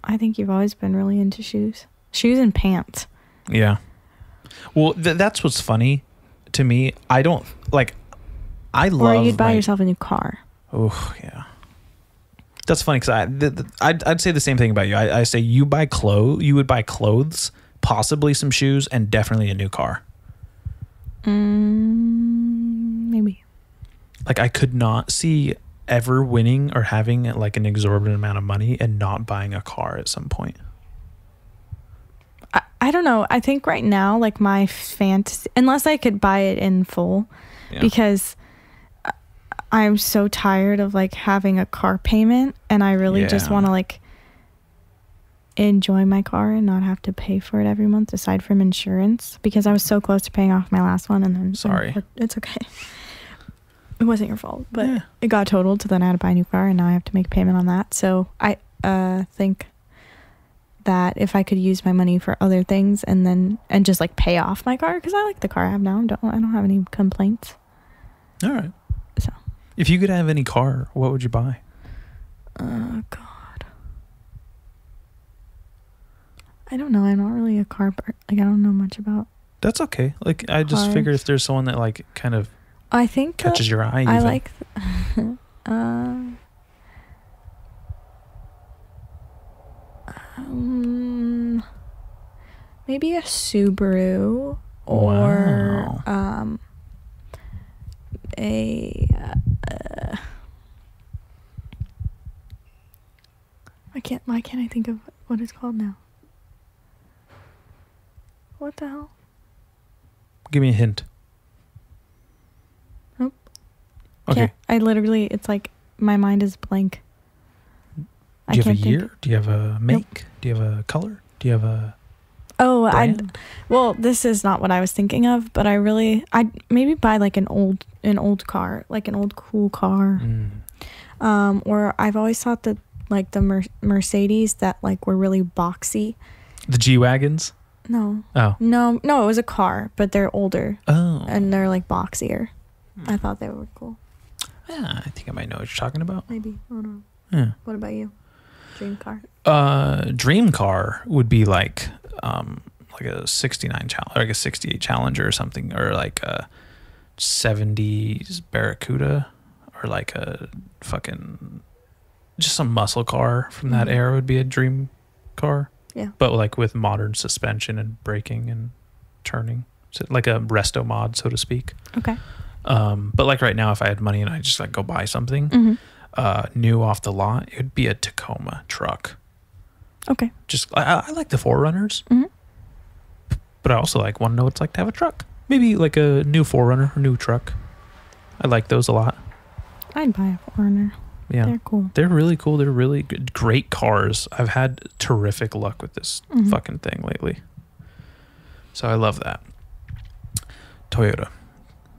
Speaker 2: I think you've always been really into shoes. Shoes and pants.
Speaker 3: Yeah. Well, that's what's funny to me. I don't like. I love.
Speaker 2: Or you'd buy yourself a new car.
Speaker 3: Oh yeah. That's funny because I'd say the same thing about you. I say you would buy clothes, possibly some shoes, and definitely a new car.
Speaker 2: Maybe.
Speaker 3: Like I could not see ever winning or having like an exorbitant amount of money and not buying a car at some point?
Speaker 2: I don't know. I think right now, like my fantasy, unless I could buy it in full, because I'm so tired of like having a car payment, and I really just want to like enjoy my car and not have to pay for it every month aside from insurance, because I was so close to paying off my last one, and then it's okay. It wasn't your fault, but it got totaled, so then I had to buy a new car, and now I have to make a payment on that. So I think that if I could use my money for other things and just like pay off my car, because I like the car I have now, I don't have any complaints.
Speaker 3: All right.
Speaker 2: So
Speaker 3: if you could have any car, what would you buy?
Speaker 2: God, I don't know. I'm not really a car like I don't know much about.
Speaker 3: That's okay. Like I just figured if there's someone that like kind of
Speaker 2: I think
Speaker 3: catches your eye.
Speaker 2: I like maybe a Subaru or why can't I think of what it's called now? What the hell?
Speaker 3: Give me a hint.
Speaker 2: Nope.
Speaker 3: Okay.
Speaker 2: It's like my mind is blank.
Speaker 3: Do you have a year? Do you have a make? Nope. Do you have a color? Do you have a brand?
Speaker 2: Well, this is not what I was thinking of, but I'd maybe buy like an old car, like an old cool car. Or I've always thought that like the Mercedes that like were really boxy.
Speaker 3: The G-Wagons?
Speaker 2: No.
Speaker 3: Oh.
Speaker 2: No, it was a car, but they're older.
Speaker 3: Oh.
Speaker 2: And they're like boxier. I thought they were cool.
Speaker 3: Yeah, I think I might know what you're talking about.
Speaker 2: Maybe. I don't know.
Speaker 3: Yeah.
Speaker 2: What about you? Dream car?
Speaker 3: Dream car would be like a 69 Challenger, like a 68 Challenger or something, or like a 70s Barracuda, or like a fucking just some muscle car from that era would be a dream car.
Speaker 2: Yeah.
Speaker 3: But like with modern suspension and braking and turning. So like a resto mod, so to speak.
Speaker 2: Okay.
Speaker 3: But like right now, if I had money and I just like go buy something new off the lot, it would be a Tacoma truck.
Speaker 2: Okay.
Speaker 3: Just I like the 4Runners, but I also want to know what it's like to have a truck. Maybe like a new 4Runner or new truck. I like those a lot.
Speaker 2: I'd buy a 4Runner.
Speaker 3: Yeah,
Speaker 2: they're cool.
Speaker 3: They're really cool. They're really good, great cars. I've had terrific luck with this fucking thing lately. So I love that. Toyota.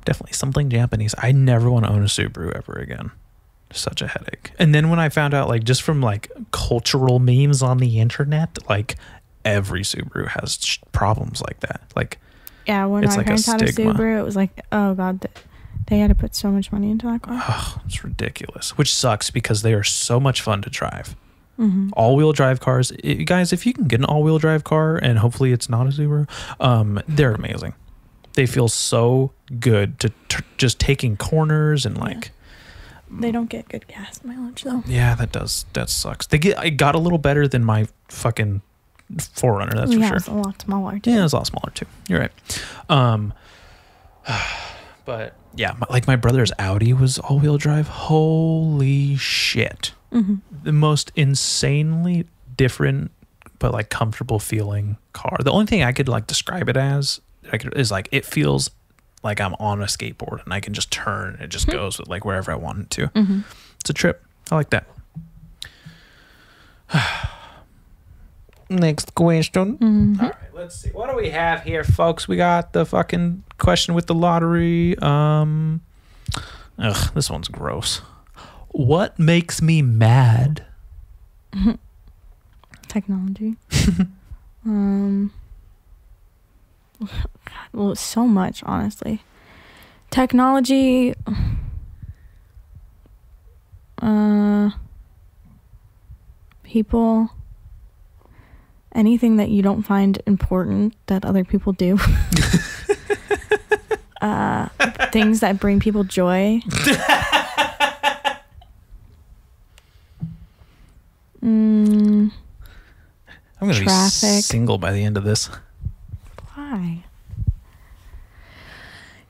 Speaker 3: Definitely something Japanese. I never want to own a Subaru ever again. Such a headache. And then when I found out, like, just from like cultural memes on the internet, like every Subaru has problems like that. Like,
Speaker 2: yeah, when my parents had a Subaru, it was like, oh god, they had to put so much money into that car.
Speaker 3: Oh, it's ridiculous. Which sucks because they are so much fun to drive. All-wheel drive cars, guys. If you can get an all-wheel drive car, and hopefully it's not a Subaru, they're amazing. They feel so good to just taking corners and like.
Speaker 2: They don't get good gas mileage though.
Speaker 3: Yeah, that sucks. I got a little better than my fucking 4Runner. That's for sure.
Speaker 2: It's a lot smaller too.
Speaker 3: Yeah, it's a lot smaller too. You're right. But yeah, like my brother's Audi was all-wheel drive. Holy shit! The most insanely different but like comfortable feeling car. The only thing I could like describe it as is like it feels like I'm on a skateboard and I can just turn and it just goes with like wherever I want it to. It's a trip. I like that. Next question. All right, let's see. What do we have here, folks? We got the fucking question with the lottery. This one's gross. What makes me mad?
Speaker 2: Technology. Well, so much, honestly. Technology. People. Anything that you don't find important that other people do. Things that bring people joy.
Speaker 3: I'm gonna be single by the end of this.
Speaker 2: Why?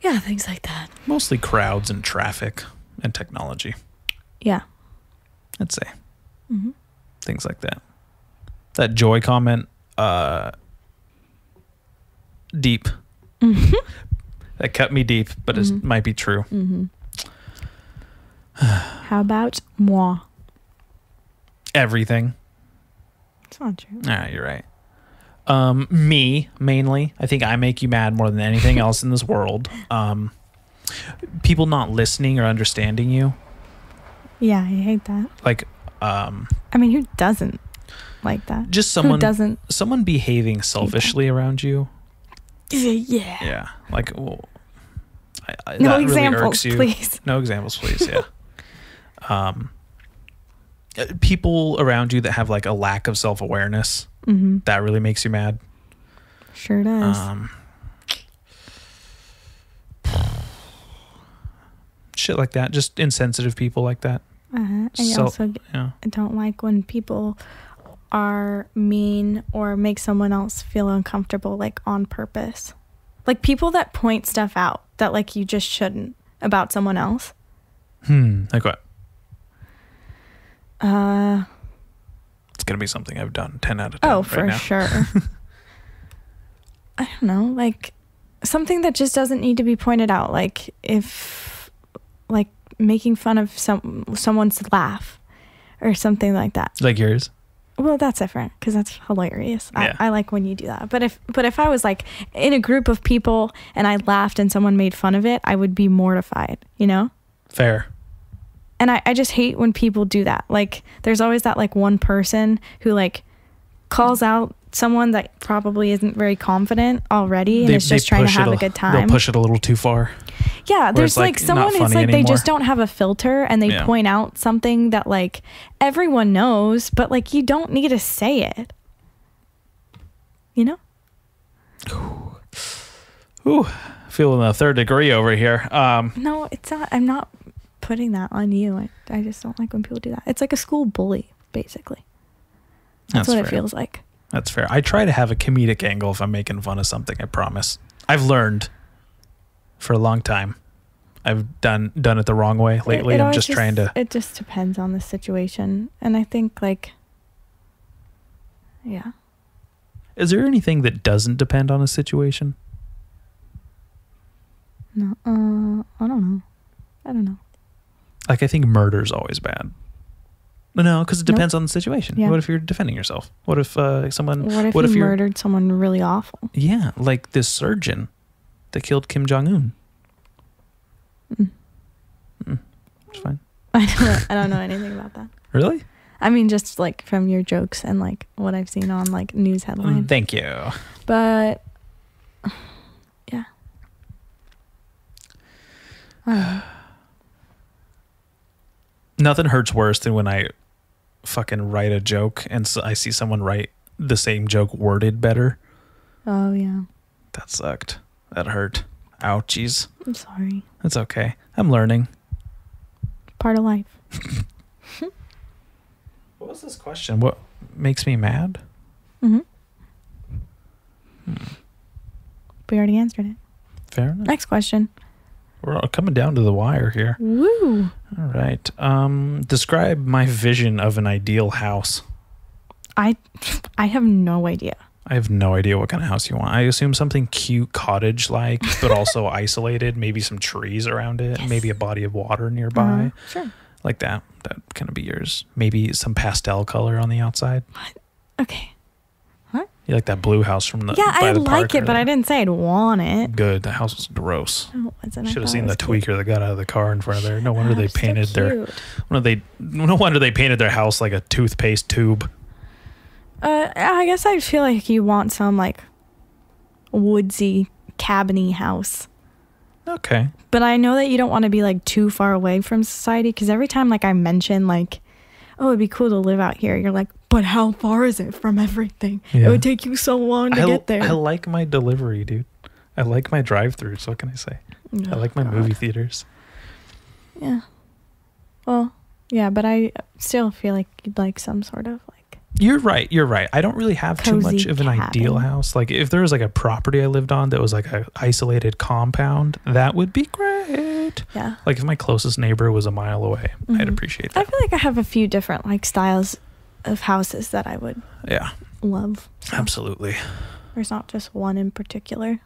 Speaker 2: Yeah, things like that.
Speaker 3: Mostly crowds and traffic and technology.
Speaker 2: Yeah.
Speaker 3: I'd say. Mm-hmm. Things like that. That joy comment, deep. Mm-hmm. That cut me deep, but it might be true.
Speaker 2: Mm-hmm. How about moi?
Speaker 3: Everything.
Speaker 2: It's not true.
Speaker 3: All right, you're right. Me, mainly. I think I make you mad more than anything else in this world. People not listening or understanding you.
Speaker 2: Yeah, I hate that.
Speaker 3: Like,
Speaker 2: I mean, who doesn't like that?
Speaker 3: Just someone behaving selfishly around you.
Speaker 2: Yeah.
Speaker 3: Yeah. Like, well,
Speaker 2: no
Speaker 3: that
Speaker 2: examples,
Speaker 3: really irks you.
Speaker 2: please.
Speaker 3: No examples, please. Yeah. People around you that have like a lack of self-awareness, that really makes you mad.
Speaker 2: Sure does.
Speaker 3: Shit like that. Just insensitive people like that.
Speaker 2: I also don't like when people are mean or make someone else feel uncomfortable, like on purpose. Like people that point stuff out that like you just shouldn't about someone else.
Speaker 3: Like what?
Speaker 2: It's
Speaker 3: gonna be something I've done 10 out of 10.
Speaker 2: Oh, for
Speaker 3: now.
Speaker 2: Sure. I don't know, like something that just doesn't need to be pointed out. Like if, like making fun of someone's laugh or something like that.
Speaker 3: Like yours?
Speaker 2: Well, that's different because that's hilarious.
Speaker 3: Yeah.
Speaker 2: I like when you do that. But if I was like in a group of people and I laughed and someone made fun of it, I would be mortified, you know?
Speaker 3: Fair.
Speaker 2: And I just hate when people do that. Like there's always that like one person who like calls out someone that probably isn't very confident already and is just trying to have a good time.
Speaker 3: They'll push it a little too far.
Speaker 2: Yeah, there's like someone who's like they just don't have a filter and they point out something that like everyone knows, but like you don't need to say it. You know?
Speaker 3: Ooh, feeling the third degree over here.
Speaker 2: No, it's not. I'm not putting that on you. I just don't like when people do that. It's like a school bully, basically. That's what fair. It feels like.
Speaker 3: That's fair. I try to have a comedic angle if I'm making fun of something, I promise. I've learned for a long time. I've done it the wrong way lately. I'm just trying to...
Speaker 2: It just depends on the situation. And I think like, yeah.
Speaker 3: Is there anything that doesn't depend on a situation?
Speaker 2: No, I don't know.
Speaker 3: Like I think murder's always bad. No, because it depends on the situation. Yeah. What if you're defending yourself? What if someone...
Speaker 2: What if you murdered someone really awful?
Speaker 3: Yeah, like this surgeon that killed Kim Jong-un. It's fine.
Speaker 2: I don't know anything about that.
Speaker 3: Really?
Speaker 2: I mean, just like from your jokes and like what I've seen on like news headlines.
Speaker 3: Thank you.
Speaker 2: But yeah.
Speaker 3: Nothing hurts worse than when I fucking write a joke and so I see someone write the same joke worded better.
Speaker 2: Oh yeah.
Speaker 3: That sucked. That hurt. Ouchies.
Speaker 2: I'm sorry.
Speaker 3: It's okay. I'm learning.
Speaker 2: Part of life.
Speaker 3: What was this question? What makes me mad?
Speaker 2: We already answered it.
Speaker 3: Fair enough.
Speaker 2: Next question.
Speaker 3: We're coming down to the wire here.
Speaker 2: Woo.
Speaker 3: All right. Describe my vision of an ideal house.
Speaker 2: I have no idea.
Speaker 3: I have no idea what kind of house you want. I assume something cute cottage-like, but also isolated. Maybe some trees around it. Yes. Maybe a body of water nearby.
Speaker 2: Sure.
Speaker 3: Like that. That kind of be yours. Maybe some pastel color on the outside.
Speaker 2: What? Okay. What?
Speaker 3: You like that blue house from the
Speaker 2: I like it, but I didn't say I'd want it.
Speaker 3: Good. The house was gross.
Speaker 2: Oh, wasn't.
Speaker 3: Should have seen the tweaker that got out of the car in front of there. No wonder they painted
Speaker 2: so
Speaker 3: no wonder they painted their house like a toothpaste tube.
Speaker 2: I guess I feel like you want some like woodsy cabiny house.
Speaker 3: Okay.
Speaker 2: But I know that you don't want to be like too far away from society because every time like I mention like, oh, it'd be cool to live out here, you're like, but how far is it from everything? Yeah. It would take you so long to get there.
Speaker 3: I like my delivery, dude. I like my drive-thrus. What can I say? I like my movie theaters.
Speaker 2: Yeah. Well, yeah, but I still feel like you'd like some sort of like
Speaker 3: You're right. I don't really have too much of an ideal house. Like if there was like a property I lived on that was like a isolated compound, that would be great.
Speaker 2: Yeah.
Speaker 3: Like if my closest neighbor was a mile away, I'd appreciate that.
Speaker 2: I feel like I have a few different like styles of houses that I would love.
Speaker 3: So. Absolutely.
Speaker 2: There's not just one in particular.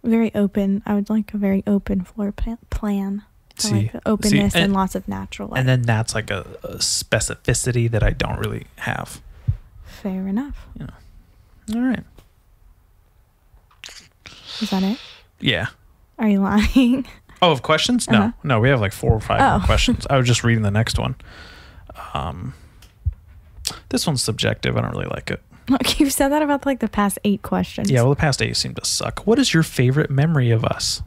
Speaker 2: Very open. I would like a very open floor plan. Like openness and lots of natural light.
Speaker 3: And then that's like a specificity that I don't really have.
Speaker 2: Fair enough.
Speaker 3: Yeah. All right.
Speaker 2: Is that it?
Speaker 3: Yeah.
Speaker 2: Are you lying?
Speaker 3: Oh, of questions? No. No, we have like 4 or 5 more questions. I was just reading the next one. This one's subjective. I don't really like it.
Speaker 2: Look, you've said that about like the past 8 questions.
Speaker 3: Yeah, well, the past 8 seem to suck. What is your favorite memory of us?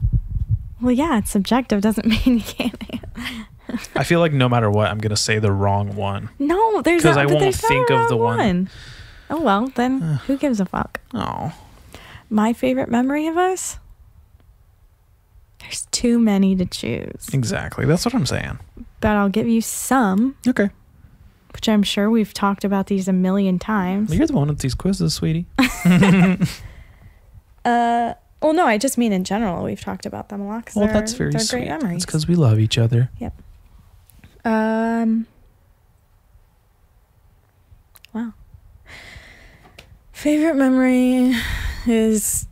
Speaker 2: Well, yeah, it's subjective. Doesn't mean you can't.
Speaker 3: I feel like no matter what, I'm going to say the wrong one.
Speaker 2: No, there's not.
Speaker 3: Because I won't think of the one.
Speaker 2: Oh, well, then who gives a fuck?
Speaker 3: Oh.
Speaker 2: My favorite memory of us? There's too many to choose.
Speaker 3: Exactly. That's what I'm saying.
Speaker 2: But I'll give you some.
Speaker 3: Okay.
Speaker 2: Which I'm sure we've talked about these a million times.
Speaker 3: You're the one with these quizzes, sweetie.
Speaker 2: Well, no, I just mean in general. We've talked about them a lot.
Speaker 3: Well, that's very
Speaker 2: they're
Speaker 3: sweet.
Speaker 2: Great memories.
Speaker 3: It's because we love each other.
Speaker 2: Yep. Wow. Favorite memory is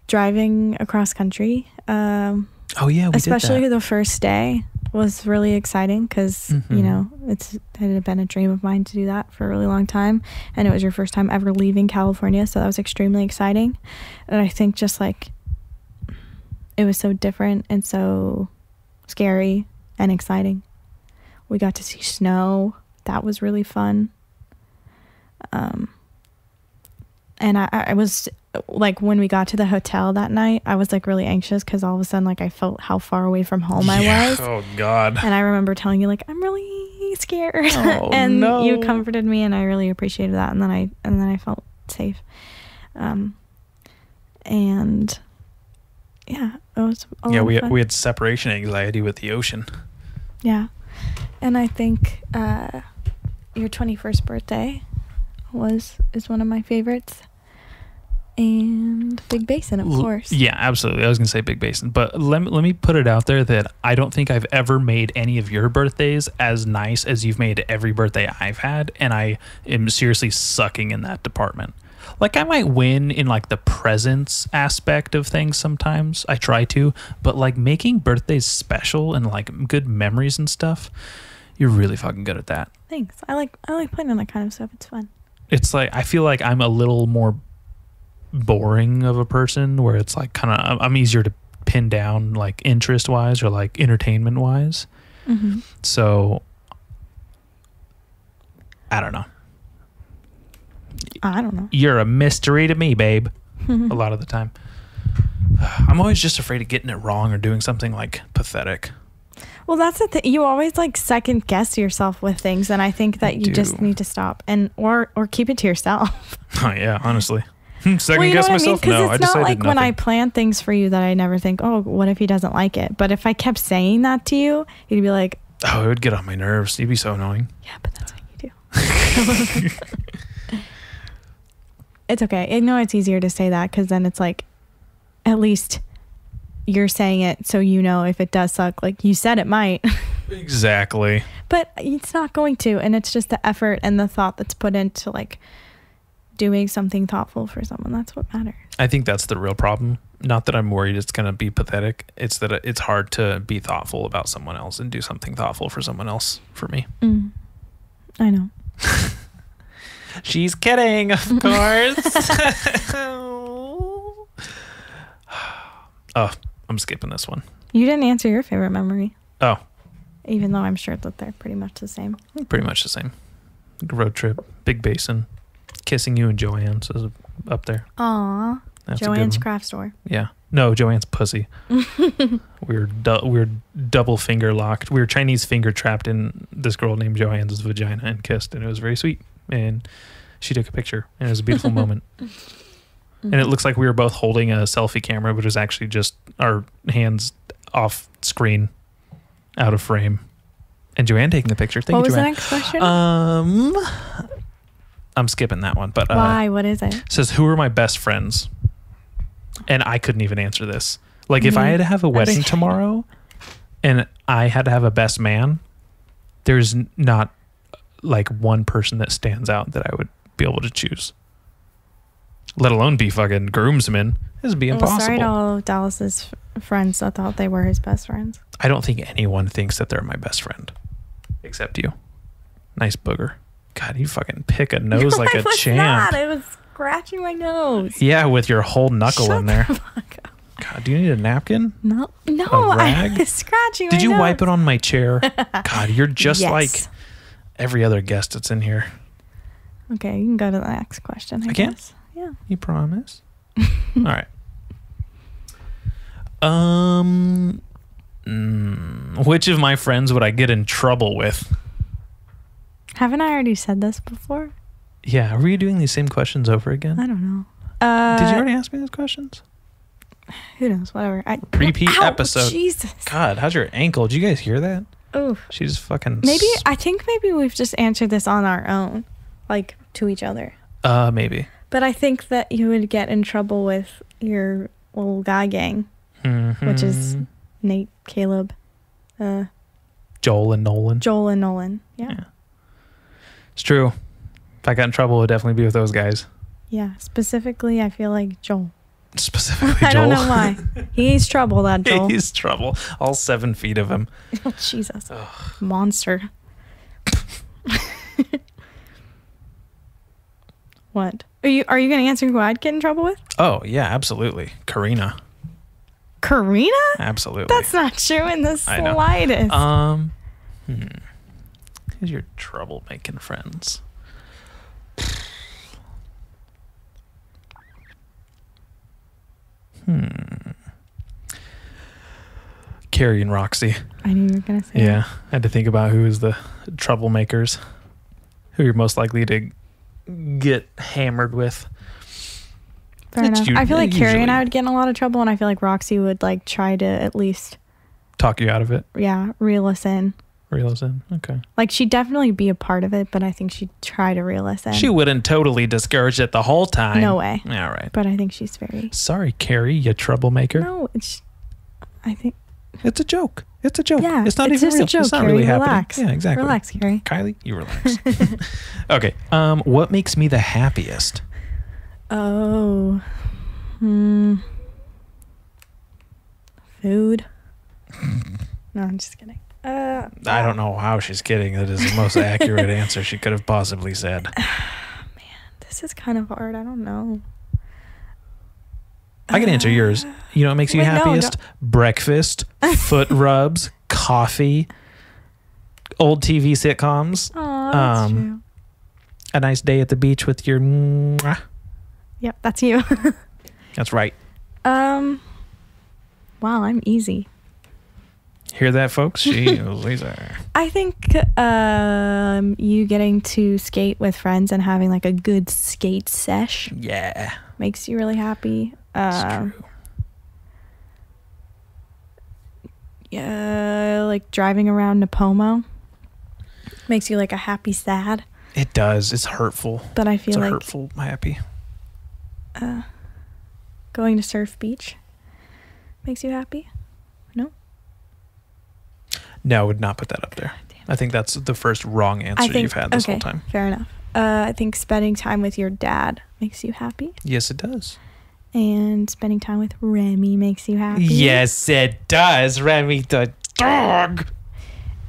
Speaker 2: driving across country.
Speaker 3: Oh yeah, we
Speaker 2: especially
Speaker 3: did that.
Speaker 2: The first day was really exciting because you know it had been a dream of mine to do that for a really long time, and it was your first time ever leaving California, so that was extremely exciting. And I think just like it was so different and so scary and exciting. We got to see snow. That was really fun. And I was like, when we got to the hotel that night, I was like really anxious because all of a sudden like I felt how far away from home I was.
Speaker 3: Oh God.
Speaker 2: And I remember telling you like, I'm really scared. And you comforted me, and I really appreciated that. And then I felt safe. And yeah, it was a lot of fun.
Speaker 3: We had separation anxiety with the ocean.
Speaker 2: Yeah. And I think your 21st birthday is one of my favorites. And Big Basin, of course.
Speaker 3: Yeah, absolutely. I was going to say Big Basin. But let me put it out there that I don't think I've ever made any of your birthdays as nice as you've made every birthday I've had. And I am seriously sucking in that department. Like, I might win in, like, the presents aspect of things sometimes. I try to. But, like, making birthdays special and, like, good memories and stuff, you're really fucking good at that.
Speaker 2: Thanks. I like playing that kind of stuff. It's fun.
Speaker 3: It's like, I feel like I'm a little more boring of a person, where it's like kind of I'm easier to pin down, like interest wise or like entertainment wise. So I don't know. You're a mystery to me, babe. A lot of the time I'm always just afraid of getting it wrong or doing something like pathetic.
Speaker 2: Well, that's the thing. You always like second guess yourself with things, and I think that you just need to stop and or keep it to yourself.
Speaker 3: Oh yeah, honestly. Second guess myself? No, I decided
Speaker 2: it's not like
Speaker 3: nothing.
Speaker 2: when I plan things for you that I never think, oh, what if he doesn't like it? But if I kept saying that to you, you'd be like,
Speaker 3: oh, it would get on my nerves. You'd be so annoying.
Speaker 2: Yeah, but that's what you do. It's okay. I know it's easier to say that because then it's like, at least you're saying it so you know if it does suck. Like you said it might.
Speaker 3: Exactly.
Speaker 2: But it's not going to. And it's just the effort and the thought that's put into like doing something thoughtful for someone. That's what matters.
Speaker 3: I think that's the real problem. Not that I'm worried it's going to be pathetic. It's that it's hard to be thoughtful about someone else and do something thoughtful for someone else for me.
Speaker 2: I know.
Speaker 3: She's kidding, of course. Oh, I'm skipping this one.
Speaker 2: You didn't answer your favorite memory.
Speaker 3: Oh.
Speaker 2: Even though I'm sure that they're pretty much the same.
Speaker 3: Pretty much the same. Road trip, Big Basin, kissing you and Joanne's is up there.
Speaker 2: Aw. Joanne's craft store.
Speaker 3: Yeah. No, Joanne's pussy. we were double finger locked. We were Chinese finger trapped in this girl named Joanne's vagina and kissed, and it was very sweet. And she took a picture, and it was a beautiful moment. And it looks like we were both holding a selfie camera, but it was actually just our hands off screen, out of frame. And Joanne taking the picture. Thank you, Joanne.
Speaker 2: What was the next question?
Speaker 3: I'm skipping that one. But
Speaker 2: why? What is it?
Speaker 3: It says, who are my best friends? And I couldn't even answer this. Like, if I had to have a wedding tomorrow and I had to have a best man, there's not like one person that stands out that I would be able to choose. Let alone be fucking groomsmen. This would be impossible.
Speaker 2: Sorry to all of Dallas's friends that thought they were his best friends.
Speaker 3: I don't think anyone thinks that they're my best friend. Except you. Nice booger. God, you fucking pick a nose like a champ.
Speaker 2: I was scratching my nose.
Speaker 3: Yeah, with your whole knuckle in there.
Speaker 2: The fuck up.
Speaker 3: God, do you need a napkin?
Speaker 2: No,
Speaker 3: a rag?
Speaker 2: I was scratching my nose.
Speaker 3: Did you wipe it on my chair? God, you're just like every other guest that's in here.
Speaker 2: Okay, you can go to the next question. I
Speaker 3: can't?
Speaker 2: guess. Yeah.
Speaker 3: You promise? All right. Which of my friends would I get in trouble with?
Speaker 2: Haven't I already said this before?
Speaker 3: Yeah. Are we doing these same questions over again?
Speaker 2: I don't know.
Speaker 3: Did you already ask me those questions?
Speaker 2: Who knows? Whatever.
Speaker 3: Repeat episode.
Speaker 2: Jesus.
Speaker 3: God, how's your ankle? Did you guys hear that?
Speaker 2: Oh.
Speaker 3: She's fucking...
Speaker 2: I think maybe we've just answered this on our own. Like, to each other.
Speaker 3: Maybe.
Speaker 2: But I think that you would get in trouble with your little guy gang.
Speaker 3: Mm-hmm.
Speaker 2: Which is Nate, Caleb,
Speaker 3: Joel and Nolan.
Speaker 2: Yeah.
Speaker 3: It's true. If I got in trouble, it would definitely be with those guys.
Speaker 2: Yeah. Specifically, I feel like Joel.
Speaker 3: Specifically Joel.
Speaker 2: I don't know why. He's trouble, that Joel.
Speaker 3: He's trouble. All 7 feet of him.
Speaker 2: Oh, Jesus. Ugh. Monster. What? Are you going to answer who I'd get in trouble with?
Speaker 3: Oh, yeah, absolutely. Karina? Absolutely.
Speaker 2: That's not true in the slightest.
Speaker 3: Who's your troublemaking friends? Carrie and Roxy.
Speaker 2: I knew you were going to say
Speaker 3: that.
Speaker 2: Yeah.
Speaker 3: I had to think about who is the troublemakers. Who you're most likely to get hammered with.
Speaker 2: Fair enough. I feel like Carrie and I would get in a lot of trouble, and I feel like Roxy would like try to at least
Speaker 3: talk you out of it.
Speaker 2: Yeah, reel us in.
Speaker 3: Okay.
Speaker 2: Like, she'd definitely be a part of it, but I think she'd try to reel us in.
Speaker 3: She wouldn't totally discourage it the whole time.
Speaker 2: No way.
Speaker 3: All right.
Speaker 2: But I think she's very...
Speaker 3: Sorry, Carrie, you troublemaker.
Speaker 2: No, I think...
Speaker 3: It's a joke. It's a joke.
Speaker 2: Yeah,
Speaker 3: it's not even real.
Speaker 2: A joke,
Speaker 3: it's not
Speaker 2: Carrie,
Speaker 3: really
Speaker 2: relax.
Speaker 3: happening. Yeah, exactly.
Speaker 2: Relax, Carrie.
Speaker 3: Kyleigh, you relax. Okay. What makes me the happiest?
Speaker 2: Oh. Food. No, I'm just kidding.
Speaker 3: I don't know how she's kidding. That is the most accurate answer she could have possibly said.
Speaker 2: Man, this is kind of hard. I don't know.
Speaker 3: I can answer yours. You know what makes you happiest? Breakfast, foot rubs, coffee, old TV sitcoms.
Speaker 2: Oh, that's true.
Speaker 3: A nice day at the beach with your...
Speaker 2: Yep, that's you.
Speaker 3: That's right.
Speaker 2: Wow, I'm easy.
Speaker 3: Hear that, folks? She is Lisa.
Speaker 2: I think you getting to skate with friends and having like a good skate sesh.
Speaker 3: Yeah.
Speaker 2: Makes you really happy.
Speaker 3: That's true.
Speaker 2: Yeah, like driving around Napomo makes you like a happy sad.
Speaker 3: It does. It's hurtful.
Speaker 2: But I feel like
Speaker 3: hurtful happy.
Speaker 2: Going to Surf Beach makes you happy.
Speaker 3: No, I would not put that up there. I think that's the first wrong answer you've had this whole time.
Speaker 2: Fair enough. I think spending time with your dad makes you happy.
Speaker 3: Yes, it does.
Speaker 2: And spending time with Remy makes you happy.
Speaker 3: Yes, it does. Remy the dog.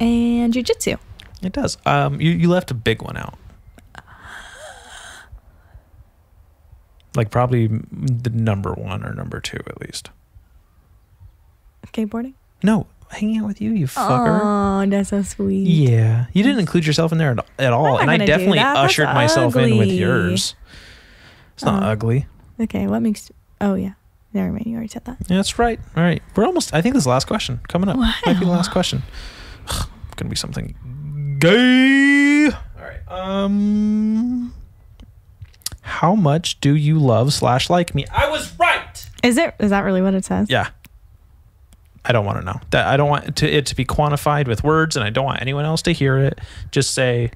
Speaker 2: And jiu-jitsu.
Speaker 3: It does. You left a big one out. Like probably the number 1 or number 2 at least.
Speaker 2: Skateboarding?
Speaker 3: No. Hanging out with you fucker.
Speaker 2: Oh, that's so sweet.
Speaker 3: Yeah. You didn't include yourself in there at all. And I definitely ushered myself in with yours. It's not ugly.
Speaker 2: Okay, what makes... Oh, yeah. Never mind. You already said that.
Speaker 3: Yeah, that's right. All right. We're almost... I think this is the last question. Coming up.
Speaker 2: Wow.
Speaker 3: Might be the last question. Gonna be something gay. All right. How much do you love / like me? I was right.
Speaker 2: Is that really what it says?
Speaker 3: Yeah. I don't want to know. That I don't want it to be quantified with words, and I don't want anyone else to hear it. Just say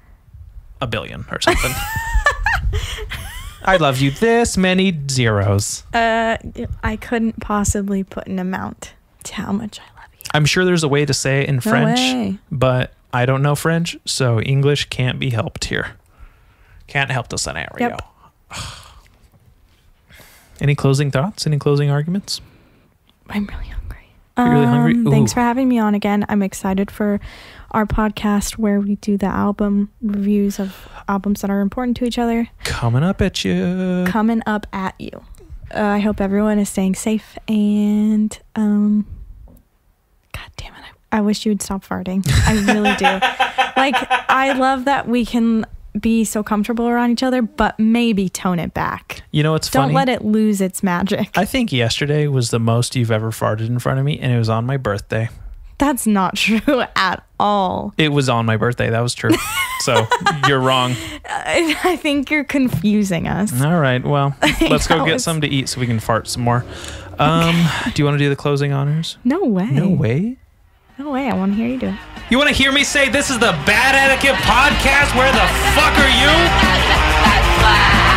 Speaker 3: $1 billion or something. I love you this many zeros.
Speaker 2: I couldn't possibly put an amount to how much I love you.
Speaker 3: I'm sure there's a way to say it in French, but I don't know French, so English can't be helped here. Can't help the scenario. Yep. Any closing thoughts? Any closing arguments?
Speaker 2: I'm really hungry.
Speaker 3: You're really hungry?
Speaker 2: Thanks for having me on again. I'm excited for our podcast where we do the album reviews of albums that are important to each other.
Speaker 3: Coming up at you. I hope everyone is staying safe, and God damn it, I wish you would stop farting. I really do. Like, I love that we can be so comfortable around each other, but maybe tone it back. You know what's funny?
Speaker 2: Don't let it lose its magic.
Speaker 3: I think yesterday was the most you've ever farted in front of me, and it was on my birthday. That's not true at all. It was on my birthday. That was true. So you're wrong.
Speaker 2: I think you're confusing us.
Speaker 3: All right. Well, let's go get something to eat so we can fart some more. Okay. Do you want to do the closing honors?
Speaker 2: No way.
Speaker 3: No way?
Speaker 2: No way. I want to hear you do it.
Speaker 3: You want to hear me say this is the Bad Etiquette Podcast? Where the fuck are you?